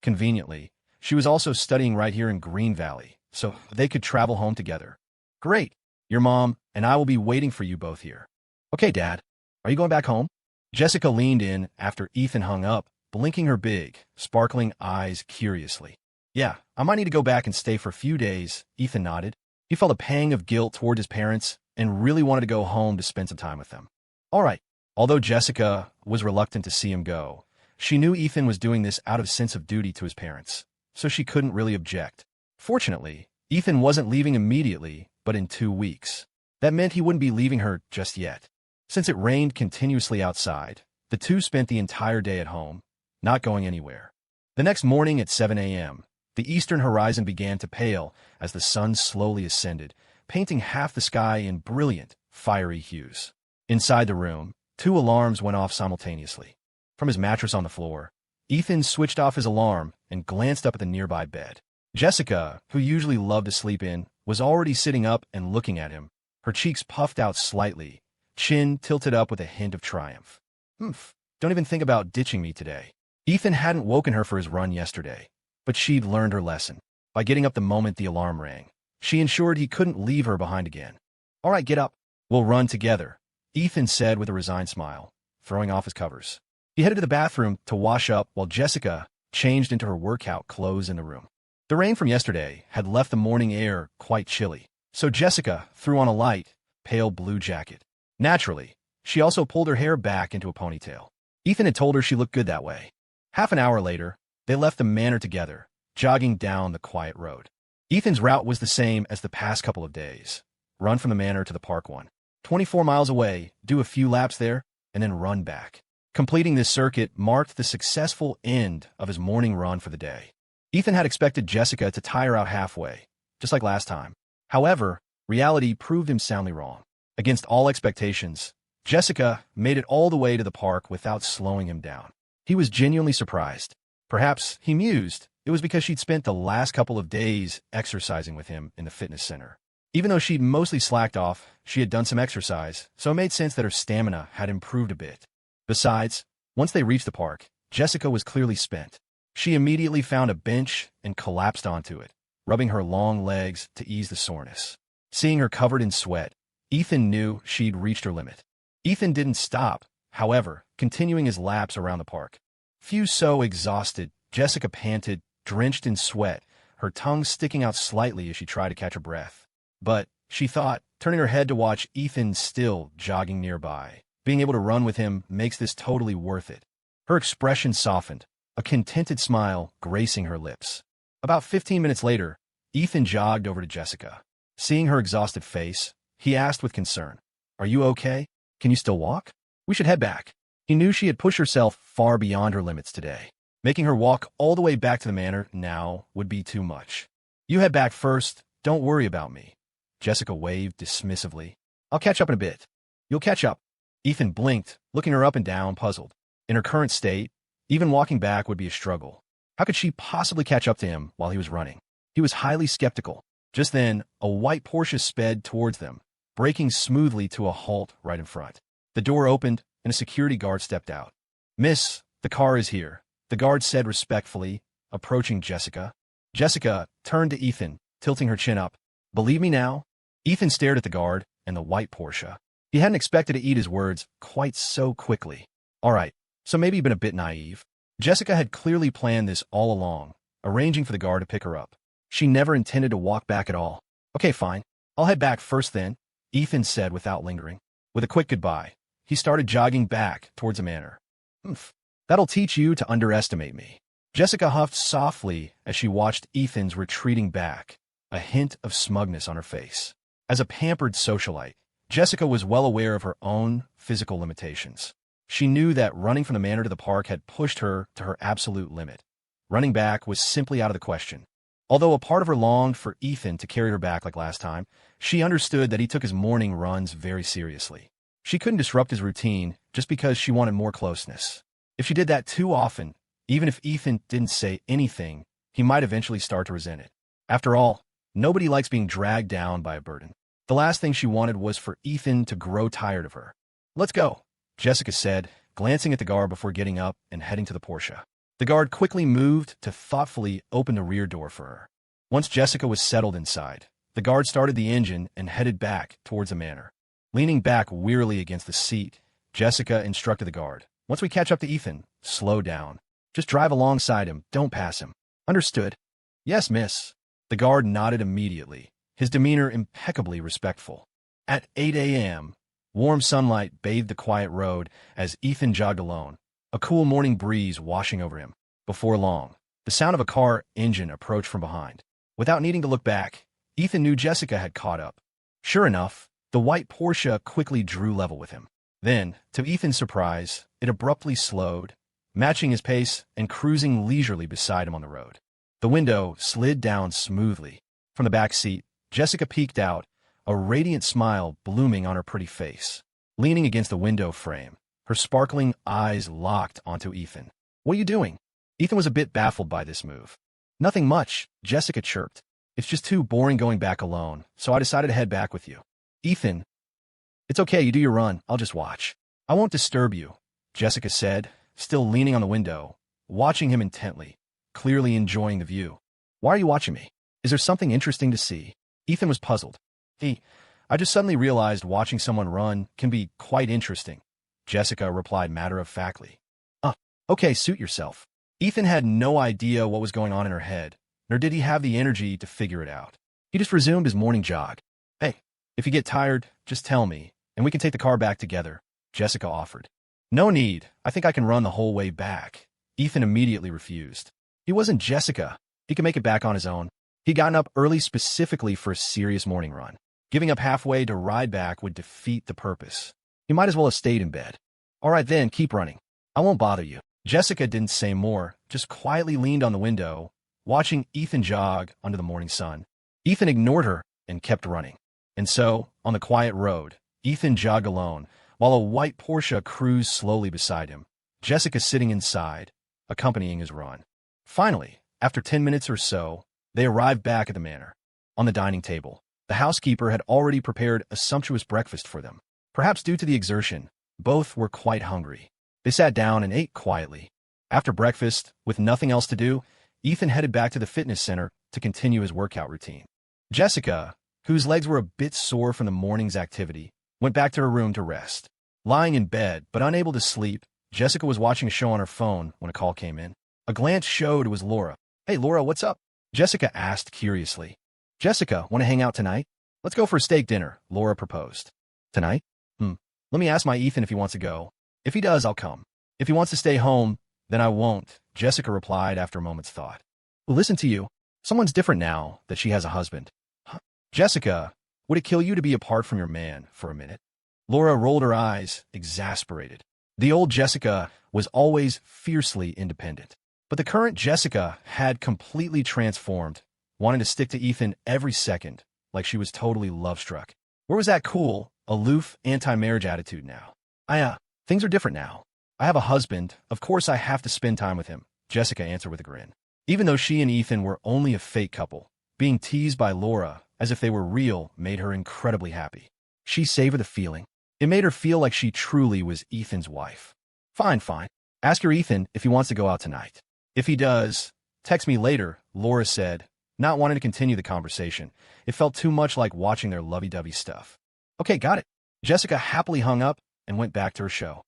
Conveniently, she was also studying right here in Green Valley, so they could travel home together. Great. Your mom and I will be waiting for you both here. Okay, Dad. Are you going back home? Jessica leaned in after Ethan hung up, blinking her big, sparkling eyes curiously. Yeah, I might need to go back and stay for a few days, Ethan nodded. He felt a pang of guilt toward his parents and really wanted to go home to spend some time with them. All right. Although Jessica was reluctant to see him go, she knew Ethan was doing this out of sense of duty to his parents, so she couldn't really object. Fortunately, Ethan wasn't leaving immediately, but in 2 weeks. That meant he wouldn't be leaving her just yet. Since it rained continuously outside, the two spent the entire day at home, not going anywhere. The next morning at 7 a.m., the eastern horizon began to pale as the sun slowly ascended, painting half the sky in brilliant, fiery hues. Inside the room, 2 alarms went off simultaneously. From his mattress on the floor, Ethan switched off his alarm and glanced up at the nearby bed. Jessica, who usually loved to sleep in, was already sitting up and looking at him, her cheeks puffed out slightly, chin tilted up with a hint of triumph. Don't even think about ditching me today. Ethan hadn't woken her for his run yesterday, but she'd learned her lesson. By getting up the moment the alarm rang, she ensured he couldn't leave her behind again. All right, get up. We'll run together, Ethan said with a resigned smile, throwing off his covers. He headed to the bathroom to wash up while Jessica changed into her workout clothes in the room. The rain from yesterday had left the morning air quite chilly, so Jessica threw on a light, pale blue jacket. Naturally, she also pulled her hair back into a ponytail. Ethan had told her she looked good that way. Half an hour later, they left the manor together, jogging down the quiet road. Ethan's route was the same as the past couple of days. Run from the manor to the park 24 miles away, do a few laps there, and then run back. Completing this circuit marked the successful end of his morning run for the day. Ethan had expected Jessica to tire out halfway, just like last time. However, reality proved him soundly wrong. Against all expectations, Jessica made it all the way to the park without slowing him down. He was genuinely surprised. Perhaps, he mused, it was because she'd spent the last couple of days exercising with him in the fitness center. Even though she'd mostly slacked off, she had done some exercise, so it made sense that her stamina had improved a bit. Besides, once they reached the park, Jessica was clearly spent. She immediately found a bench and collapsed onto it, rubbing her long legs to ease the soreness. Seeing her covered in sweat, Ethan knew she'd reached her limit. Ethan didn't stop, however, continuing his laps around the park. Few so exhausted, Jessica panted, drenched in sweat, her tongue sticking out slightly as she tried to catch her breath. But, she thought, turning her head to watch Ethan still jogging nearby. Being able to run with him makes this totally worth it. Her expression softened, a contented smile gracing her lips. About 15 minutes later, Ethan jogged over to Jessica. Seeing her exhausted face, he asked with concern, "Are you okay? Can you still walk? We should head back." He knew she had pushed herself far beyond her limits today. Making her walk all the way back to the manor now would be too much. "You head back first, don't worry about me," Jessica waved dismissively. "I'll catch up in a bit." "You'll catch up." Ethan blinked, looking her up and down, puzzled. In her current state, even walking back would be a struggle. How could she possibly catch up to him while he was running? He was highly skeptical. Just then, a white Porsche sped towards them, braking smoothly to a halt right in front. The door opened, and a security guard stepped out. "Miss, the car is here," the guard said respectfully, approaching Jessica. Jessica turned to Ethan, tilting her chin up. "Believe me now?" Ethan stared at the guard and the white Porsche. He hadn't expected to eat his words quite so quickly. All right, so maybe you've been a bit naive. Jessica had clearly planned this all along, arranging for the guard to pick her up. She never intended to walk back at all. "Okay, fine. I'll head back first then," Ethan said without lingering. With a quick goodbye, he started jogging back towards the manor. "Humph. That'll teach you to underestimate me." Jessica huffed softly as she watched Ethan's retreating back, a hint of smugness on her face. As a pampered socialite, Jessica was well aware of her own physical limitations. She knew that running from the manor to the park had pushed her to her absolute limit. Running back was simply out of the question. Although a part of her longed for Ethan to carry her back like last time, she understood that he took his morning runs very seriously. She couldn't disrupt his routine just because she wanted more closeness. If she did that too often, even if Ethan didn't say anything, he might eventually start to resent it. After all, nobody likes being dragged down by a burden. The last thing she wanted was for Ethan to grow tired of her. "Let's go," Jessica said, glancing at the guard before getting up and heading to the Porsche. The guard quickly moved to thoughtfully open the rear door for her. Once Jessica was settled inside, the guard started the engine and headed back towards the manor. Leaning back wearily against the seat, Jessica instructed the guard, "Once we catch up to Ethan, slow down. Just drive alongside him, don't pass him." "Understood." "Yes, miss." The guard nodded immediately, his demeanor impeccably respectful. At 8 a.m., warm sunlight bathed the quiet road as Ethan jogged alone, a cool morning breeze washing over him. Before long, the sound of a car engine approached from behind. Without needing to look back, Ethan knew Jessica had caught up. Sure enough, the white Porsche quickly drew level with him. Then, to Ethan's surprise, it abruptly slowed, matching his pace and cruising leisurely beside him on the road. The window slid down smoothly. From the back seat, Jessica peeked out, a radiant smile blooming on her pretty face. Leaning against the window frame, her sparkling eyes locked onto Ethan. "What are you doing?" Ethan was a bit baffled by this move. "Nothing much," Jessica chirped. "It's just too boring going back alone, so I decided to head back with you." "Ethan, it's okay, you do your run, I'll just watch." "I won't disturb you," Jessica said, still leaning on the window, watching him intently, clearly enjoying the view. "Why are you watching me? Is there something interesting to see?" Ethan was puzzled. I just suddenly realized watching someone run can be quite interesting," Jessica replied matter-of-factly. Okay, suit yourself." Ethan had no idea what was going on in her head, nor did he have the energy to figure it out. He just resumed his morning jog. "Hey, if you get tired, just tell me, and we can take the car back together," Jessica offered. "No need. I think I can run the whole way back." Ethan immediately refused. He wasn't Jessica. He could make it back on his own. He'd gotten up early specifically for a serious morning run. Giving up halfway to ride back would defeat the purpose. He might as well have stayed in bed. "All right then, keep running. I won't bother you." Jessica didn't say more, just quietly leaned on the window, watching Ethan jog under the morning sun. Ethan ignored her and kept running. And so, on the quiet road, Ethan jogged alone, while a white Porsche cruised slowly beside him, Jessica sitting inside, accompanying his run. Finally, after 10 minutes or so, they arrived back at the manor. On the dining table, the housekeeper had already prepared a sumptuous breakfast for them. Perhaps due to the exertion, both were quite hungry. They sat down and ate quietly. After breakfast, with nothing else to do, Ethan headed back to the fitness center to continue his workout routine. Jessica, whose legs were a bit sore from the morning's activity, went back to her room to rest. Lying in bed, but unable to sleep, Jessica was watching a show on her phone when a call came in. A glance showed it was Laura. "Hey, Laura, what's up?" Jessica asked curiously. "Jessica, want to hang out tonight? Let's go for a steak dinner," Laura proposed. "Tonight? Let me ask my Ethan if he wants to go. If he does, I'll come. If he wants to stay home, then I won't," Jessica replied after a moment's thought. "Well, listen to you. Someone's different now that she has a husband." "Jessica, would it kill you to be apart from your man for a minute?" Laura rolled her eyes, exasperated. The old Jessica was always fiercely independent. But the current Jessica had completely transformed, wanting to stick to Ethan every second, like she was totally love-struck. Where was that cool, aloof, anti-marriage attitude now? Things are different now. I have a husband. Of course I have to spend time with him," Jessica answered with a grin. Even though she and Ethan were only a fake couple, being teased by Laura as if they were real made her incredibly happy. She savored the feeling. It made her feel like she truly was Ethan's wife. Fine, fine. Ask your Ethan if he wants to go out tonight. If he does, text me later, Laura said, not wanting to continue the conversation. It felt too much like watching their lovey-dovey stuff. Okay, got it. Jessica happily hung up and went back to her show.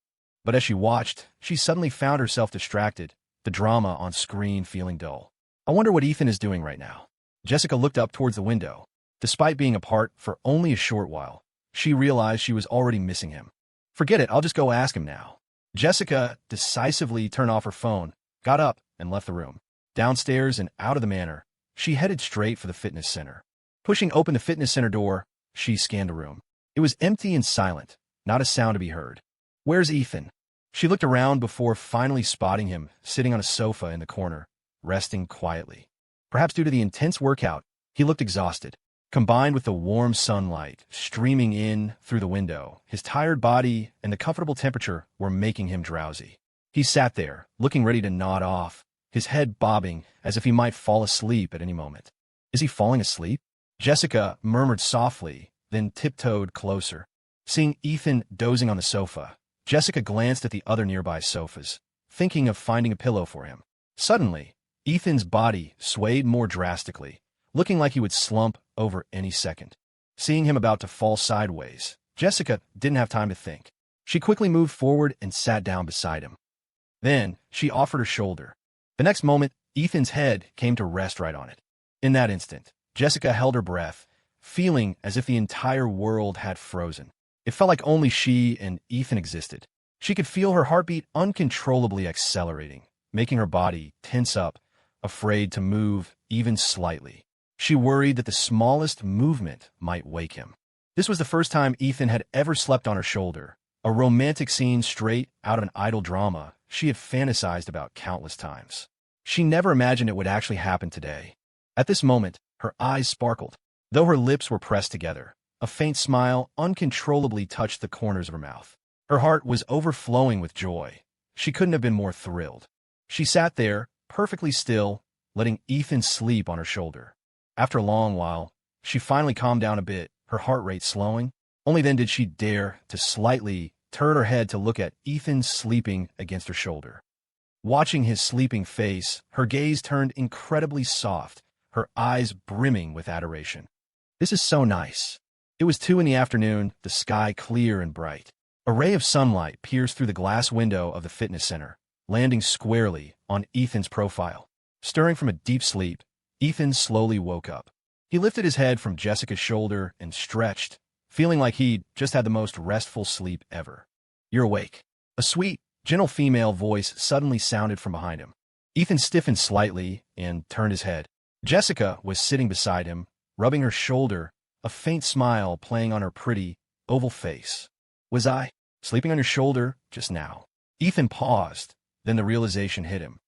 But as she watched, she suddenly found herself distracted, the drama on screen feeling dull. I wonder what Ethan is doing right now. Jessica looked up towards the window. Despite being apart for only a short while, she realized she was already missing him. Forget it, I'll just go ask him now. Jessica decisively turned off her phone, got up, and left the room. Downstairs and out of the manor, she headed straight for the fitness center. Pushing open the fitness center door, she scanned the room. It was empty and silent, not a sound to be heard. Where's Ethan? She looked around before finally spotting him sitting on a sofa in the corner, resting quietly. Perhaps due to the intense workout, he looked exhausted. Combined with the warm sunlight streaming in through the window, his tired body and the comfortable temperature were making him drowsy. He sat there, looking ready to nod off, his head bobbing as if he might fall asleep at any moment. Is he falling asleep? Jessica murmured softly, then tiptoed closer. Seeing Ethan dozing on the sofa, Jessica glanced at the other nearby sofas, thinking of finding a pillow for him. Suddenly, Ethan's body swayed more drastically, looking like he would slump over any second. Seeing him about to fall sideways, Jessica didn't have time to think. She quickly moved forward and sat down beside him. Then, she offered her shoulder. The next moment, Ethan's head came to rest right on it. In that instant, Jessica held her breath, feeling as if the entire world had frozen. It felt like only she and Ethan existed. She could feel her heartbeat uncontrollably accelerating, making her body tense up, afraid to move even slightly. She worried that the smallest movement might wake him. This was the first time Ethan had ever slept on her shoulder, a romantic scene straight out of an idle drama she had fantasized about countless times. She never imagined it would actually happen today. At this moment, her eyes sparkled. Though her lips were pressed together, a faint smile uncontrollably touched the corners of her mouth. Her heart was overflowing with joy. She couldn't have been more thrilled. She sat there, perfectly still, letting Ethan sleep on her shoulder. After a long while, she finally calmed down a bit, her heart rate slowing. Only then did she dare to slightly turn her head to look at Ethan sleeping against her shoulder. Watching his sleeping face, her gaze turned incredibly soft, her eyes brimming with adoration. This is so nice. It was 2 in the afternoon, the sky clear and bright. A ray of sunlight pierced through the glass window of the fitness center, landing squarely on Ethan's profile. Stirring from a deep sleep, Ethan slowly woke up. He lifted his head from Jessica's shoulder and stretched, feeling like he'd just had the most restful sleep ever. You're awake. A sweet, gentle female voice suddenly sounded from behind him. Ethan stiffened slightly and turned his head. Jessica was sitting beside him, rubbing her shoulder, a faint smile playing on her pretty, oval face. Was I sleeping on your shoulder just now? Ethan paused, then the realization hit him.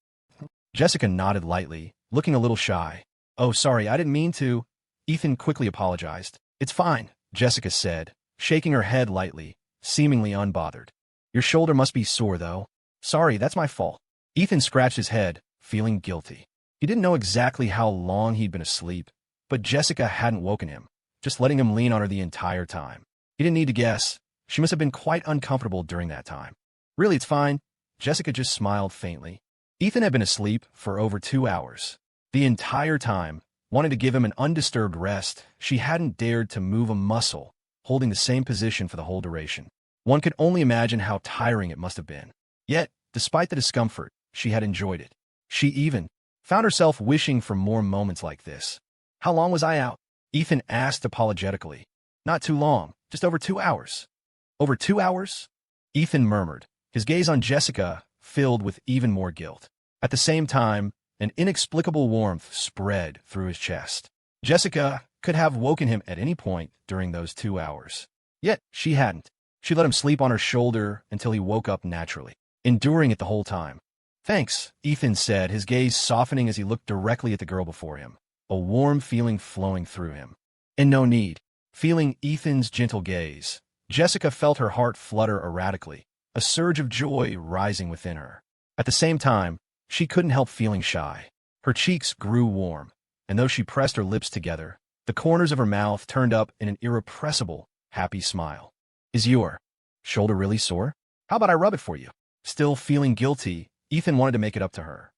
Jessica nodded lightly, looking a little shy. Oh, sorry, I didn't mean to. Ethan quickly apologized. It's fine, Jessica said, shaking her head lightly, seemingly unbothered. Your shoulder must be sore, though. Sorry, that's my fault. Ethan scratched his head, feeling guilty. He didn't know exactly how long he'd been asleep, but Jessica hadn't woken him, just letting him lean on her the entire time. He didn't need to guess. She must have been quite uncomfortable during that time. Really, it's fine. Jessica just smiled faintly. Ethan had been asleep for over 2 hours. The entire time, wanting to give him an undisturbed rest, she hadn't dared to move a muscle, holding the same position for the whole duration. One could only imagine how tiring it must have been. Yet, despite the discomfort, she had enjoyed it. She even found herself wishing for more moments like this. How long was I out? Ethan asked apologetically. Not too long, just over 2 hours. Over 2 hours? Ethan murmured, his gaze on Jessica filled with even more guilt. At the same time, an inexplicable warmth spread through his chest. Jessica could have woken him at any point during those 2 hours. Yet, she hadn't. She let him sleep on her shoulder until he woke up naturally, enduring it the whole time. Thanks, Ethan said, his gaze softening as he looked directly at the girl before him, a warm feeling flowing through him. And no need. Feeling Ethan's gentle gaze, Jessica felt her heart flutter erratically, a surge of joy rising within her. At the same time, she couldn't help feeling shy. Her cheeks grew warm, and though she pressed her lips together, the corners of her mouth turned up in an irrepressible, happy smile. Is your shoulder really sore? How about I rub it for you? Still feeling guilty, Ethan wanted to make it up to her.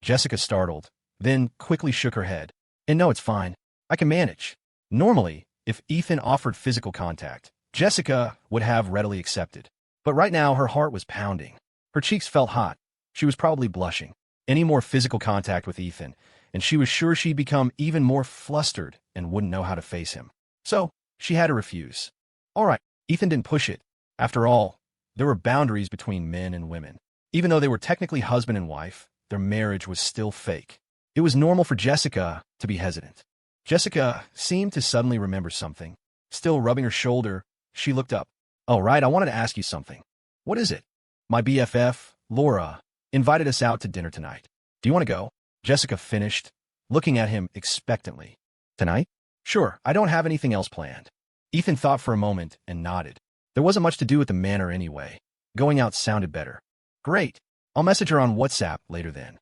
Jessica startled, then quickly shook her head. And no, it's fine. I can manage. Normally, if Ethan offered physical contact, Jessica would have readily accepted. But right now, her heart was pounding. Her cheeks felt hot. She was probably blushing. Any more physical contact with Ethan, and she was sure she'd become even more flustered and wouldn't know how to face him. So, she had to refuse. All right, Ethan didn't push it. After all, there were boundaries between men and women. Even though they were technically husband and wife, their marriage was still fake. It was normal for Jessica to be hesitant. Jessica seemed to suddenly remember something. Still rubbing her shoulder, she looked up. "Oh, right, I wanted to ask you something." "What is it?" "My BFF, Laura, invited us out to dinner tonight. Do you want to go?" Jessica finished, looking at him expectantly. "Tonight?" "Sure, I don't have anything else planned." Ethan thought for a moment and nodded. There wasn't much to do at the manor anyway. Going out sounded better. "Great. I'll message her on WhatsApp later then."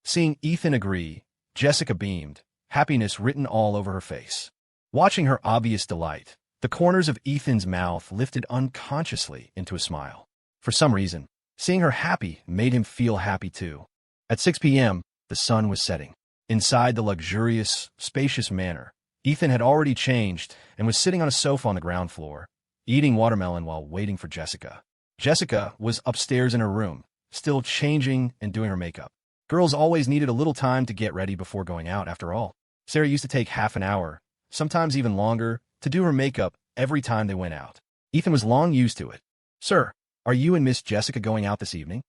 Seeing Ethan agree, Jessica beamed, happiness written all over her face. Watching her obvious delight, the corners of Ethan's mouth lifted unconsciously into a smile. For some reason, seeing her happy made him feel happy too. At 6 p.m., the sun was setting. Inside the luxurious, spacious manor, Ethan had already changed and was sitting on a sofa on the ground floor, eating watermelon while waiting for Jessica. Jessica was upstairs in her room, still changing and doing her makeup. Girls always needed a little time to get ready before going out, after all. Sarah used to take half an hour, sometimes even longer, to do her makeup every time they went out. Ethan was long used to it. "Sir, are you and Miss Jessica going out this evening?"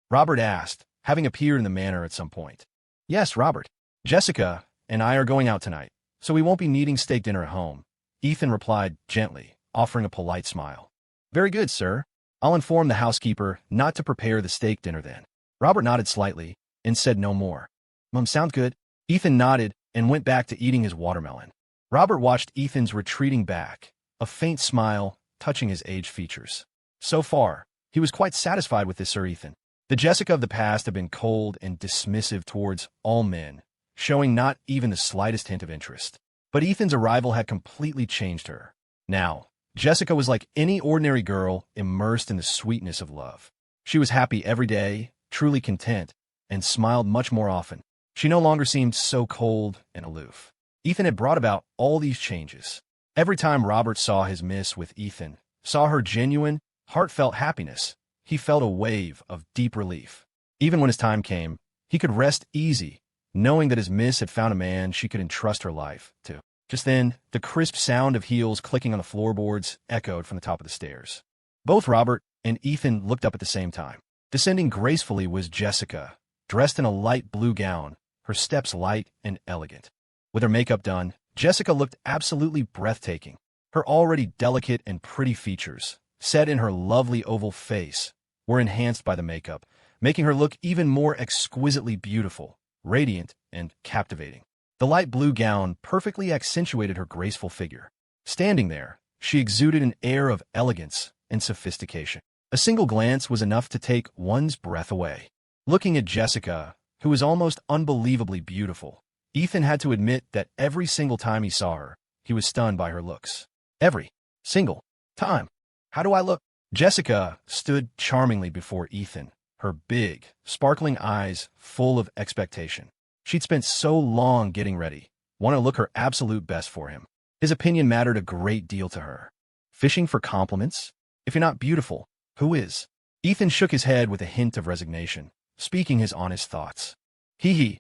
Robert asked, having appeared in the manor at some point. "Yes, Robert. Jessica and I are going out tonight, so we won't be needing steak dinner at home," Ethan replied gently, offering a polite smile. "Very good, sir. I'll inform the housekeeper not to prepare the steak dinner then." Robert nodded slightly and said no more. Sounds good." Ethan nodded and went back to eating his watermelon. Robert watched Ethan's retreating back, a faint smile touching his aged features. So far, he was quite satisfied with this Sir Ethan. The Jessica of the past had been cold and dismissive towards all men, showing not even the slightest hint of interest. But Ethan's arrival had completely changed her. Now, Jessica was like any ordinary girl immersed in the sweetness of love. She was happy every day, truly content, and smiled much more often. She no longer seemed so cold and aloof. Ethan had brought about all these changes. Every time Robert saw his miss with Ethan, saw her genuine, heartfelt happiness, he felt a wave of deep relief. Even when his time came, he could rest easy, knowing that his miss had found a man she could entrust her life to. Just then, the crisp sound of heels clicking on the floorboards echoed from the top of the stairs. Both Robert and Ethan looked up at the same time. Descending gracefully was Jessica, dressed in a light blue gown, her steps light and elegant. With her makeup done, Jessica looked absolutely breathtaking. Her already delicate and pretty features, set in her lovely oval face, were enhanced by the makeup, making her look even more exquisitely beautiful, radiant, and captivating. The light blue gown perfectly accentuated her graceful figure. Standing there, she exuded an air of elegance and sophistication. A single glance was enough to take one's breath away. Looking at Jessica, who was almost unbelievably beautiful, Ethan had to admit that every single time he saw her, he was stunned by her looks. Every single time. "How do I look?" Jessica stood charmingly before Ethan, her big, sparkling eyes full of expectation. She'd spent so long getting ready, wanted to look her absolute best for him. His opinion mattered a great deal to her. Fishing for compliments? If you're not beautiful, who is? Ethan shook his head with a hint of resignation, speaking his honest thoughts. Hee.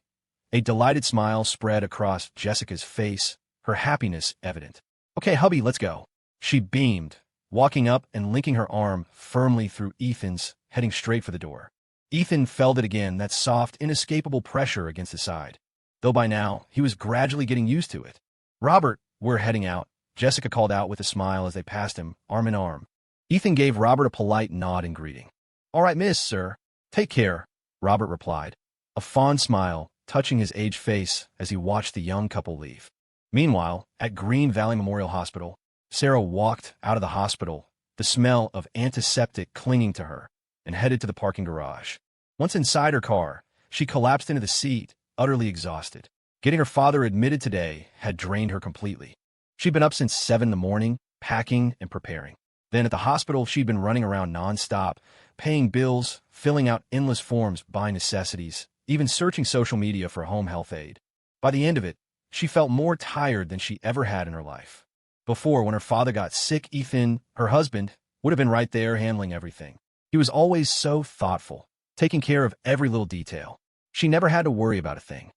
A delighted smile spread across Jessica's face, her happiness evident. "Okay, hubby, let's go." She beamed, walking up and linking her arm firmly through Ethan's, heading straight for the door. Ethan felt it again, that soft, inescapable pressure against his side, though by now he was gradually getting used to it. "Robert, we're heading out," Jessica called out with a smile as they passed him, arm in arm. Ethan gave Robert a polite nod in greeting. "All right, miss, sir. Take care," Robert replied, a fond smile touching his aged face as he watched the young couple leave. Meanwhile, at Green Valley Memorial Hospital, Sarah walked out of the hospital, the smell of antiseptic clinging to her, and headed to the parking garage. Once inside her car, she collapsed into the seat utterly exhausted. Getting her father admitted today had drained her completely. She'd been up since 7 in the morning, packing and preparing. Then at the hospital, she'd been running around nonstop, paying bills, filling out endless forms, buying necessities, even searching social media for home health aid. By the end of it, she felt more tired than she ever had in her life. Before, when her father got sick, Ethan, her husband, would have been right there handling everything. He was always so thoughtful, taking care of every little detail. She never had to worry about a thing.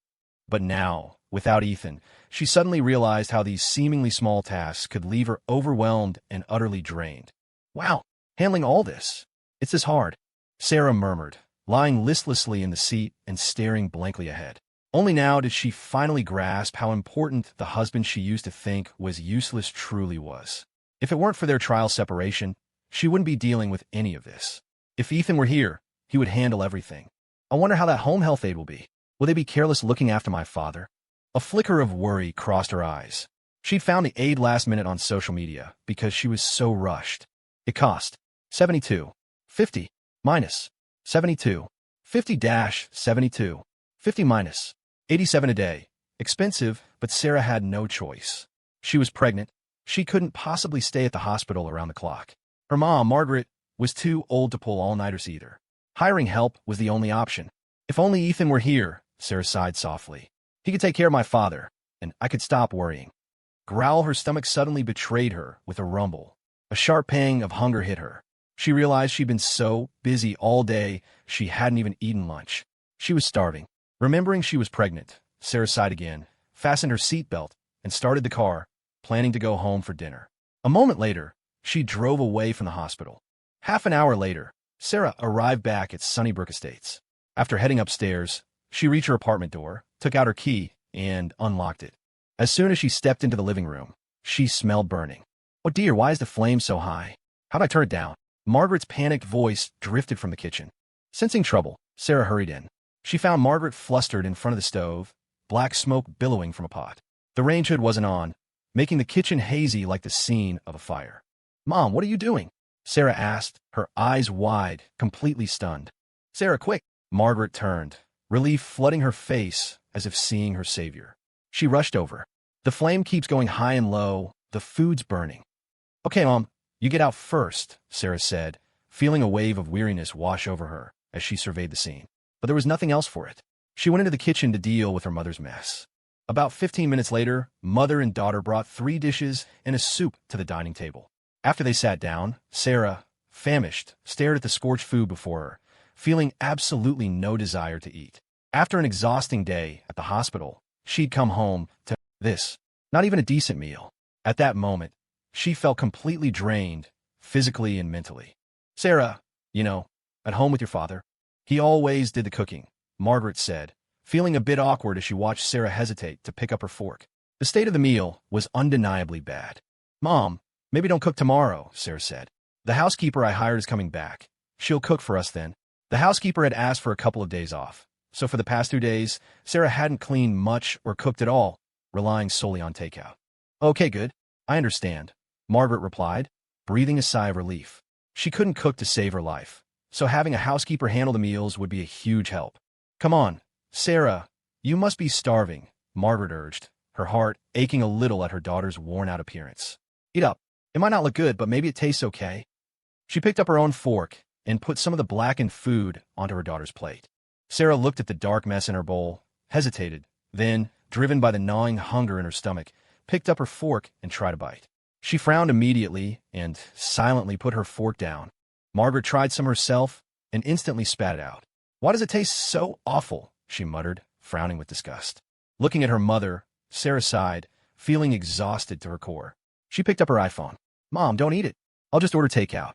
But now, without Ethan, she suddenly realized how these seemingly small tasks could leave her overwhelmed and utterly drained. Wow, handling all this. It's this hard, Sarah murmured, lying listlessly in the seat and staring blankly ahead. Only now did she finally grasp how important the husband she used to think was useless truly was. If it weren't for their trial separation, she wouldn't be dealing with any of this. If Ethan were here, he would handle everything. I wonder how that home health aide will be. Will they be careless looking after my father? A flicker of worry crossed her eyes. She'd found the aide last minute on social media because she was so rushed. It cost $72.50 minus $72.50-$72.50 minus $87 a day. Expensive, but Sarah had no choice. She was pregnant. She couldn't possibly stay at the hospital around the clock. Her mom, Margaret, was too old to pull all-nighters either. Hiring help was the only option. If only Ethan were here, Sarah sighed softly. He could take care of my father, and I could stop worrying. Growl, her stomach suddenly betrayed her with a rumble. A sharp pang of hunger hit her. She realized she'd been so busy all day, she hadn't even eaten lunch. She was starving. Remembering she was pregnant, Sarah sighed again, fastened her seatbelt, and started the car, planning to go home for dinner. A moment later, she drove away from the hospital. Half an hour later, Sarah arrived back at Sunnybrook Estates. After heading upstairs, she reached her apartment door, took out her key, and unlocked it. As soon as she stepped into the living room, she smelled burning. Oh dear, why is the flame so high? How'd I turn it down? Margaret's panicked voice drifted from the kitchen. Sensing trouble, Sarah hurried in. She found Margaret flustered in front of the stove, black smoke billowing from a pot. The range hood wasn't on, making the kitchen hazy like the scene of a fire. Mom, what are you doing? Sarah asked, her eyes wide, completely stunned. Sarah, quick! Margaret turned, relief flooding her face as if seeing her savior. She rushed over. The flame keeps going high and low, the food's burning. Okay, Mom, you get out first, Sarah said, feeling a wave of weariness wash over her as she surveyed the scene. But there was nothing else for it. She went into the kitchen to deal with her mother's mess. About 15 minutes later, mother and daughter brought 3 dishes and a soup to the dining table. After they sat down, Sarah, famished, stared at the scorched food before her, feeling absolutely no desire to eat. After an exhausting day at the hospital, she'd come home to this, not even a decent meal. At that moment, she felt completely drained, physically and mentally. Sarah, at home with your father. He always did the cooking, Margaret said, feeling a bit awkward as she watched Sarah hesitate to pick up her fork. The state of the meal was undeniably bad. Mom, maybe don't cook tomorrow, Sarah said. The housekeeper I hired is coming back. She'll cook for us then. The housekeeper had asked for a couple of days off, so for the past 2 days, Sarah hadn't cleaned much or cooked at all, relying solely on takeout. Okay, good. I understand, Margaret replied, breathing a sigh of relief. She couldn't cook to save her life, so having a housekeeper handle the meals would be a huge help. Come on, Sarah, you must be starving, Margaret urged, her heart aching a little at her daughter's worn-out appearance. Eat up. It might not look good, but maybe it tastes okay. She picked up her own fork and put some of the blackened food onto her daughter's plate. Sarah looked at the dark mess in her bowl, hesitated, then, driven by the gnawing hunger in her stomach, picked up her fork and tried a bite. She frowned immediately and silently put her fork down. Margaret tried some herself and instantly spat it out. Why does it taste so awful? She muttered, frowning with disgust. Looking at her mother, Sarah sighed, feeling exhausted to her core. She picked up her iPhone. Mom, don't eat it. I'll just order takeout.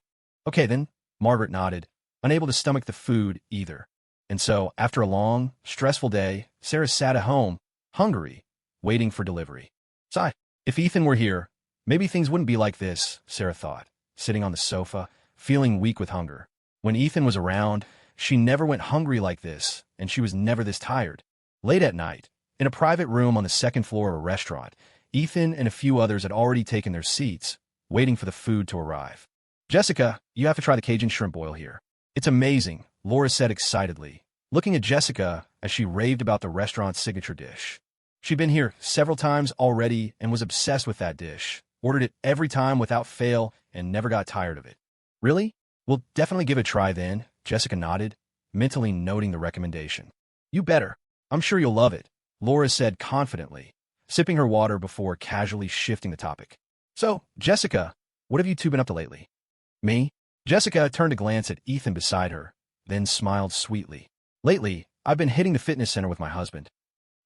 Okay then, Margaret nodded, unable to stomach the food either. And so, after a long, stressful day, Sarah sat at home, hungry, waiting for delivery. Sigh. If Ethan were here, maybe things wouldn't be like this, Sarah thought, sitting on the sofa, feeling weak with hunger. When Ethan was around, she never went hungry like this, and she was never this tired. Late at night, in a private room on the second floor of a restaurant, Ethan and a few others had already taken their seats, waiting for the food to arrive. Jessica, you have to try the Cajun shrimp boil here. It's amazing, Laura said excitedly, looking at Jessica as she raved about the restaurant's signature dish. She'd been here several times already and was obsessed with that dish, ordered it every time without fail, and never got tired of it. Really? We'll definitely give it a try then, Jessica nodded, mentally noting the recommendation. You better. I'm sure you'll love it, Laura said confidently, sipping her water before casually shifting the topic. So, Jessica, what have you two been up to lately? Me? Jessica turned to glance at Ethan beside her, then smiled sweetly. Lately, I've been hitting the fitness center with my husband.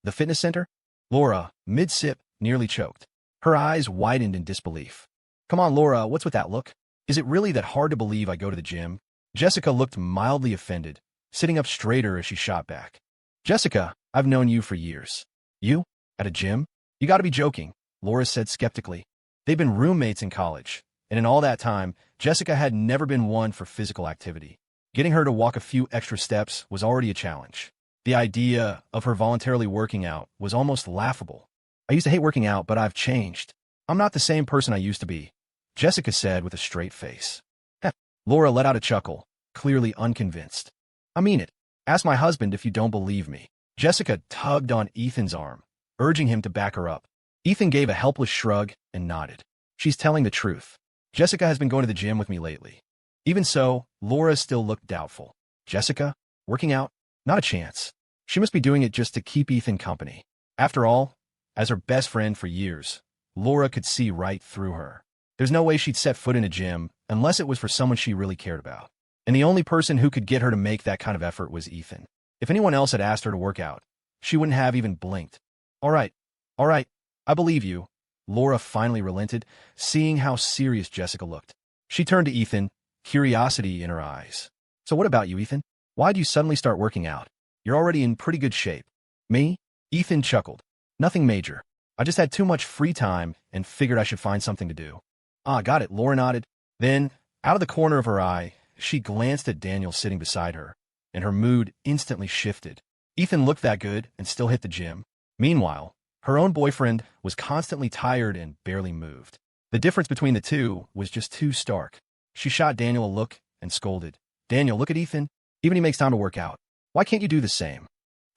The fitness center? Laura, mid-sip, nearly choked. Her eyes widened in disbelief. Come on, Laura, what's with that look? Is it really that hard to believe I go to the gym? Jessica looked mildly offended, sitting up straighter as she shot back. Jessica, I've known you for years. You? At a gym? You gotta be joking, Laura said skeptically. They've been roommates in college, and in all that time, Jessica had never been one for physical activity. Getting her to walk a few extra steps was already a challenge. The idea of her voluntarily working out was almost laughable. I used to hate working out, but I've changed. I'm not the same person I used to be, Jessica said with a straight face. Heh. Laura let out a chuckle, clearly unconvinced. I mean it. Ask my husband if you don't believe me. Jessica tugged on Ethan's arm, urging him to back her up. Ethan gave a helpless shrug and nodded. She's telling the truth. Jessica has been going to the gym with me lately. Even so, Laura still looked doubtful. Jessica? Working out? Not a chance. She must be doing it just to keep Ethan company. After all, as her best friend for years, Laura could see right through her. There's no way she'd set foot in a gym unless it was for someone she really cared about. And the only person who could get her to make that kind of effort was Ethan. If anyone else had asked her to work out, she wouldn't have even blinked. All right, I believe you. Laura finally relented, seeing how serious Jessica looked. She turned to Ethan, curiosity in her eyes. So what about you, Ethan? Why'd you suddenly start working out? You're already in pretty good shape. Me? Ethan chuckled. Nothing major. I just had too much free time and figured I should find something to do. Ah, got it, Laura nodded. Then, out of the corner of her eye, she glanced at Daniel sitting beside her, and her mood instantly shifted. Ethan looked that good and still hit the gym. Meanwhile, her own boyfriend was constantly tired and barely moved. The difference between the two was just too stark. She shot Daniel a look and scolded. Daniel, look at Ethan. Even he makes time to work out. Why can't you do the same?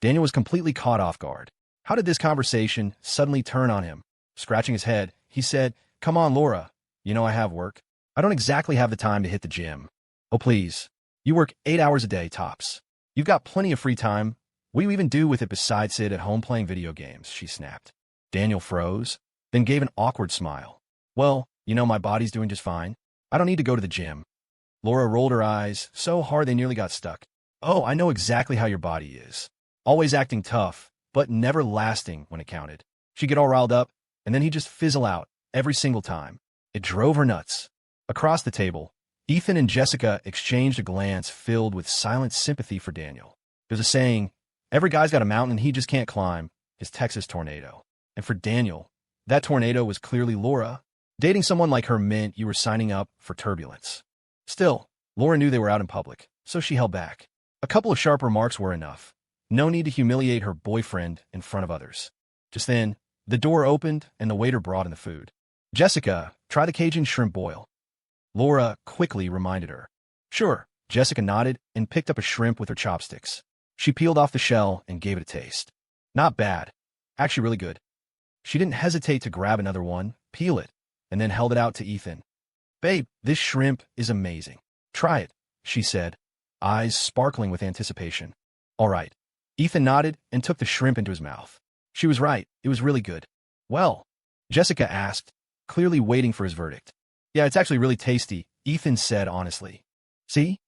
Daniel was completely caught off guard. How did this conversation suddenly turn on him? Scratching his head, he said, Come on, Laura. You know I have work. I don't exactly have the time to hit the gym. Oh, please. You work 8 hours a day, tops. You've got plenty of free time. What do you even do with it besides sit at home playing video games? She snapped. Daniel froze, then gave an awkward smile. Well, you know my body's doing just fine. I don't need to go to the gym. Laura rolled her eyes so hard they nearly got stuck. Oh, I know exactly how your body is. Always acting tough, but never lasting when it counted. She'd get all riled up, and then he'd just fizzle out every single time. It drove her nuts. Across the table, Ethan and Jessica exchanged a glance filled with silent sympathy for Daniel. There's a saying, every guy's got a mountain he just can't climb, his Texas tornado. And for Daniel, that tornado was clearly Laura. Dating someone like her meant you were signing up for turbulence. Still, Laura knew they were out in public, so she held back. A couple of sharp remarks were enough. No need to humiliate her boyfriend in front of others. Just then, the door opened and the waiter brought in the food. Jessica, try the Cajun shrimp boil. Laura quickly reminded her. Sure, Jessica nodded and picked up a shrimp with her chopsticks. She peeled off the shell and gave it a taste. Not bad. Actually really good. She didn't hesitate to grab another one, peel it, and then held it out to Ethan. Babe, this shrimp is amazing. Try it, she said, eyes sparkling with anticipation. All right. Ethan nodded and took the shrimp into his mouth. She was right. It was really good. Well, Jessica asked, clearly waiting for his verdict. Yeah, it's actually really tasty, Ethan said honestly. See?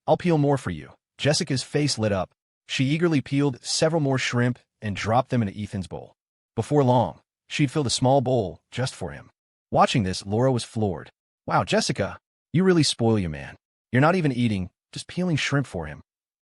I'll peel more for you. Jessica's face lit up. She eagerly peeled several more shrimp and dropped them into Ethan's bowl. Before long, she'd filled a small bowl just for him. Watching this, Laura was floored. Wow, Jessica, you really spoil your man. You're not even eating, just peeling shrimp for him.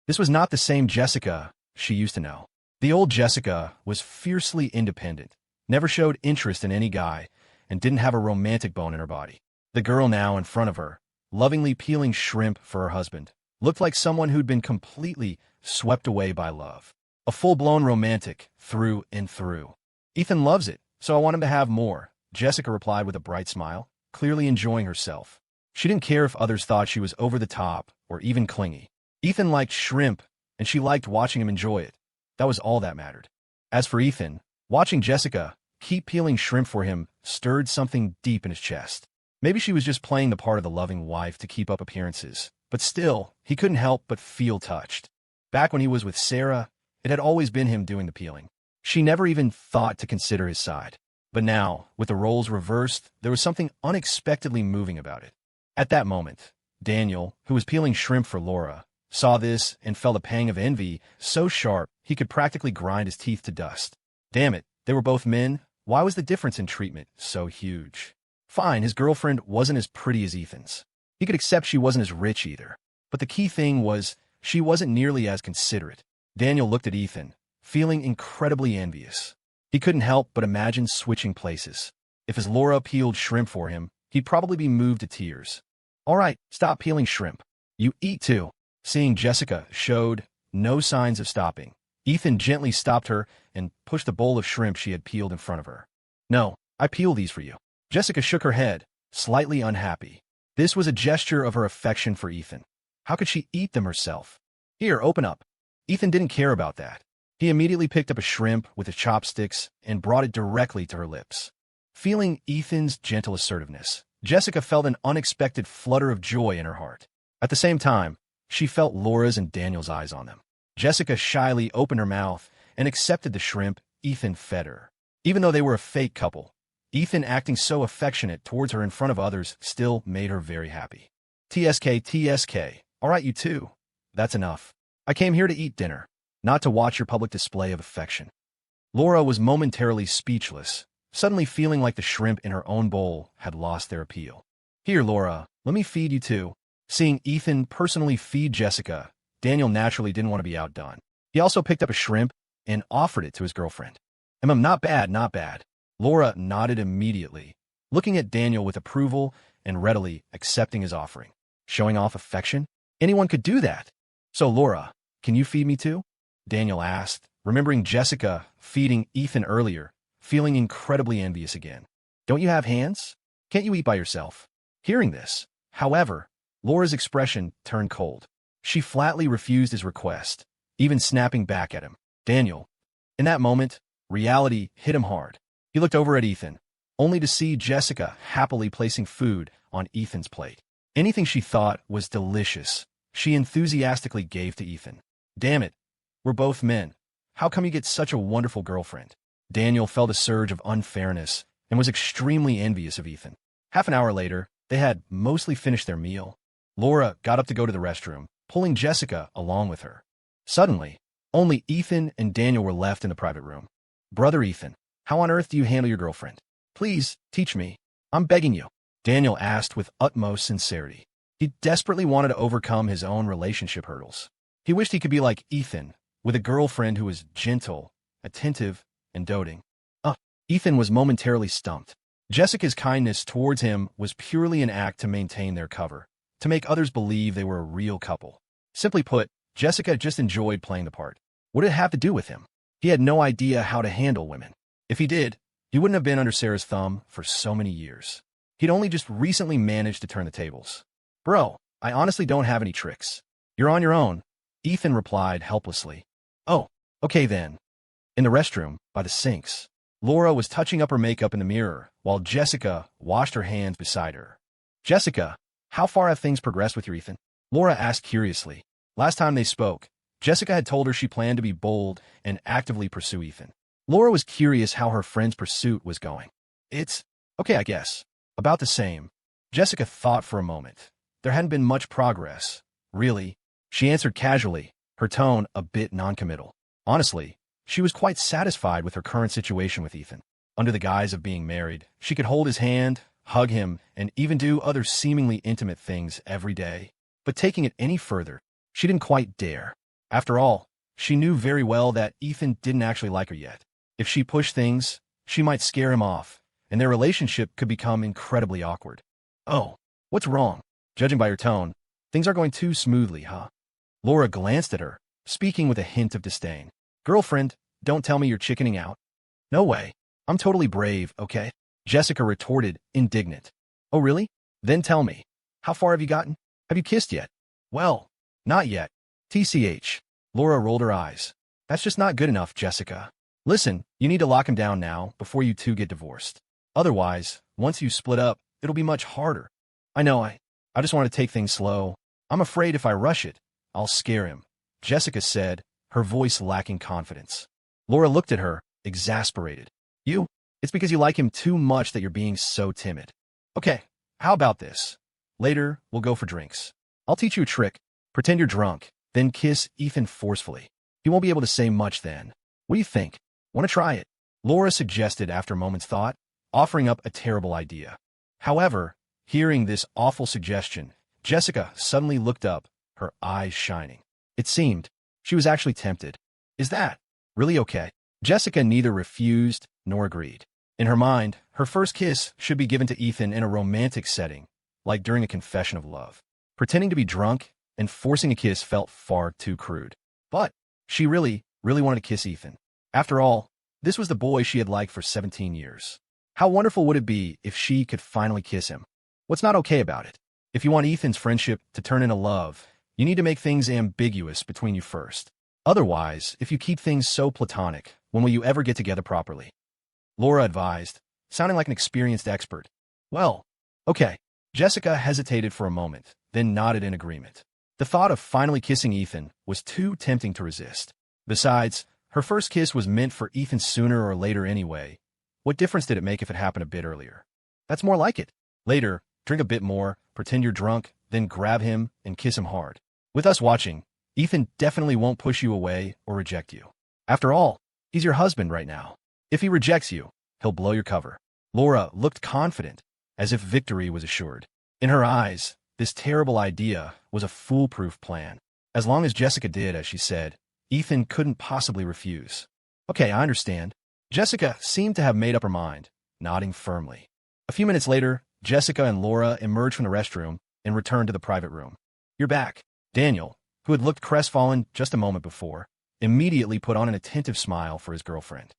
This was not the same Jessica she used to know. The old Jessica was fiercely independent, never showed interest in any guy, and didn't have a romantic bone in her body. The girl now in front of her, lovingly peeling shrimp for her husband, looked like someone who'd been completely swept away by love. A full-blown romantic through and through. Ethan loves it, so I want him to have more, Jessica replied with a bright smile, clearly enjoying herself. She didn't care if others thought she was over the top or even clingy. Ethan liked shrimp and she liked watching him enjoy it. That was all that mattered. As for Ethan, watching Jessica keep peeling shrimp for him stirred something deep in his chest. Maybe she was just playing the part of the loving wife to keep up appearances, but still, he couldn't help but feel touched. Back when he was with Sarah, it had always been him doing the peeling. She never even thought to consider his side. But now, with the roles reversed, there was something unexpectedly moving about it. At that moment, Daniel, who was peeling shrimp for Laura, saw this and felt a pang of envy so sharp he could practically grind his teeth to dust. Damn it, they were both men. Why was the difference in treatment so huge? Fine, his girlfriend wasn't as pretty as Ethan's. He could accept she wasn't as rich either. But the key thing was, she wasn't nearly as considerate. Daniel looked at Ethan, feeling incredibly envious. He couldn't help but imagine switching places. If his Laura peeled shrimp for him, he'd probably be moved to tears. All right, stop peeling shrimp. You eat too. Seeing Jessica showed no signs of stopping, Ethan gently stopped her and pushed the bowl of shrimp she had peeled in front of her. No, I peel these for you. Jessica shook her head, slightly unhappy. This was a gesture of her affection for Ethan. How could she eat them herself? Here, open up. Ethan didn't care about that. He immediately picked up a shrimp with his chopsticks and brought it directly to her lips. Feeling Ethan's gentle assertiveness, Jessica felt an unexpected flutter of joy in her heart. At the same time, she felt Laura's and Daniel's eyes on them. Jessica shyly opened her mouth and accepted the shrimp Ethan fed her. Even though they were a fake couple, Ethan acting so affectionate towards her in front of others still made her very happy. TSK. All right, you two. That's enough. I came here to eat dinner, not to watch your public display of affection. Laura was momentarily speechless, suddenly feeling like the shrimp in her own bowl had lost their appeal. Here, Laura, let me feed you too. Seeing Ethan personally feed Jessica, Daniel naturally didn't want to be outdone. He also picked up a shrimp and offered it to his girlfriend. Not bad, not bad. Laura nodded immediately, looking at Daniel with approval and readily accepting his offering. Showing off affection? Anyone could do that. So, Laura, can you feed me too? Daniel asked, remembering Jessica feeding Ethan earlier, feeling incredibly envious again. Don't you have hands? Can't you eat by yourself? Hearing this, however, Laura's expression turned cold. She flatly refused his request, even snapping back at him. Daniel. In that moment, reality hit him hard. He looked over at Ethan, only to see Jessica happily placing food on Ethan's plate. Anything she thought was delicious, she enthusiastically gave to Ethan. Damn it, we're both men. How come you get such a wonderful girlfriend? Daniel felt a surge of unfairness and was extremely envious of Ethan. Half an hour later, they had mostly finished their meal. Laura got up to go to the restroom, pulling Jessica along with her. Suddenly, only Ethan and Daniel were left in the private room. Brother Ethan, how on earth do you handle your girlfriend? Please, teach me. I'm begging you. Daniel asked with utmost sincerity. He desperately wanted to overcome his own relationship hurdles. He wished he could be like Ethan, with a girlfriend who was gentle, attentive, and doting. Ethan was momentarily stumped. Jessica's kindness towards him was purely an act to maintain their cover, to make others believe they were a real couple. Simply put, Jessica just enjoyed playing the part. What did it have to do with him? He had no idea how to handle women. If he did, he wouldn't have been under Sarah's thumb for so many years. He'd only just recently managed to turn the tables. Bro, I honestly don't have any tricks. You're on your own, Ethan replied helplessly. Oh, okay then. In the restroom, by the sinks, Laura was touching up her makeup in the mirror, while Jessica washed her hands beside her. Jessica, how far have things progressed with your Ethan? Laura asked curiously. Last time they spoke, Jessica had told her she planned to be bold and actively pursue Ethan. Laura was curious how her friend's pursuit was going. It's okay, I guess. About the same. Jessica thought for a moment. There hadn't been much progress. Really? She answered casually, her tone a bit noncommittal. Honestly, she was quite satisfied with her current situation with Ethan. Under the guise of being married, she could hold his hand, hug him, and even do other seemingly intimate things every day. But taking it any further, she didn't quite dare. After all, she knew very well that Ethan didn't actually like her yet. If she pushed things, she might scare him off, and their relationship could become incredibly awkward. Oh, what's wrong? Judging by your tone, things aren't going too smoothly, huh? Laura glanced at her, speaking with a hint of disdain. Girlfriend, don't tell me you're chickening out. No way. I'm totally brave, okay? Jessica retorted, indignant. Oh, really? Then tell me. How far have you gotten? Have you kissed yet? Well, not yet. TCH. Laura rolled her eyes. That's just not good enough, Jessica. Listen, you need to lock him down now before you two get divorced. Otherwise, once you split up, it'll be much harder. I know, I just want to take things slow. I'm afraid if I rush it, I'll scare him, Jessica said, her voice lacking confidence. Laura looked at her, exasperated. It's because you like him too much that you're being so timid. Okay, how about this? Later, we'll go for drinks. I'll teach you a trick. Pretend you're drunk, then kiss Ethan forcefully. He won't be able to say much then. What do you think? Want to try it? Laura suggested after a moment's thought, offering up a terrible idea. However, hearing this awful suggestion, Jessica suddenly looked up, her eyes shining. It seemed she was actually tempted. Is that really okay? Jessica neither refused nor agreed. In her mind, her first kiss should be given to Ethan in a romantic setting, like during a confession of love. Pretending to be drunk and forcing a kiss felt far too crude. But she really wanted to kiss Ethan. After all, this was the boy she had liked for 17 years. How wonderful would it be if she could finally kiss him? What's not okay about it? If you want Ethan's friendship to turn into love, you need to make things ambiguous between you first. Otherwise, if you keep things so platonic, when will you ever get together properly? Laura advised, sounding like an experienced expert. Well, okay. Jessica hesitated for a moment, then nodded in agreement. The thought of finally kissing Ethan was too tempting to resist. Besides, her first kiss was meant for Ethan sooner or later anyway. What difference did it make if it happened a bit earlier? That's more like it. Later, drink a bit more, pretend you're drunk, then grab him and kiss him hard. With us watching, Ethan definitely won't push you away or reject you. After all, he's your husband right now. If he rejects you, he'll blow your cover. Laura looked confident, as if victory was assured. In her eyes, this terrible idea was a foolproof plan. As long as Jessica did as she said, Ethan couldn't possibly refuse. Okay, I understand. Jessica seemed to have made up her mind, nodding firmly. A few minutes later, Jessica and Laura emerged from the restroom and returned to the private room. You're back. Daniel, who had looked crestfallen just a moment before, immediately put on an attentive smile for his girlfriend.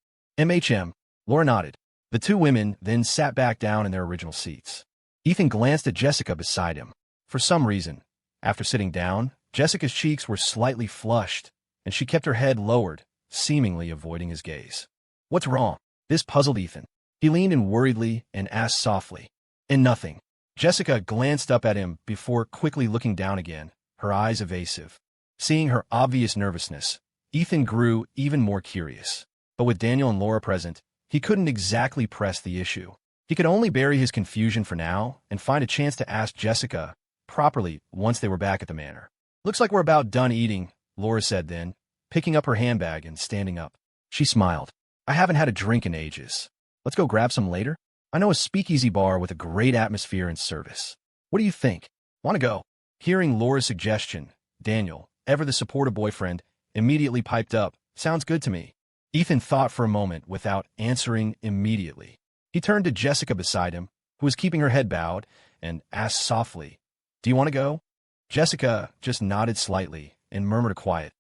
Laura nodded. The two women then sat back down in their original seats. Ethan glanced at Jessica beside him. For some reason, after sitting down, Jessica's cheeks were slightly flushed, and she kept her head lowered, seemingly avoiding his gaze. What's wrong? This puzzled Ethan. He leaned in worriedly and asked softly. And nothing. Jessica glanced up at him before quickly looking down again, her eyes evasive. Seeing her obvious nervousness, Ethan grew even more curious. But with Daniel and Laura present, he couldn't exactly press the issue. He could only bury his confusion for now and find a chance to ask Jessica properly once they were back at the manor. Looks like we're about done eating, Laura said then, picking up her handbag and standing up. She smiled. I haven't had a drink in ages. Let's go grab some later? I know a speakeasy bar with a great atmosphere and service. What do you think? Want to go? Hearing Laura's suggestion, Daniel, ever the supportive boyfriend, immediately piped up. Sounds good to me. Ethan thought for a moment without answering immediately. He turned to Jessica beside him, who was keeping her head bowed, and asked softly, Do you want to go? Jessica just nodded slightly and murmured a quiet,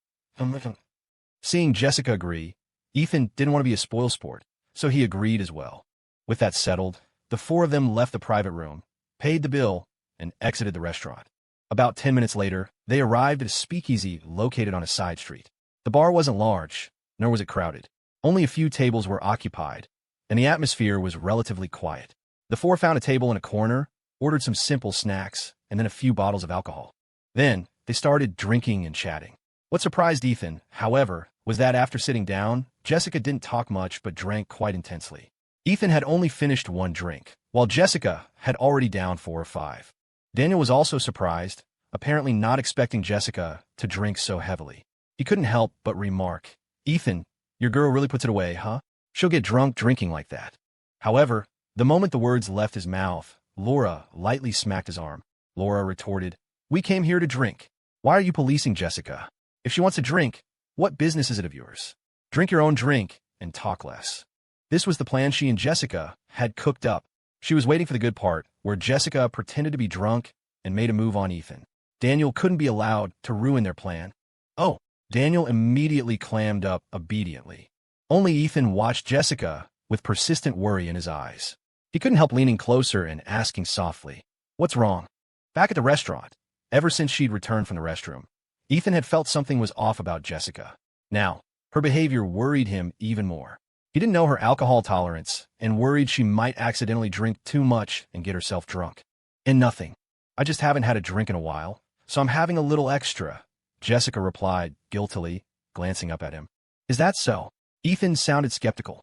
Seeing Jessica agree, Ethan didn't want to be a spoilsport, so he agreed as well. With that settled, the four of them left the private room, paid the bill, and exited the restaurant. About 10 minutes later, they arrived at a speakeasy located on a side street. The bar wasn't large, nor was it crowded. Only a few tables were occupied, and the atmosphere was relatively quiet. The four found a table in a corner, ordered some simple snacks, and then a few bottles of alcohol. Then, they started drinking and chatting. What surprised Ethan, however, was that after sitting down, Jessica didn't talk much but drank quite intensely. Ethan had only finished one drink, while Jessica had already downed 4 or 5. Daniel was also surprised, apparently not expecting Jessica to drink so heavily. He couldn't help but remark, Ethan, your girl really puts it away, huh? She'll get drunk drinking like that. However, the moment the words left his mouth, Laura lightly smacked his arm. Laura retorted, We came here to drink. Why are you policing Jessica? If she wants to drink, what business is it of yours? Drink your own drink and talk less. This was the plan she and Jessica had cooked up. She was waiting for the good part, where Jessica pretended to be drunk and made a move on Ethan. Daniel couldn't be allowed to ruin their plan. Oh, Daniel immediately clammed up obediently. Only Ethan watched Jessica with persistent worry in his eyes. He couldn't help leaning closer and asking softly, What's wrong? Back at the restaurant, ever since she'd returned from the restroom, Ethan had felt something was off about Jessica. Now, her behavior worried him even more. He didn't know her alcohol tolerance and worried she might accidentally drink too much and get herself drunk. And nothing. I just haven't had a drink in a while, so I'm having a little extra, Jessica replied guiltily, glancing up at him. Is that so? Ethan sounded skeptical.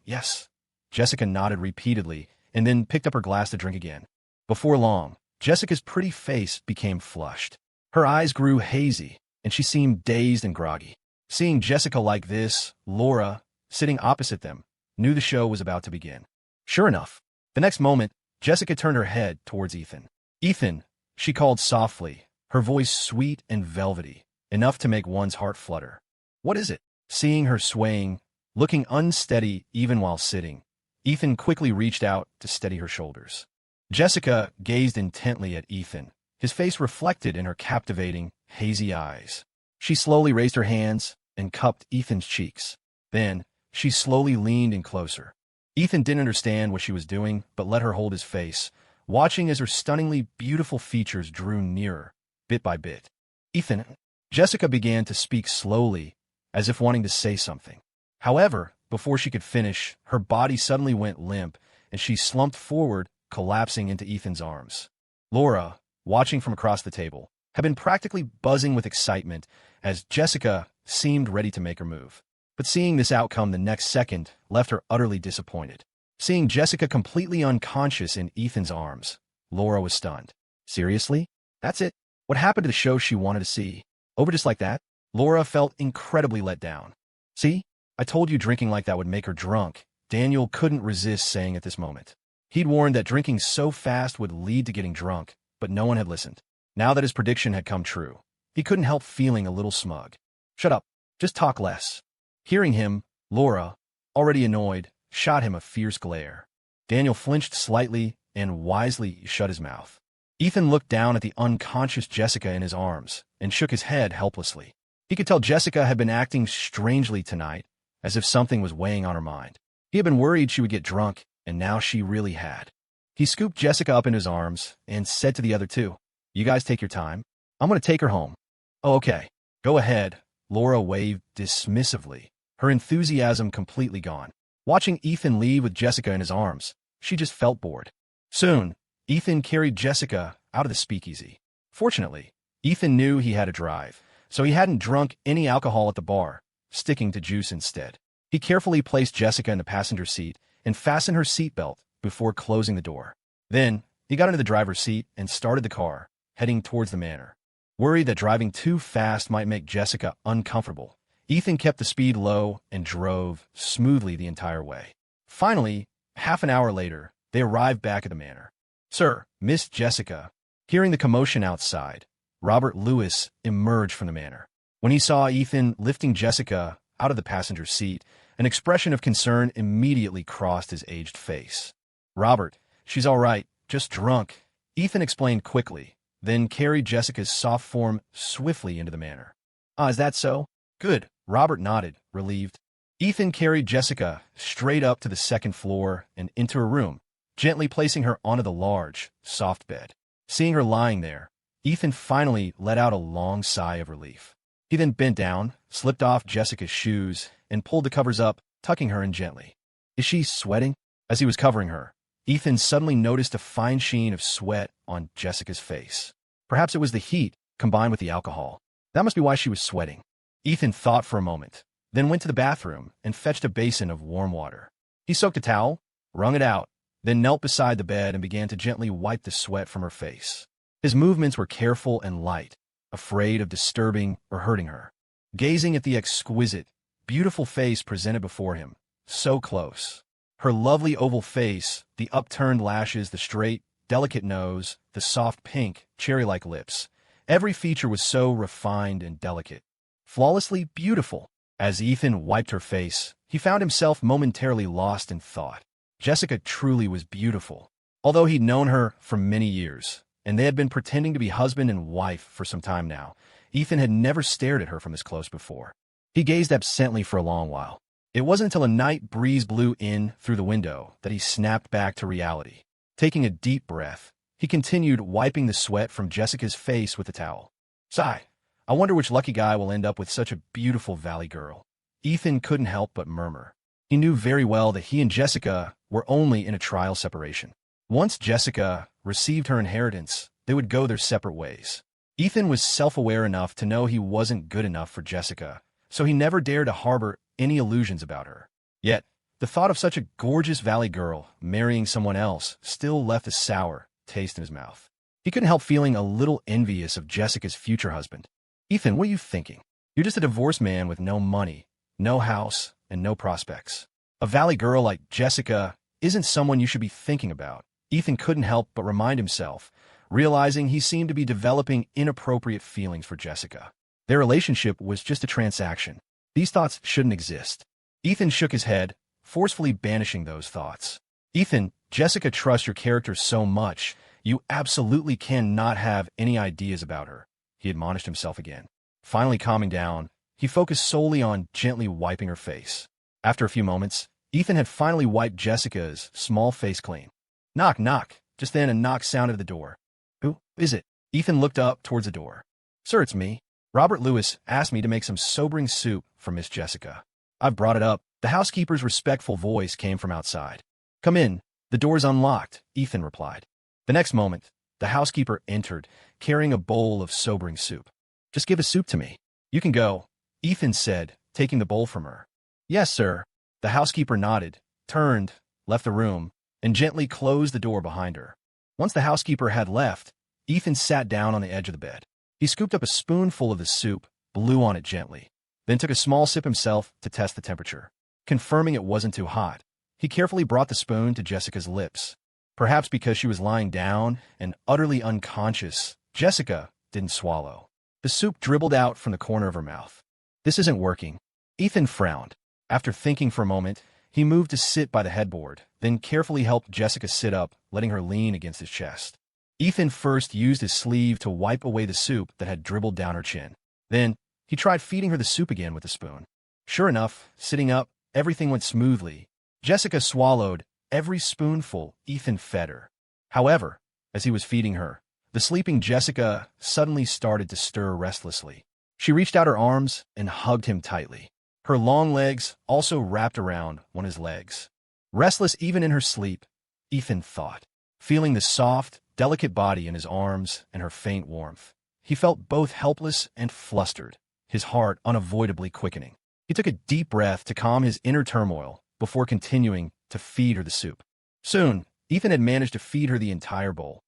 Yes. Jessica nodded repeatedly and then picked up her glass to drink again. Before long, Jessica's pretty face became flushed. Her eyes grew hazy, and she seemed dazed and groggy. Seeing Jessica like this, Laura, sitting opposite them, knew the show was about to begin. Sure enough, the next moment, Jessica turned her head towards Ethan. Ethan, she called softly, her voice sweet and velvety, enough to make one's heart flutter. What is it? Seeing her swaying, looking unsteady even while sitting, Ethan quickly reached out to steady her shoulders. Jessica gazed intently at Ethan, his face reflected in her captivating, hazy eyes. She slowly raised her hands and cupped Ethan's cheeks. Then, she slowly leaned in closer. Ethan didn't understand what she was doing, but let her hold his face, watching as her stunningly beautiful features drew nearer, bit by bit. Ethan, Jessica began to speak slowly, as if wanting to say something. However, before she could finish, her body suddenly went limp, and she slumped forward, collapsing into Ethan's arms. Laura, watching from across the table, had been practically buzzing with excitement as Jessica seemed ready to make her move. But seeing this outcome the next second left her utterly disappointed. Seeing Jessica completely unconscious in Ethan's arms, Laura was stunned. Seriously? That's it? What happened to the show she wanted to see? Over just like that? Laura felt incredibly let down. See? I told you drinking like that would make her drunk, Daniel couldn't resist saying at this moment. He'd warned that drinking so fast would lead to getting drunk, but no one had listened. Now that his prediction had come true, he couldn't help feeling a little smug. Shut up. Just talk less. Hearing him, Laura, already annoyed, shot him a fierce glare. Daniel flinched slightly and wisely shut his mouth. Ethan looked down at the unconscious Jessica in his arms and shook his head helplessly. He could tell Jessica had been acting strangely tonight, as if something was weighing on her mind. He had been worried she would get drunk, and now she really had. He scooped Jessica up in his arms and said to the other two, "You guys take your time. I'm going to take her home." "Oh, okay. Go ahead," Laura waved dismissively, her enthusiasm completely gone. Watching Ethan leave with Jessica in his arms, she just felt bored. Soon, Ethan carried Jessica out of the speakeasy. Fortunately, Ethan knew he had to drive, so he hadn't drunk any alcohol at the bar, sticking to juice instead. He carefully placed Jessica in the passenger seat and fastened her seatbelt before closing the door. Then, he got into the driver's seat and started the car, heading towards the manor. Worried that driving too fast might make Jessica uncomfortable, Ethan kept the speed low and drove smoothly the entire way. Finally, half an hour later, they arrived back at the manor. "Sir, Miss Jessica." Hearing the commotion outside, Robert Lewis emerged from the manor. When he saw Ethan lifting Jessica out of the passenger seat, an expression of concern immediately crossed his aged face. "Robert, she's all right, just drunk," Ethan explained quickly, then carried Jessica's soft form swiftly into the manor. "Ah, is that so? Good," Robert nodded, relieved. Ethan carried Jessica straight up to the second floor and into her room, gently placing her onto the large, soft bed. Seeing her lying there, Ethan finally let out a long sigh of relief. He then bent down, slipped off Jessica's shoes, and pulled the covers up, tucking her in gently. "Is she sweating?" As he was covering her, Ethan suddenly noticed a fine sheen of sweat on Jessica's face. Perhaps it was the heat, combined with the alcohol. That must be why she was sweating. Ethan thought for a moment, then went to the bathroom and fetched a basin of warm water. He soaked a towel, wrung it out, then knelt beside the bed and began to gently wipe the sweat from her face. His movements were careful and light, afraid of disturbing or hurting her. Gazing at the exquisite, beautiful face presented before him, so close. Her lovely oval face, the upturned lashes, the straight, delicate nose, the soft pink, cherry-like lips. Every feature was so refined and delicate. Flawlessly beautiful. As Ethan wiped her face, he found himself momentarily lost in thought. Jessica truly was beautiful. Although he'd known her for many years, and they had been pretending to be husband and wife for some time now, Ethan had never stared at her from this close before. He gazed absently for a long while. It wasn't until a night breeze blew in through the window that he snapped back to reality. Taking a deep breath, he continued wiping the sweat from Jessica's face with the towel. "Sigh, I wonder which lucky guy will end up with such a beautiful valley girl. Ethan couldn't help but murmur. He knew very well that he and Jessica were only in a trial separation. Once Jessica received her inheritance, they would go their separate ways. Ethan was self-aware enough to know he wasn't good enough for Jessica, so he never dared to harbor any illusions about her. Yet, the thought of such a gorgeous valley girl marrying someone else still left a sour taste in his mouth. He couldn't help feeling a little envious of Jessica's future husband. Ethan, what are you thinking? You're just a divorced man with no money, no house, and no prospects. A valley girl like Jessica isn't someone you should be thinking about. Ethan couldn't help but remind himself, realizing he seemed to be developing inappropriate feelings for Jessica. Their relationship was just a transaction. These thoughts shouldn't exist. Ethan shook his head, forcefully banishing those thoughts. Ethan, Jessica trusts your character so much, you absolutely cannot have any ideas about her, he admonished himself again. Finally calming down, he focused solely on gently wiping her face. After a few moments, Ethan had finally wiped Jessica's small face clean. Knock, knock. Just then a knock sounded at the door. Who is it? Ethan looked up towards the door. Sir, it's me. Robert Lewis asked me to make some sobering soup for Miss Jessica. I've brought it up. The housekeeper's respectful voice came from outside. Come in. The door's unlocked, Ethan replied. The next moment, the housekeeper entered, carrying a bowl of sobering soup. Just give the soup to me. You can go, Ethan said, taking the bowl from her. Yes, sir. The housekeeper nodded, turned, left the room, and gently closed the door behind her. Once the housekeeper had left, Ethan sat down on the edge of the bed. He scooped up a spoonful of the soup, blew on it gently, then took a small sip himself to test the temperature. Confirming it wasn't too hot, he carefully brought the spoon to Jessica's lips. Perhaps because she was lying down and utterly unconscious, Jessica didn't swallow. The soup dribbled out from the corner of her mouth. This isn't working. Ethan frowned. After thinking for a moment, he moved to sit by the headboard, then carefully helped Jessica sit up, letting her lean against his chest. Ethan first used his sleeve to wipe away the soup that had dribbled down her chin. Then, he tried feeding her the soup again with the spoon. Sure enough, sitting up, everything went smoothly. Jessica swallowed every spoonful Ethan fed her. However, as he was feeding her, the sleeping Jessica suddenly started to stir restlessly. She reached out her arms and hugged him tightly. Her long legs also wrapped around one of his legs. Restless even in her sleep, Ethan thought. Feeling the soft, delicate body in his arms and her faint warmth, he felt both helpless and flustered, his heart unavoidably quickening. He took a deep breath to calm his inner turmoil before continuing to feed her the soup. Soon, Ethan had managed to feed her the entire bowl.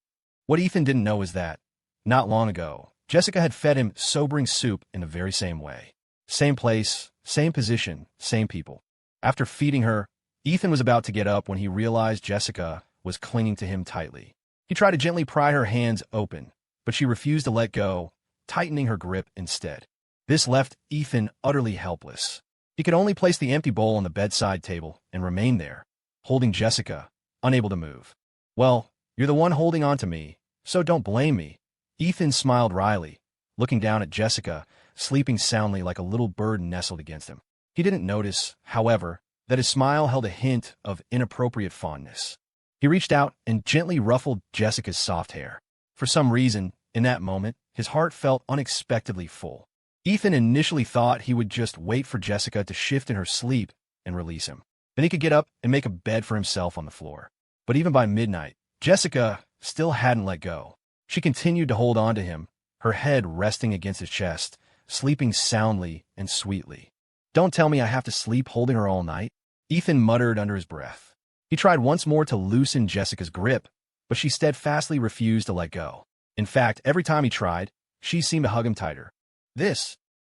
What Ethan didn't know is that, not long ago, Jessica had fed him sobering soup in the very same way. Same place, same position, same people. After feeding her, Ethan was about to get up when he realized Jessica was clinging to him tightly. He tried to gently pry her hands open, but she refused to let go, tightening her grip instead. This left Ethan utterly helpless. He could only place the empty bowl on the bedside table and remain there, holding Jessica, unable to move. Well, you're the one holding on to me, so don't blame me. Ethan smiled wryly, looking down at Jessica, sleeping soundly like a little bird nestled against him. He didn't notice, however, that his smile held a hint of inappropriate fondness. He reached out and gently ruffled Jessica's soft hair. For some reason, in that moment, his heart felt unexpectedly full. Ethan initially thought he would just wait for Jessica to shift in her sleep and release him. Then he could get up and make a bed for himself on the floor. But even by midnight, Jessica still hadn't let go. She continued to hold on to him, her head resting against his chest, sleeping soundly and sweetly. Don't tell me I have to sleep holding her all night, Ethan muttered under his breath. He tried once more to loosen Jessica's grip, but she steadfastly refused to let go. In fact, every time he tried, she seemed to hug him tighter.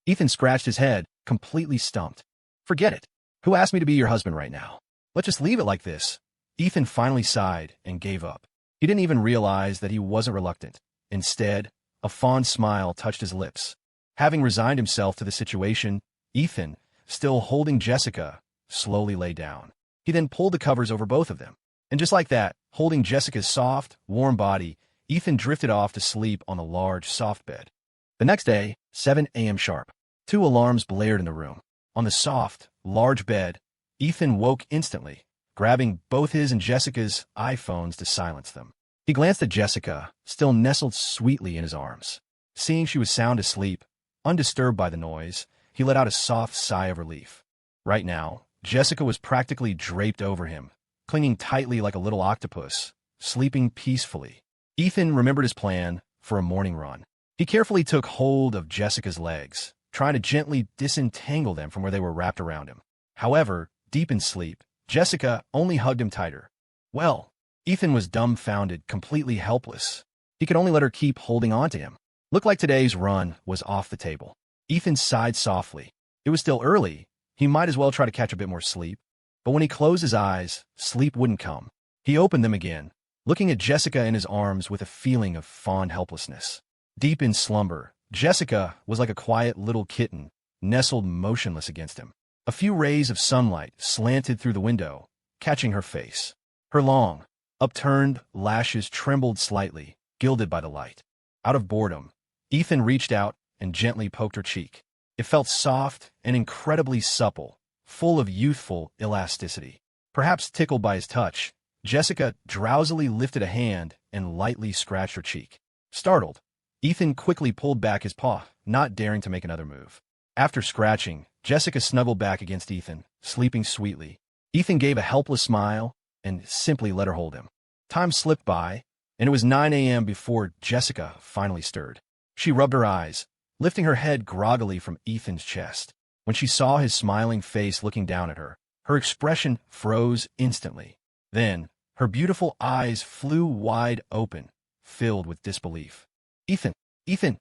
Ethan scratched his head, completely stumped. Forget it. Who asked me to be your husband right now? Let's just leave it like this. Ethan finally sighed and gave up. He didn't even realize that he wasn't reluctant. Instead, a fond smile touched his lips. Having resigned himself to the situation, Ethan, still holding Jessica, slowly lay down. He then pulled the covers over both of them. And just like that, holding Jessica's soft, warm body, Ethan drifted off to sleep on the large, soft bed. The next day, 7 a.m. sharp, 2 alarms blared in the room. On the soft, large bed, Ethan woke instantly, grabbing both his and Jessica's iPhones to silence them. He glanced at Jessica, still nestled sweetly in his arms. Seeing she was sound asleep, Undisturbed by the noise, he let out a soft sigh of relief. Right now, Jessica was practically draped over him, clinging tightly like a little octopus, sleeping peacefully. Ethan remembered his plan for a morning run. He carefully took hold of Jessica's legs, trying to gently disentangle them from where they were wrapped around him. However, deep in sleep, Jessica only hugged him tighter. Well, Ethan was dumbfounded, completely helpless. He could only let her keep holding on to him. Looked like today's run was off the table. Ethan sighed softly. It was still early. He might as well try to catch a bit more sleep. But when he closed his eyes, sleep wouldn't come. He opened them again, looking at Jessica in his arms with a feeling of fond helplessness. Deep in slumber, Jessica was like a quiet little kitten, nestled motionless against him. A few rays of sunlight slanted through the window, catching her face. Her long, upturned lashes trembled slightly, gilded by the light. Out of boredom, Ethan reached out and gently poked her cheek. It felt soft and incredibly supple, full of youthful elasticity. Perhaps tickled by his touch, Jessica drowsily lifted a hand and lightly scratched her cheek. Startled, Ethan quickly pulled back his paw, not daring to make another move. After scratching, Jessica snuggled back against Ethan, sleeping sweetly. Ethan gave a helpless smile and simply let her hold him. Time slipped by, and it was 9 a.m. before Jessica finally stirred. She rubbed her eyes, lifting her head groggily from Ethan's chest. When she saw his smiling face looking down at her, her expression froze instantly. Then, her beautiful eyes flew wide open, filled with disbelief. Ethan! Ethan!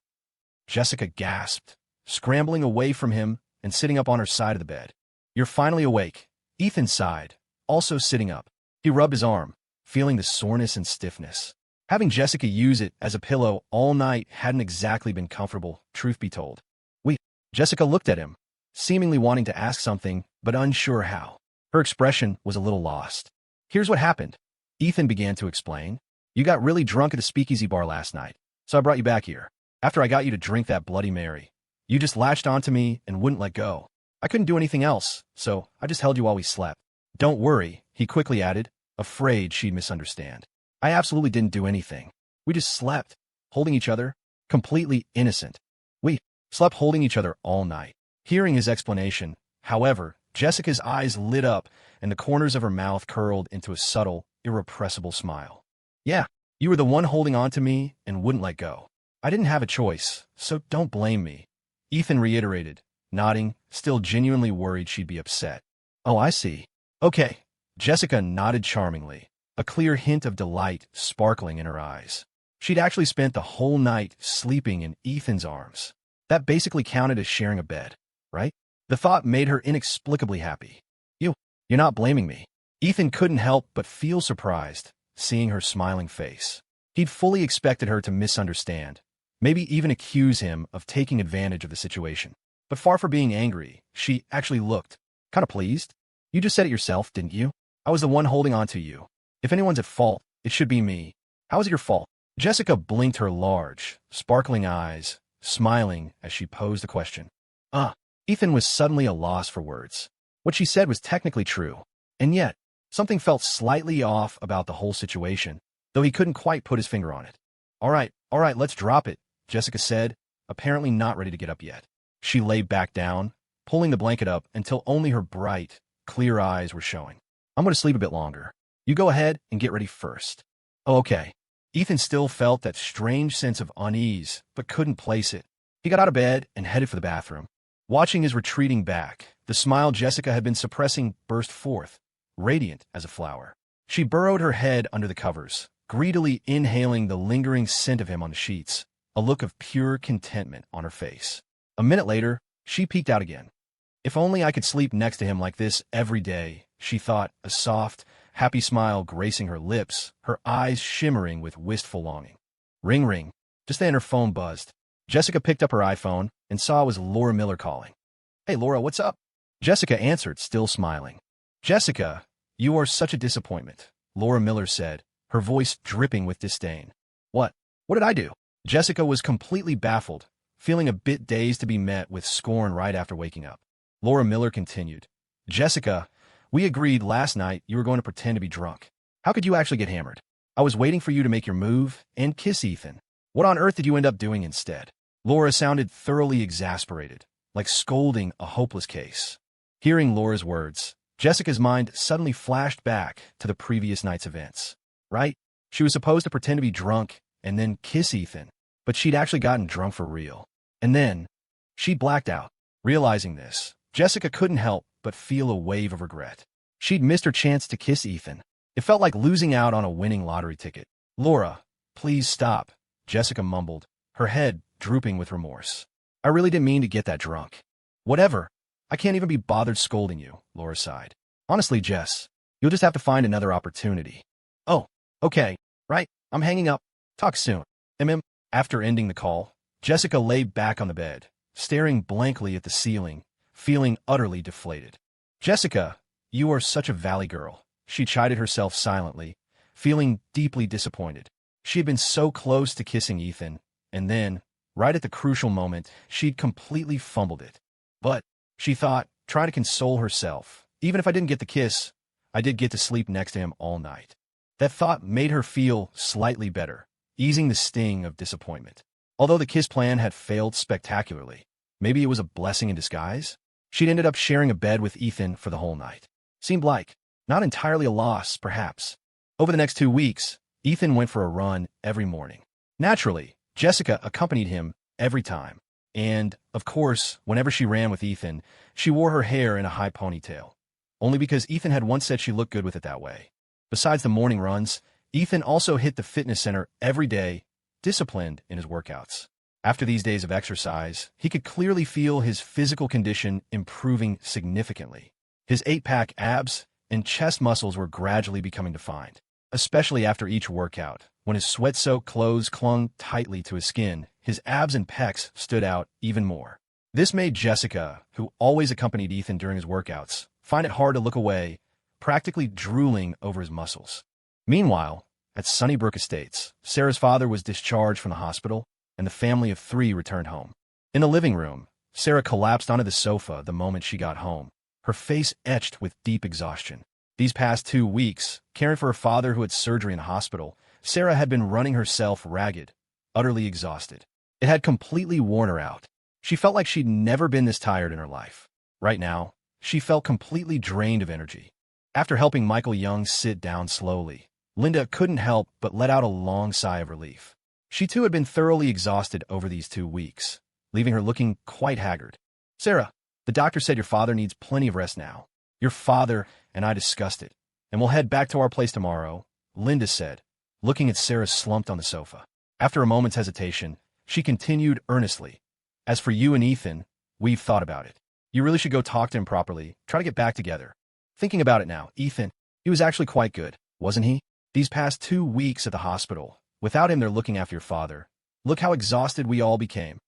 Jessica gasped, scrambling away from him and sitting up on her side of the bed. You're finally awake, Ethan sighed, also sitting up. He rubbed his arm, feeling the soreness and stiffness. Having Jessica use it as a pillow all night hadn't exactly been comfortable, truth be told. Jessica looked at him, seemingly wanting to ask something, but unsure how. Her expression was a little lost. Here's what happened, Ethan began to explain. You got really drunk at a speakeasy bar last night, so I brought you back here. After I got you to drink that Bloody Mary, you just latched onto me and wouldn't let go. I couldn't do anything else, so I just held you while we slept. Don't worry, he quickly added, afraid she'd misunderstand. I absolutely didn't do anything. We just slept, holding each other, completely innocent. We slept holding each other all night. Hearing his explanation, however, Jessica's eyes lit up and the corners of her mouth curled into a subtle, irrepressible smile. Yeah, you were the one holding on to me and wouldn't let go. I didn't have a choice, so don't blame me, Ethan reiterated, nodding, still genuinely worried she'd be upset. Oh, I see. Okay. Jessica nodded charmingly, a clear hint of delight sparkling in her eyes. She'd actually spent the whole night sleeping in Ethan's arms. That basically counted as sharing a bed, right? The thought made her inexplicably happy. You're not blaming me. Ethan couldn't help but feel surprised, seeing her smiling face. He'd fully expected her to misunderstand, maybe even accuse him of taking advantage of the situation. But far from being angry, she actually looked kind of pleased. You just said it yourself, didn't you? I was the one holding on to you. If anyone's at fault, it should be me. How is it your fault? Jessica blinked her large, sparkling eyes, smiling as she posed the question. Ethan was suddenly a loss for words. What she said was technically true, and yet, something felt slightly off about the whole situation, though he couldn't quite put his finger on it. All right, let's drop it, Jessica said, apparently not ready to get up yet. She lay back down, pulling the blanket up until only her bright, clear eyes were showing. I'm going to sleep a bit longer. You go ahead and get ready first. Oh, okay. Ethan still felt that strange sense of unease, but couldn't place it. He got out of bed and headed for the bathroom. Watching his retreating back, the smile Jessica had been suppressing burst forth, radiant as a flower. She burrowed her head under the covers, greedily inhaling the lingering scent of him on the sheets, a look of pure contentment on her face. A minute later, she peeked out again. If only I could sleep next to him like this every day, she thought, a soft, happy smile gracing her lips, her eyes shimmering with wistful longing. Ring, ring. Just then her phone buzzed. Jessica picked up her iPhone and saw it was Laura Miller calling. Hey, Laura, what's up? Jessica answered, still smiling. Jessica, you are such a disappointment, Laura Miller said, her voice dripping with disdain. What? What did I do? Jessica was completely baffled, feeling a bit dazed to be met with scorn right after waking up. Laura Miller continued. Jessica, we agreed last night you were going to pretend to be drunk. How could you actually get hammered? I was waiting for you to make your move and kiss Ethan. What on earth did you end up doing instead? Laura sounded thoroughly exasperated, like scolding a hopeless case. Hearing Laura's words, Jessica's mind suddenly flashed back to the previous night's events. Right? She was supposed to pretend to be drunk and then kiss Ethan, but she'd actually gotten drunk for real. And then, she blacked out. Realizing this, Jessica couldn't help but feel a wave of regret. She'd missed her chance to kiss Ethan. It felt like losing out on a winning lottery ticket. Laura, please stop, Jessica mumbled, her head drooping with remorse. I really didn't mean to get that drunk. Whatever. I can't even be bothered scolding you, Laura sighed. Honestly, Jess, you'll just have to find another opportunity. Oh, okay, right, I'm hanging up. Talk soon. After ending the call, Jessica lay back on the bed, staring blankly at the ceiling, feeling utterly deflated. Jessica, you are such a valley girl, she chided herself silently, feeling deeply disappointed. She had been so close to kissing Ethan, and then, right at the crucial moment, she'd completely fumbled it. But, she thought, trying to console herself, even if I didn't get the kiss, I did get to sleep next to him all night. That thought made her feel slightly better, easing the sting of disappointment. Although the kiss plan had failed spectacularly, maybe it was a blessing in disguise? She'd ended up sharing a bed with Ethan for the whole night. Seemed like, not entirely a loss, perhaps. Over the next 2 weeks, Ethan went for a run every morning. Naturally, Jessica accompanied him every time. And, of course, whenever she ran with Ethan, she wore her hair in a high ponytail. Only because Ethan had once said she looked good with it that way. Besides the morning runs, Ethan also hit the fitness center every day, disciplined in his workouts. After these days of exercise, he could clearly feel his physical condition improving significantly. His 8-pack abs and chest muscles were gradually becoming defined, especially after each workout. When his sweat-soaked clothes clung tightly to his skin, his abs and pecs stood out even more. This made Jessica, who always accompanied Ethan during his workouts, find it hard to look away, practically drooling over his muscles. Meanwhile, at Sunnybrook Estates, Sarah's father was discharged from the hospital, and the family of 3 returned home. In the living room, Sarah collapsed onto the sofa the moment she got home, her face etched with deep exhaustion. These past 2 weeks, caring for her father who had surgery in the hospital, Sarah had been running herself ragged, utterly exhausted. It had completely worn her out. She felt like she'd never been this tired in her life. Right now, she felt completely drained of energy. After helping Michael Young sit down slowly, Linda couldn't help but let out a long sigh of relief. She too had been thoroughly exhausted over these 2 weeks, leaving her looking quite haggard. Sarah, the doctor said your father needs plenty of rest now. Your father and I discussed it, and we'll head back to our place tomorrow, Linda said, looking at Sarah slumped on the sofa. After a moment's hesitation, she continued earnestly. As for you and Ethan, we've thought about it. You really should go talk to him properly, try to get back together. Thinking about it now, Ethan, he was actually quite good, wasn't he? These past 2 weeks at the hospital, without him there looking after your father, look how exhausted we all became.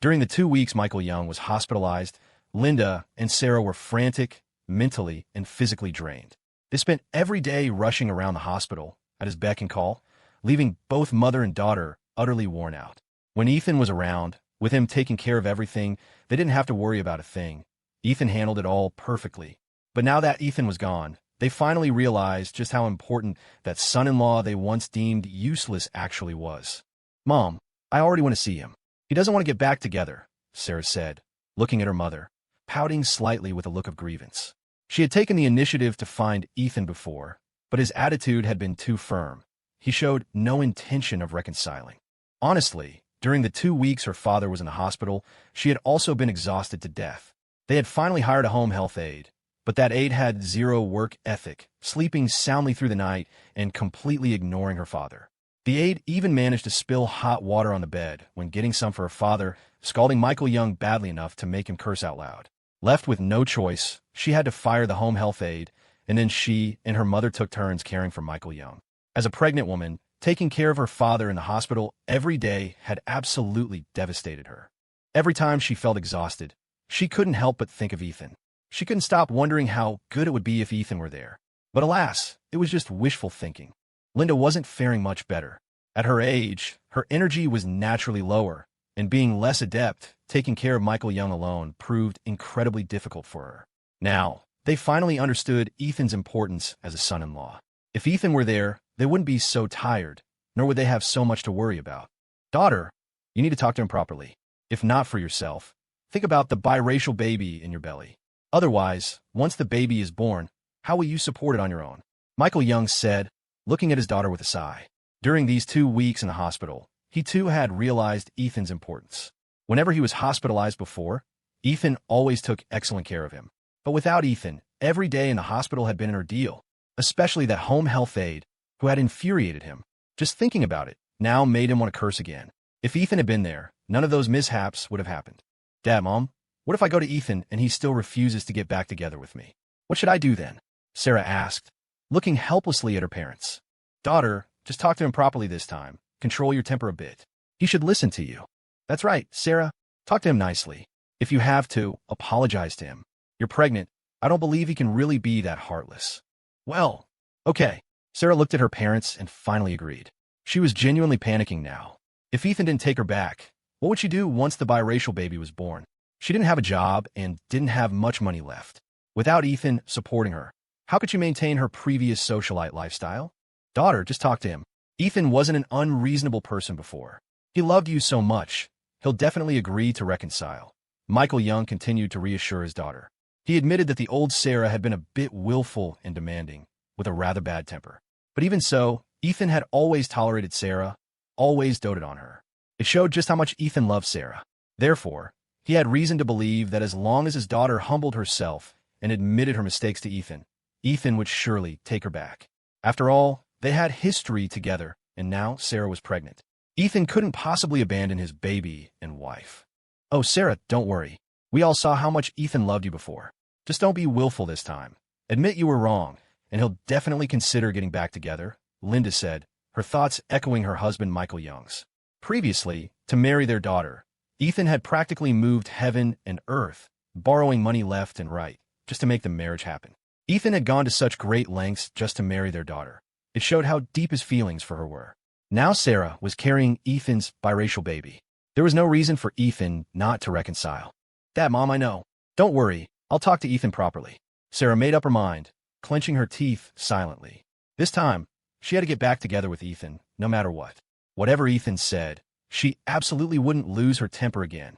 During the 2 weeks Michael Young was hospitalized, Linda and Sarah were frantic, mentally and physically drained. They spent every day rushing around the hospital, at his beck and call, leaving both mother and daughter utterly worn out. When Ethan was around, with him taking care of everything, they didn't have to worry about a thing. Ethan handled it all perfectly. But now that Ethan was gone, they finally realized just how important that son-in-law they once deemed useless actually was. Mom, I already want to see him. He doesn't want to get back together, Sarah said, looking at her mother, pouting slightly with a look of grievance. She had taken the initiative to find Ethan before, but his attitude had been too firm. He showed no intention of reconciling. Honestly, during the 2 weeks her father was in the hospital, she had also been exhausted to death. They had finally hired a home health aide, but that aide had zero work ethic, sleeping soundly through the night and completely ignoring her father. The aide even managed to spill hot water on the bed when getting some for her father, scalding Michael Young badly enough to make him curse out loud. Left with no choice, she had to fire the home health aide, and then she and her mother took turns caring for Michael Young. As a pregnant woman, taking care of her father in the hospital every day had absolutely devastated her. Every time she felt exhausted, she couldn't help but think of Ethan. She couldn't stop wondering how good it would be if Ethan were there. But alas, it was just wishful thinking. Linda wasn't faring much better. At her age, her energy was naturally lower, and being less adept, taking care of Michael Young alone proved incredibly difficult for her. Now, they finally understood Ethan's importance as a son-in-law. If Ethan were there, they wouldn't be so tired, nor would they have so much to worry about. Daughter, you need to talk to him properly. If not for yourself, think about the biracial baby in your belly. Otherwise, once the baby is born, how will you support it on your own? Michael Young said, looking at his daughter with a sigh. During these 2 weeks in the hospital, he too had realized Ethan's importance. Whenever he was hospitalized before, Ethan always took excellent care of him. But without Ethan, every day in the hospital had been an ordeal, especially that home health aide who had infuriated him. Just thinking about it now made him want to curse again. If Ethan had been there, none of those mishaps would have happened. Dad, Mom, what if I go to Ethan and he still refuses to get back together with me? What should I do then? Sarah asked, looking helplessly at her parents. Daughter, just talk to him properly this time. Control your temper a bit. He should listen to you. That's right, Sarah. Talk to him nicely. If you have to, apologize to him. You're pregnant. I don't believe he can really be that heartless. Well, okay. Sarah looked at her parents and finally agreed. She was genuinely panicking now. If Ethan didn't take her back, what would she do once the biracial baby was born? She didn't have a job and didn't have much money left. Without Ethan supporting her, how could she maintain her previous socialite lifestyle? Daughter, just talk to him. Ethan wasn't an unreasonable person before. He loved you so much, he'll definitely agree to reconcile. Michael Young continued to reassure his daughter. He admitted that the old Sarah had been a bit willful and demanding, with a rather bad temper. But even so, Ethan had always tolerated Sarah, always doted on her. It showed just how much Ethan loved Sarah. Therefore, he had reason to believe that as long as his daughter humbled herself and admitted her mistakes to Ethan, Ethan would surely take her back. After all, they had history together, and now Sarah was pregnant. Ethan couldn't possibly abandon his baby and wife. Oh, Sarah, don't worry. We all saw how much Ethan loved you before. Just don't be willful this time. Admit you were wrong, and he'll definitely consider getting back together, Linda said, her thoughts echoing her husband Michael Young's. Previously, to marry their daughter, Ethan had practically moved heaven and earth, borrowing money left and right, just to make the marriage happen. Ethan had gone to such great lengths just to marry their daughter. It showed how deep his feelings for her were. Now Sarah was carrying Ethan's biracial baby. There was no reason for Ethan not to reconcile. Dad, Mom, I know. Don't worry, I'll talk to Ethan properly. Sarah made up her mind, clenching her teeth silently. This time, she had to get back together with Ethan, no matter what. Whatever Ethan said, she absolutely wouldn't lose her temper again.